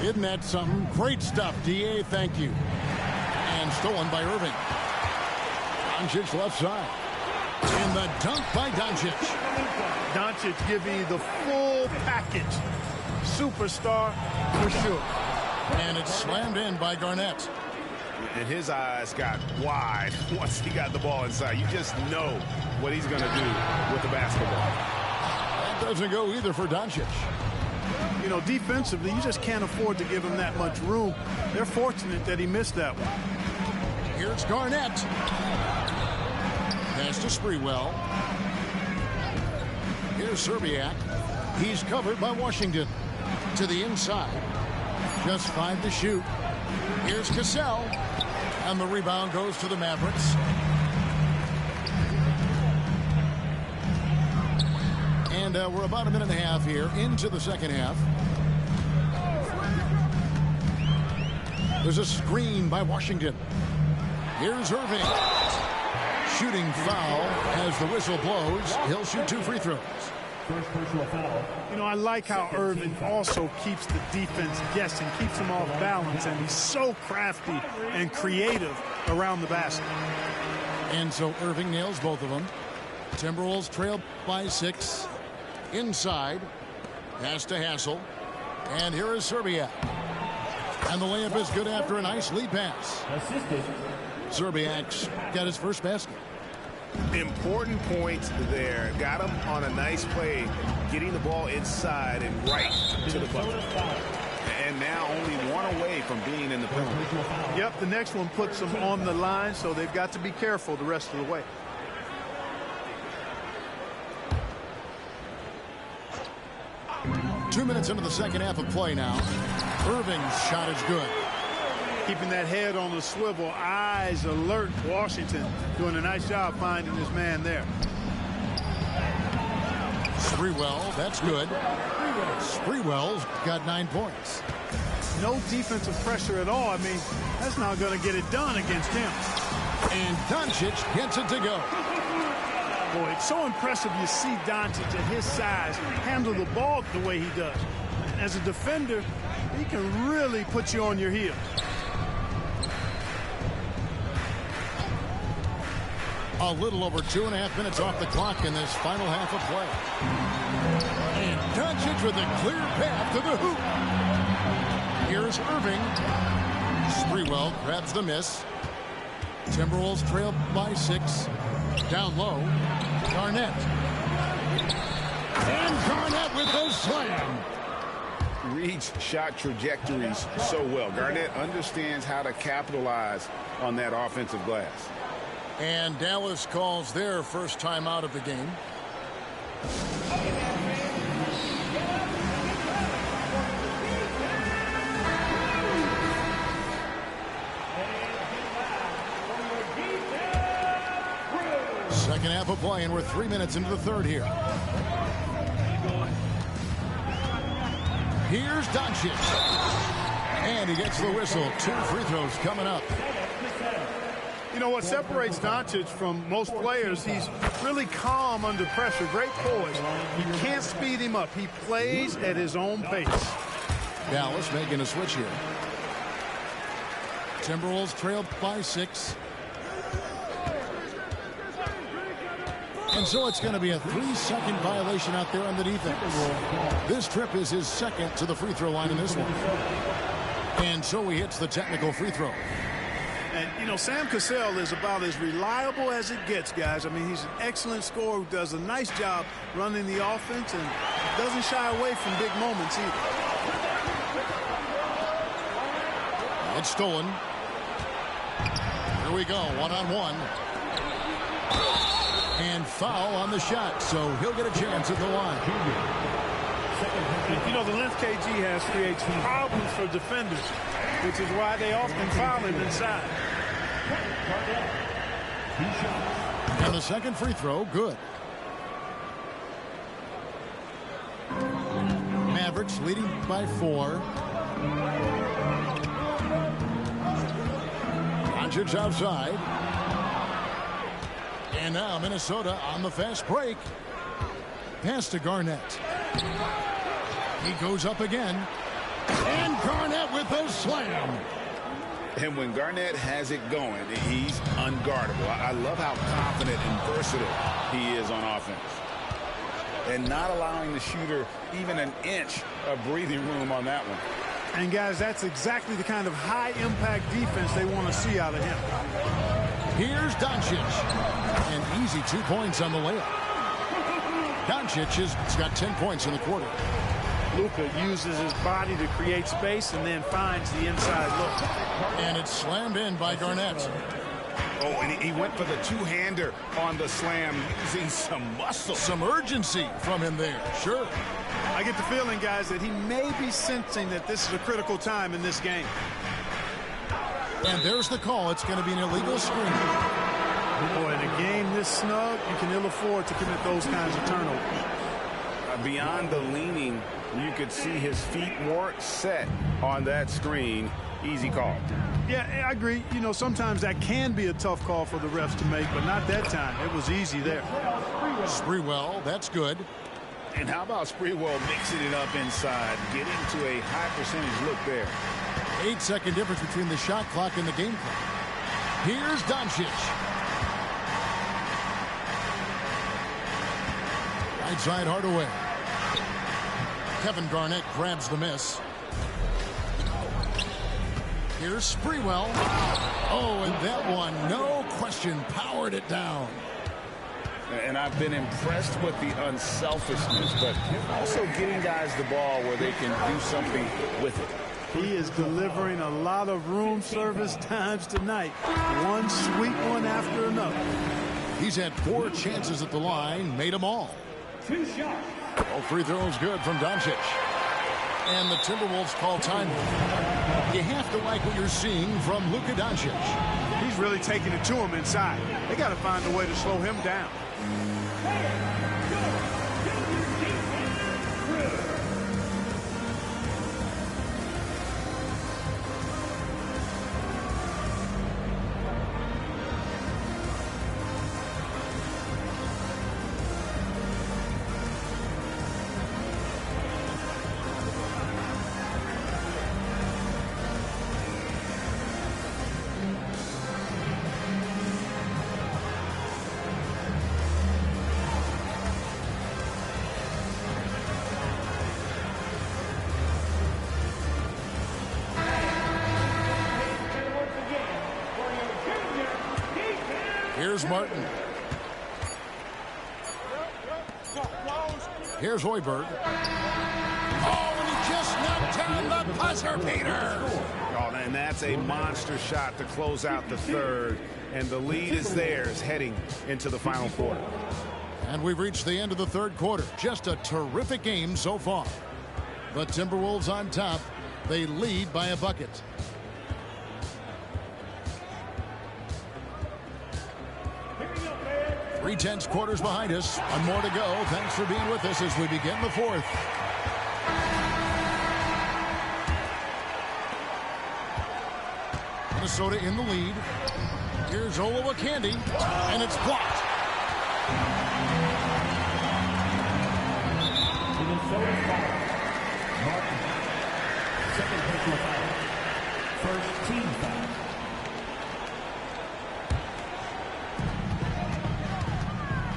Isn't that something? Great stuff, D.A. Thank you. And stolen by Irving. Doncic left side. And the dunk by Doncic. Doncic giving you the full package. Superstar for sure. And it's slammed in by Garnett. And his eyes got wide once he got the ball inside. You just know what he's going to do with the basketball. That doesn't go either for Doncic. You know, defensively, you just can't afford to give him that much room. They're fortunate that he missed that one. Here's Garnett. Pass to Sprewell. Here's Serbiak. He's covered by Washington. To the inside. Just 5 to shoot. Here's Cassell. And the rebound goes to the Mavericks. And we're about a minute and a half here into the second half. There's a screen by Washington. Here's Irving. Shooting foul as the whistle blows. He'll shoot 2 free throws. First personal foul. You know, I like how Irving also keeps the defense guessing, keeps them off balance, and he's so crafty and creative around the basket. And so Irving nails both of them. Timberwolves trail by 6. Inside. Pass to Hassel. And here is Serbiak. And the layup is good after a nice lead pass. Assisted. Serbiak's got his first basket. Important points there. Got him on a nice play, getting the ball inside and right to the bucket. And now only 1 away from being in the penalty. Yep, the next one puts them on the line, so they've got to be careful the rest of the way. Two minutes into the second half of play now. Irving's shot is good. Keeping that head on the swivel, eyes alert. Washington doing a nice job finding his man there. Sprewell, that's good. Sprewell's got 9 points. No defensive pressure at all. I mean, that's not going to get it done against him. And Doncic gets it to go. Boy, it's so impressive you see Doncic at his size handle the ball the way he does. As a defender, he can really put you on your heels. A little over 2.5 minutes off the clock in this final half of play. And Doncic with a clear path to the hoop. Here's Irving. Sprewell grabs the miss. Timberwolves trail by 6. Down low. Garnett. And Garnett with the slam. Reads shot trajectories so well. Garnett understands how to capitalize on that offensive glass. And Dallas calls their first time out of the game. Second half of play, and we're 3 minutes into the third here. Here's Doncic. And he gets the whistle. 2 free throws coming up. You know what separates Doncic from most players, he's really calm under pressure, great poise. You can't speed him up. He plays at his own pace. Dallas making a switch here. Timberwolves trail by 6. And so it's going to be a 3-second violation out there on the defense. This trip is his second to the free throw line in this one. And so he hits the technical free throw. And, you know, Sam Cassell is about as reliable as it gets, guys. I mean, he's an excellent scorer who does a nice job running the offense and doesn't shy away from big moments either. It's stolen. Here we go, one-on-one. And foul on the shot, so he'll get a chance at the line. You know, the length KG has creates problems for defenders, which is why they often foul him inside. And the second free throw, good. Mavericks leading by 4. Doncic outside. And now Minnesota on the fast break. Pass to Garnett. He goes up again. And Garnett with a slam. And when Garnett has it going, he's unguardable. I love how confident and versatile he is on offense. And not allowing the shooter even an inch of breathing room on that one. And, guys, that's exactly the kind of high-impact defense they want to see out of him. Here's Doncic. And easy 2 points on the layup. Doncic has got 10 points in the quarter. Luka uses his body to create space and then finds the inside look. And it's slammed in by Garnett. Oh, and he went for the two-hander on the slam, using some muscle. Some urgency from him there, sure. I get the feeling, guys, that he may be sensing that this is a critical time in this game. And there's the call. It's going to be an illegal screen. Boy, in a game this snug, you can ill afford to commit those kinds of turnovers. Beyond the leaning, you could see his feet weren't set on that screen. Easy call. Yeah, I agree. You know, sometimes that can be a tough call for the refs to make, but not that time. It was easy there. Sprewell, that's good. And how about Sprewell mixing it up inside, getting to a high percentage look there. 8-second difference between the shot clock and the game clock. Here's Doncic. Right side Hardaway. Kevin Garnett grabs the miss. Here's Sprewell. Oh, and that one, no question, powered it down. And I've been impressed with the unselfishness, but also getting guys the ball where they can do something with it. He is delivering a lot of room service times tonight. One sweet one after another. He's had 4 chances at the line, made them all. 2 shots. All free throws good from Doncic. And the Timberwolves call time. You have to like what you're seeing from Luka Doncic. He's really taking it to him inside. They got to find a way to slow him down. Here's Martin. Here's Hoiberg. Oh, and he just knocked down the buzzer beater. Oh, and that's a monster shot to close out the third. And the lead is theirs heading into the final quarter. And we've reached the end of the third quarter. Just a terrific game so far. The Timberwolves on top. They lead by a bucket. 3/10 quarters behind us. One more to go. Thanks for being with us as we begin the fourth. Minnesota in the lead. Here's Olowokandi, and it's blocked. Minnesota foul. Martin. Second personal foul. First team foul.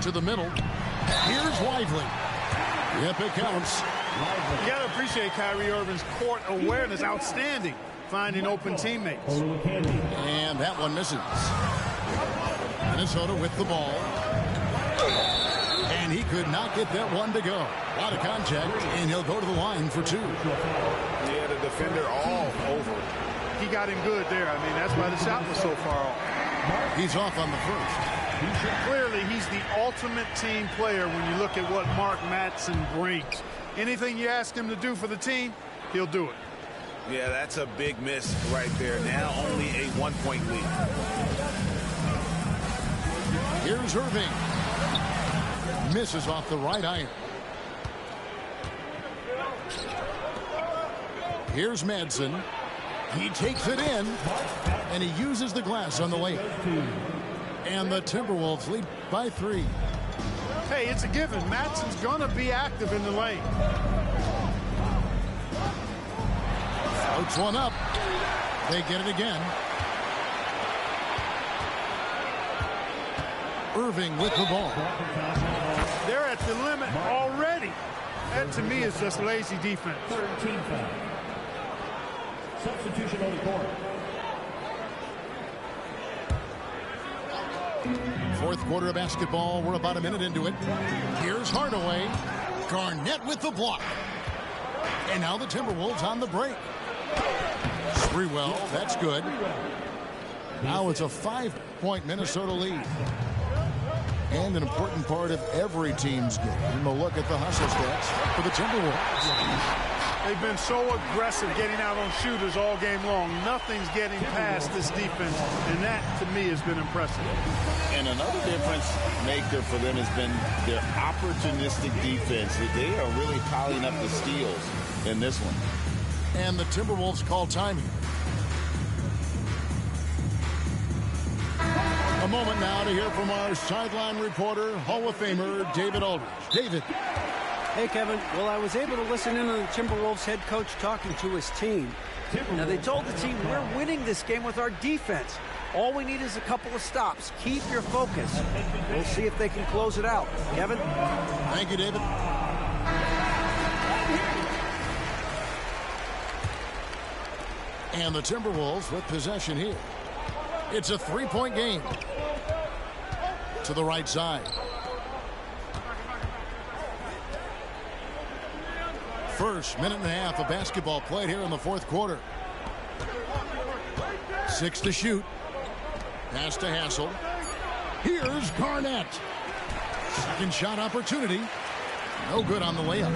To the middle. Here's Lively. Yep, it counts. You got to appreciate Kyrie Irving's court awareness. Outstanding. Finding open teammates. And that one misses. Minnesota with the ball. And he could not get that one to go. A lot of contact, and he'll go to the line for two. Yeah, the defender all over. He got him good there. I mean, that's why the shot was so far off. He's off on the first. Clearly, he's the ultimate team player when you look at what Mark Madsen brings. Anything you ask him to do for the team, he'll do it. Yeah, that's a big miss right there. Now only a 1-point lead. Here's Irving. Misses off the right iron. Here's Madsen. He takes it in, and he uses the glass on the layup. And the Timberwolves lead by 3. Hey, it's a given. Madsen's going to be active in the lane. Outs one up. They get it again. Irving with the ball. They're at the limit already. That, to me, is just lazy defense. Third team foul. Substitution on the court. Fourth quarter of basketball. We're about a minute into it. Here's Hardaway. Garnett with the block. And now the Timberwolves on the break. Sprewell, that's good. Now it's a 5-point Minnesota lead. And an important part of every team's game. A look at the hustle stats for the Timberwolves. They've been so aggressive getting out on shooters all game long. Nothing's getting past this defense, and that, to me, has been impressive. And another difference maker for them has been their opportunistic defense. They are really piling up the steals in this one. And the Timberwolves call time here. A moment now to hear from our sideline reporter, Hall of Famer David Aldridge. David. Hey, Kevin. Well, I was able to listen in on the Timberwolves head coach talking to his team. Now, they told the team, we're winning this game with our defense. All we need is a couple of stops. Keep your focus. We'll see if they can close it out. Kevin? Thank you, David. And the Timberwolves with possession here. It's a 3-point game. To the right side. First minute and a half of basketball played here in the fourth quarter. 6 to shoot. Pass to Hassel. Here's Garnett. Second shot opportunity. No good on the layup.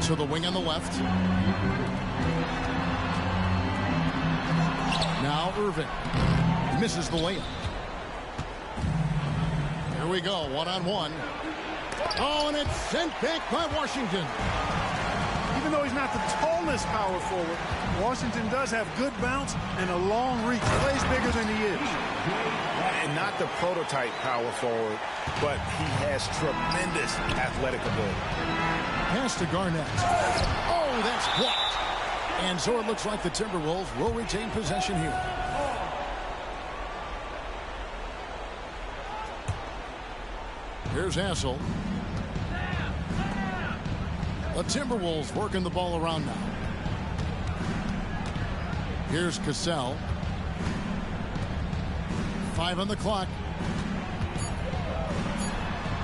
To the wing on the left. Now Irving. Misses the layup. Here we go, one-on-one. Oh, and it's sent back by Washington. Even though he's not the tallest power forward, Washington does have good bounce and a long reach. He plays bigger than he is. And not the prototype power forward, but he has tremendous athletic ability. Pass to Garnett. Oh, that's blocked. And so it looks like the Timberwolves will retain possession here. Here's Hassel. The Timberwolves working the ball around now. Here's Cassell. 5 on the clock.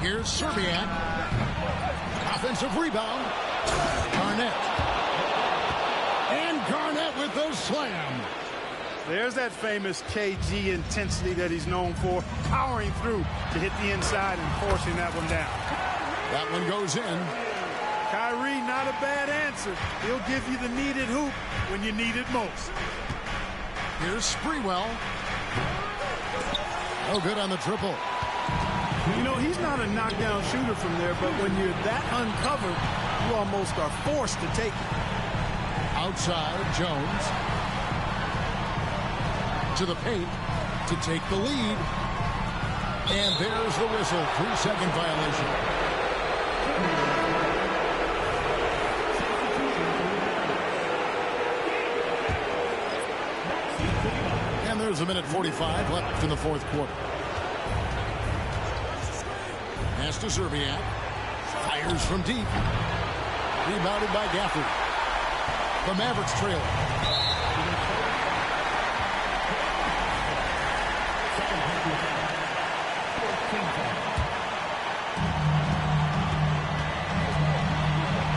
Here's Serbiak. Offensive rebound. Garnett. And Garnett with the slam. There's that famous KG intensity that he's known for, powering through to hit the inside and forcing that one down. That one goes in. Kyrie, not a bad answer. He'll give you the needed hoop when you need it most. Here's Sprewell. No good on the triple. You know, he's not a knockdown shooter from there, but when you're that uncovered, you almost are forced to take it. Outside, Jones. To the paint to take the lead. And there's the whistle. 3-second violation. And there's a minute 45 left in the fourth quarter. Pass to Szczerbiak. Fires from deep. Rebounded by Gafford. The Mavericks trail.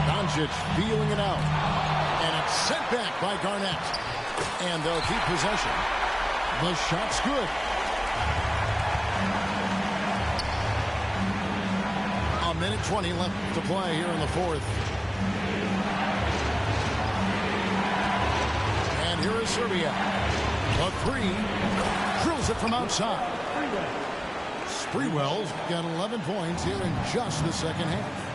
Doncic feeling it out. And it's sent back by Garnett. And they'll keep possession. The shot's good. A minute 20 left to play here in the fourth. And here is Szczerbiak. A three. Drills it from outside. Sprewell's got 11 points here in just the second half.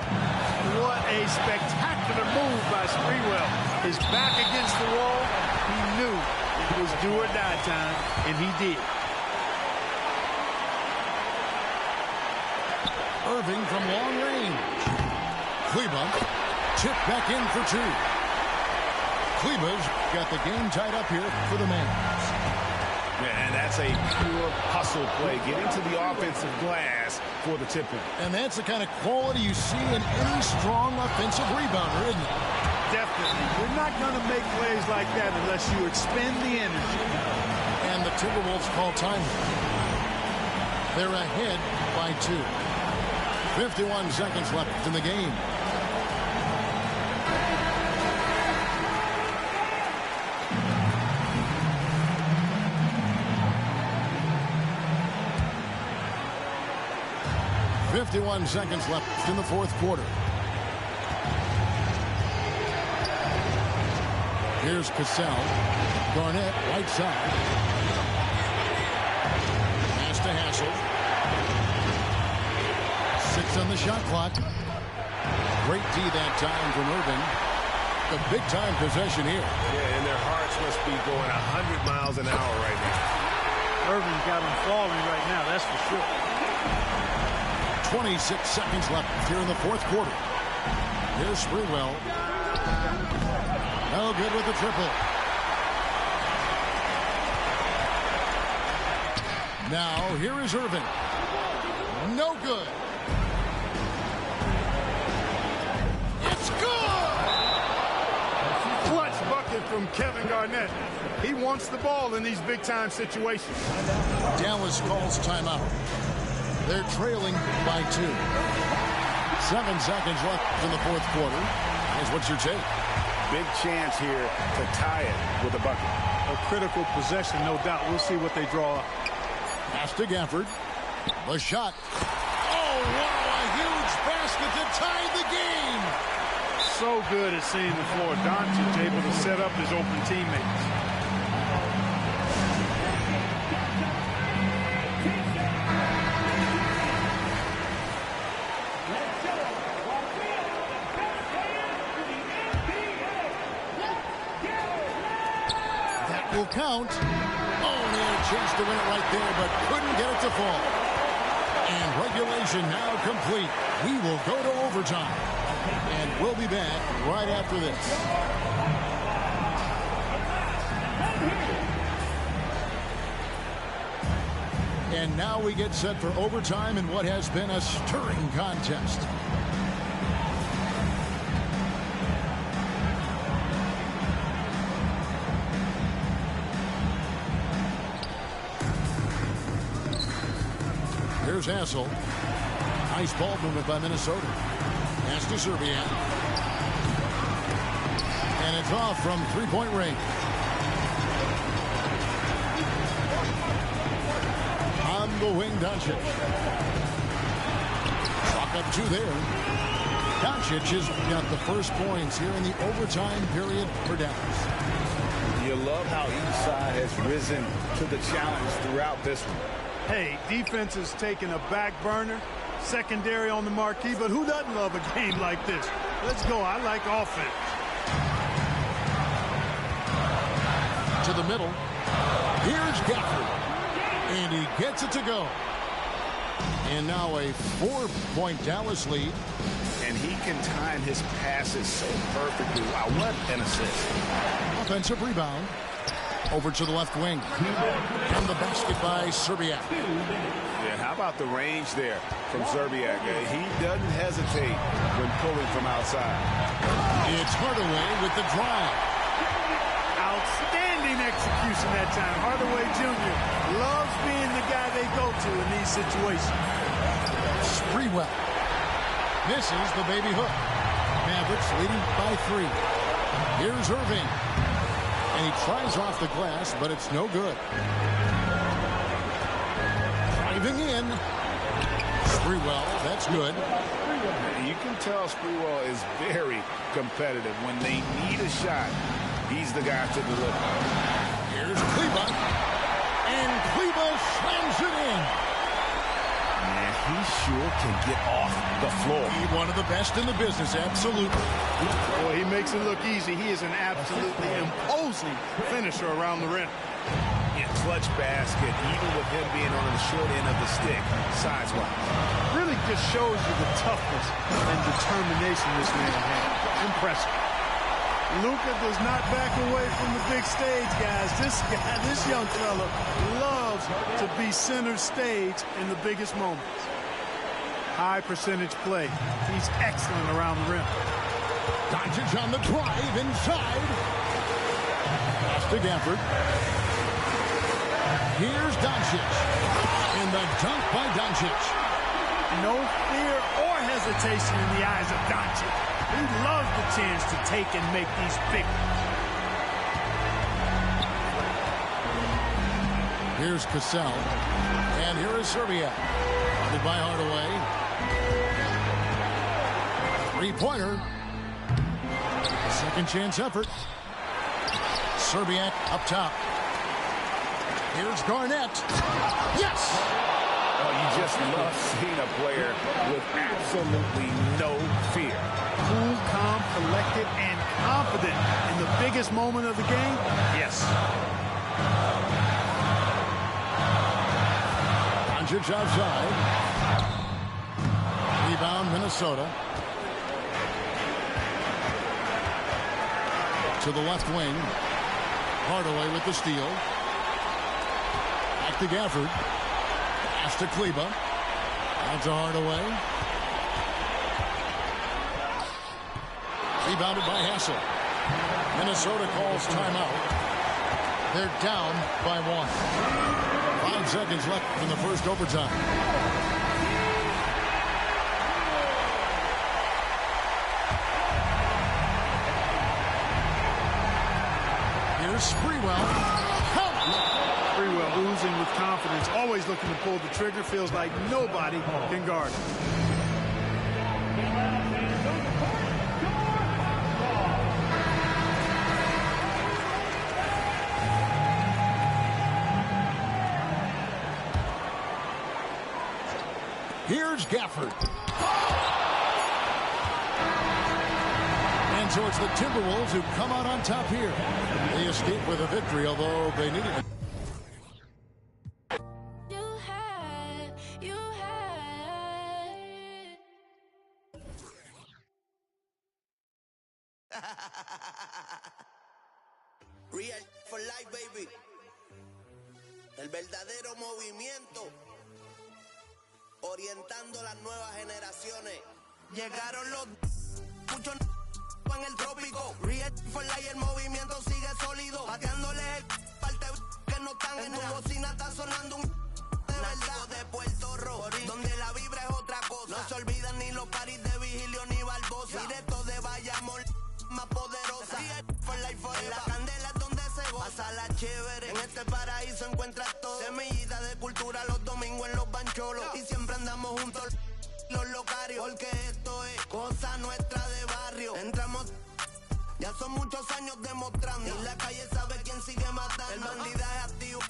What a spectacular move by Sprewell. His back against the wall. He knew it was do or die time, and he did. Irving from long range. Kleber tipped back in for two. Kleber's got the game tied up here for the Mavs. Yeah, and that's a pure hustle play, getting to the offensive glass for the tip-in. And that's the kind of quality you see in any strong offensive rebounder, isn't it? Definitely. You're not going to make plays like that unless you expend the energy. And the Timberwolves call time. They're ahead by 2. 51 seconds left in the game. .51 seconds left in the fourth quarter. Here's Cassell. Garnett, right side. Pass to Hassel. 6 on the shot clock. Great D that time from Irving. A big-time possession here. Yeah, and their hearts must be going 100 miles an hour right now. Irving's got them falling right now, that's for sure. 26 seconds left here in the fourth quarter. Here's Sprewell. No good with the triple. Now, here is Irving. No good. It's good! Clutch bucket from Kevin Garnett. He wants the ball in these big-time situations. Dallas calls timeout. They're trailing by 2. 7 seconds left in the fourth quarter. Here's what's your take? Big chance here to tie it with a bucket. A critical possession, no doubt. We'll see what they draw up. Pass to Gafford. The shot. Oh, wow, a huge basket to tie the game. So good at seeing the floor. Doncic able to set up his open teammates. Will count. Oh, they had a chance to win it right there, but couldn't get it to fall. And regulation now complete. We will go to overtime. And we'll be back right after this. And now we get set for overtime in what has been a stirring contest. Here's Hassel. Nice ball movement by Minnesota. Pass to Szczerbiak. And it's off from three-point range. On the wing, Doncic. Clock up 2 there. Doncic has got the first points here in the overtime period for Dallas. You love how each side has risen to the challenge throughout this one. Hey, defense is taking a back burner, secondary on the marquee, but who doesn't love a game like this? Let's go. I like offense. To the middle. Here's Gafford. And he gets it to go. And now a 4-point Dallas lead. And he can time his passes so perfectly. Wow, what an assist. Offensive rebound. Over to the left wing. And the basket by Szczerbiak. Yeah, how about the range there from Szczerbiak? He doesn't hesitate when pulling from outside. It's Hardaway with the drive. Outstanding execution that time. Hardaway Jr. loves being the guy they go to in these situations. Sprewell misses the baby hook. Mavericks leading by 3. Here's Irving. And he tries off the glass, but it's no good. Driving in. Sprewell, that's good. You can tell Sprewell is very competitive. When they need a shot, he's the guy to deliver. Here's Kleber. And Kleber slams it in. Man, he sure can get off the floor. He's one of the best in the business, absolutely. Boy, he makes it look easy. He is an absolutely imposing finisher around the rim. Yeah, clutch basket, even with him being on the short end of the stick, size-wise. Really just shows you the toughness and determination this man has. Impressive. Luka does not back away from the big stage, guys. This young fella loves to be center stage in the biggest moments. High percentage play. He's excellent around the rim. Doncic on the drive inside. Pass to Gafford. Here's Doncic. And the dunk by Doncic. No fear or hesitation in the eyes of Doncic. He loves the chance to take and make these big ones. Here's Cassell. And here is Szczerbiak. Guarded by Hardaway. Three-pointer. Second chance effort. Szczerbiak up top. Here's Garnett. Yes! Oh, you just love seeing a player with absolutely no fear. Cool, calm, collected, and confident in the biggest moment of the game. Yes. Doncic outside. Rebound, Minnesota. To the left wing. Hardaway with the steal. Back to Gafford. Pass to Kleber. Out to Hardaway. Rebounded by Hassel. Minnesota calls timeout. They're down by 1. 5 seconds left in the first overtime. Here's Sprewell. Sprewell oozing with confidence, always looking to pull the trigger, feels like nobody can guard him. Here's Gafford. And so it's the Timberwolves who come out on top here. They escape with a victory, although they need it. Real for life, baby. El verdadero movimiento. Orientando las nuevas generaciones. Llegaron los muchos en el trópico. Real for life, el movimiento sigue sólido. Pateándole el parte que no están en tu bocina, está sonando un de verdad de Puerto Rico, donde la vibra es otra cosa. No se olvidan ni los paris de Vigilio ni Barbosa. Directo de Bayamón, más poderosa. Real for life forever. En la candela es donde se goza. Pasa la chévere. En este paraíso encuentras todo. Semillita de cultura los domingos en los bancholos. Y siempre andamos juntos los locarios. Porque esto es cosa nuestra de barrio. Entramos, ya son muchos años demostrando. Y la calle sabe quién sigue matando. El bandidaje activo,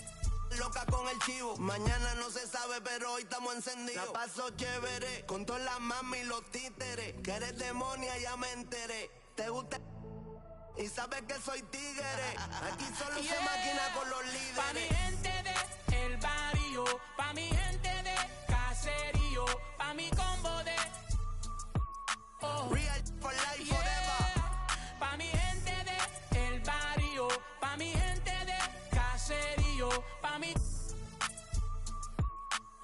loca con el chivo. Mañana no se sabe, pero hoy estamos encendidos. La paso chévere con todas las mami y los títeres. Que eres demonia, ya me enteré. Te gusta y sabes que soy tigre. Aquí solo se maquina con los líderes. Pa' mi gente de el barrio, pa' mi gente de caserío, pa' mi combo de Real for life forever. Pa' mi gente de el barrio, pa' mi gente de caserío, pa' mi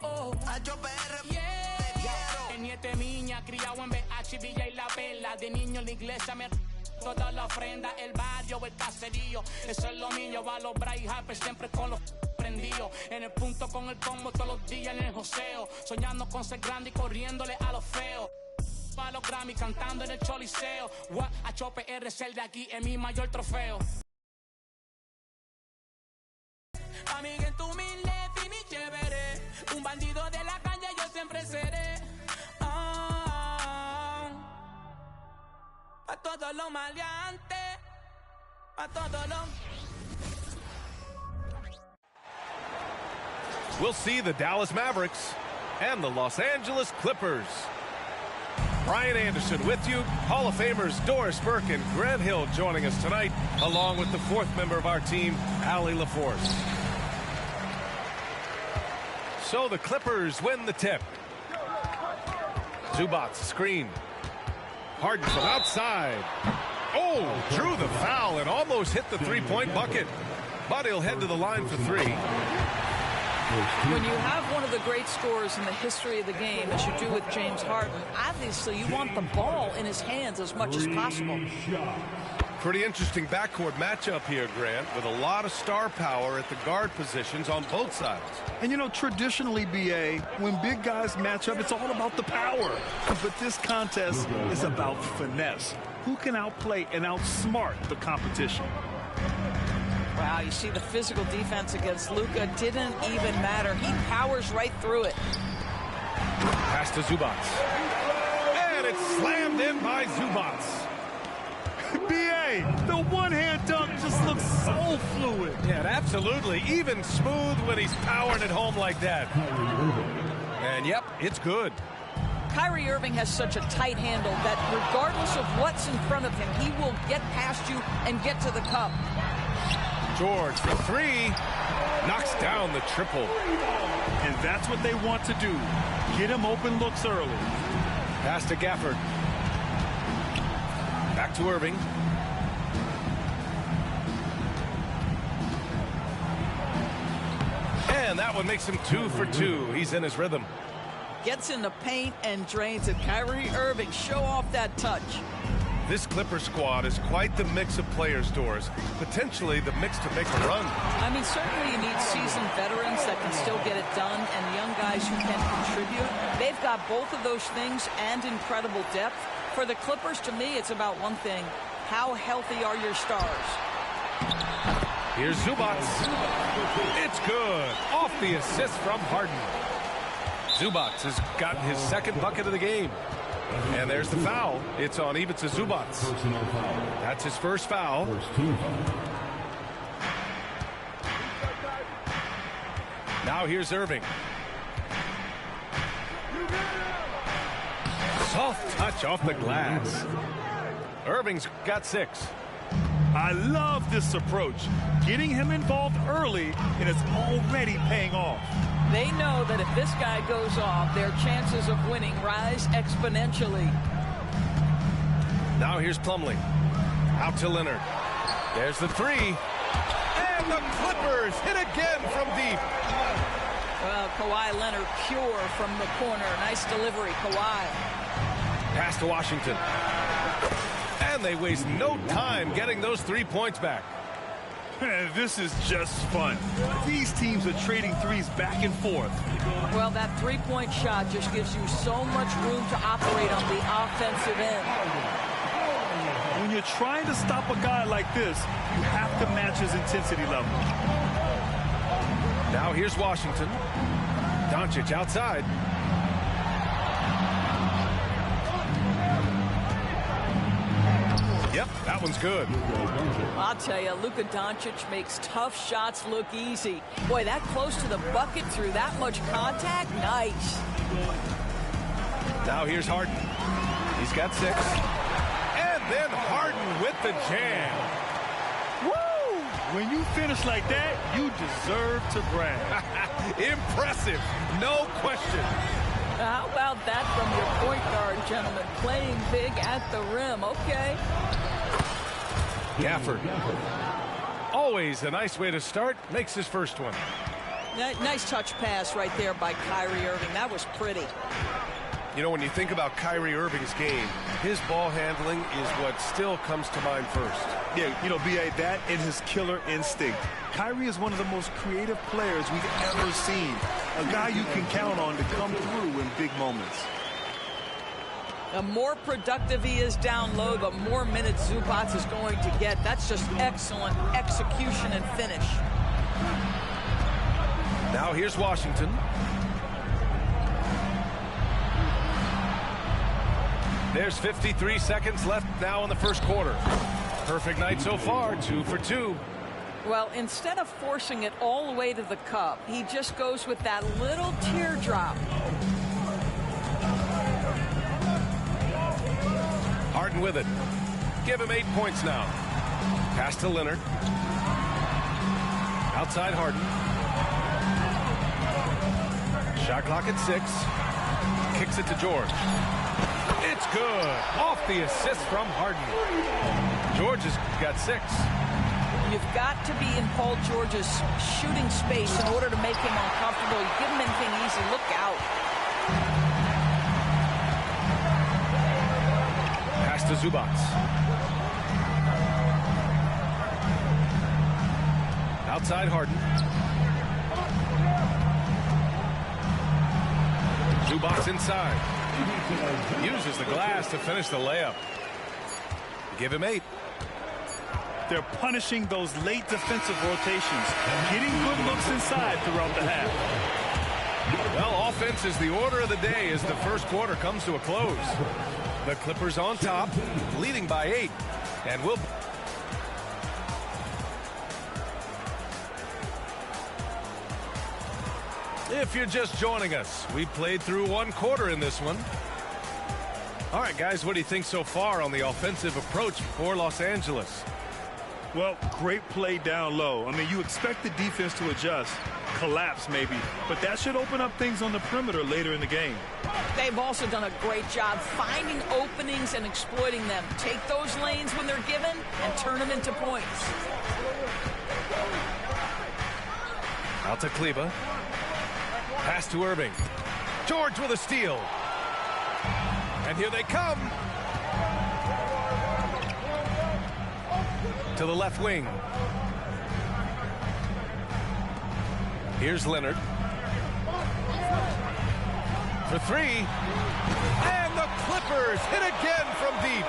HPR, te quiero. El niete miña, criado en BH, Villa y La Vela. De niño en la iglesia me toda la ofrenda, el barrio, el caserío. Eso es lo mío, va a los Bryce Harper siempre con los prendidos. En el punto con el combo todos los días en el joseo. Soñando con ser grande y corriéndole a los feos. A los Grammy cantando en el choliseo. HPR es el de aquí, es mi mayor trofeo. Amiga, tú humilde, fin y chévere. Un bandido de la calle yo siempre seré. A todos los maleantes, a todos los... We'll see the Dallas Mavericks and the Los Angeles Clippers. Brian Anderson with you. Hall of Famers Doris Burke and Grant Hill joining us tonight, along with the fourth member of our team, Allie LaForce. So the Clippers win the tip. Zubac screen. Harden from outside. Oh, drew the foul and almost hit the three-point bucket. But he'll head to the line for three. When you have one of the great scorers in the history of the game, as you do with James Harden, obviously you want the ball in his hands as much as possible. Pretty interesting backcourt matchup here, Grant, with a lot of star power at the guard positions on both sides. And, you know, traditionally, B.A., when big guys match up, it's all about the power. But this contest is about finesse. Who can outplay and outsmart the competition? Wow, you see the physical defense against Luka didn't even matter. He powers right through it. Pass to Zubac. And it's slammed in by Zubac. B.A., the one-hand dunk just looks so fluid. Yeah, absolutely. Even smooth when he's powering it home like that. And, yep, it's good. Kyrie Irving has such a tight handle that regardless of what's in front of him, he will get past you and get to the cup. George for three. Knocks down the triple. And that's what they want to do. Get him open looks early. Pass to Gafford. Back to Irving. And that one makes him 2 for 2. He's in his rhythm. Gets in the paint and drains it. Kyrie Irving, show off that touch. This Clipper squad is quite the mix of players, Doris. Potentially the mix to make a run. I mean, certainly you need seasoned veterans that can still get it done and young guys who can contribute. They've got both of those things and incredible depth. For the Clippers, to me, it's about one thing. How healthy are your stars? Here's Zubac. It's good. Off the assist from Harden. Zubac has gotten his second bucket of the game. And there's the foul. It's on Ivica Zubac. That's his first foul. Now here's Irving. Soft touch off the glass. Irving's got 6. I love this approach. Getting him involved early, and it's already paying off. They know that if this guy goes off, their chances of winning rise exponentially. Now here's Plumlee. Out to Leonard. There's the three. And the Clippers hit again from deep. Well, Kawhi Leonard pure from the corner. Nice delivery, Kawhi. Pass to Washington. And they waste no time getting those 3 points back. This is just fun. These teams are trading threes back and forth. Well, that three-point shot just gives you so much room to operate on the offensive end. When you're trying to stop a guy like this, you have to match his intensity level. Now here's Washington. Doncic outside. Yep, that one's good. I'll tell you, Luka Doncic makes tough shots look easy. Boy, that close to the bucket through that much contact, nice. Now here's Harden. He's got 6. And then Harden with the jam. Woo! When you finish like that, you deserve to brag. Impressive, no question. How about that from your point guard, gentlemen? Playing big at the rim. Okay. Gafford. Always a nice way to start. Makes his first one. Nice touch pass right there by Kyrie Irving. That was pretty. You know, when you think about Kyrie Irving's game, his ball handling is what still comes to mind first. Yeah, you know, B.A., that and his killer instinct. Kyrie is one of the most creative players we've ever seen. A guy you can count on to come through in big moments. The more productive he is down low, the more minutes Zubac is going to get. That's just excellent execution and finish. Now here's Washington. There's 53 seconds left now in the first quarter. Perfect night so far, 2 for 2. Well, instead of forcing it all the way to the cup, he just goes with that little teardrop. Harden with it. Give him 8 points now. Pass to Leonard. Outside Harden. Shot clock at 6. Kicks it to George. It's good. Off the assist from Harden. George has got 6. You've got to be in Paul George's shooting space in order to make him uncomfortable. You give him anything easy, look out. Pass to Zubac. Outside Harden. Zubac inside. Uses the glass to finish the layup. Give him 8. They're punishing those late defensive rotations, getting good looks inside throughout the half. Well, offense is the order of the day as the first quarter comes to a close. The Clippers on top, leading by 8. And we'll... If you're just joining us, we played through 1 quarter in this one. All right, guys, what do you think so far on the offensive approach for Los Angeles? Well, great play down low. I mean, you expect the defense to adjust, collapse maybe, but that should open up things on the perimeter later in the game. They've also done a great job finding openings and exploiting them. Take those lanes when they're given and turn them into points. Out to Kleba. Pass to Irving. George with a steal. And here they come. To the left wing. Here's Leonard. For 3. And the Clippers hit again from deep.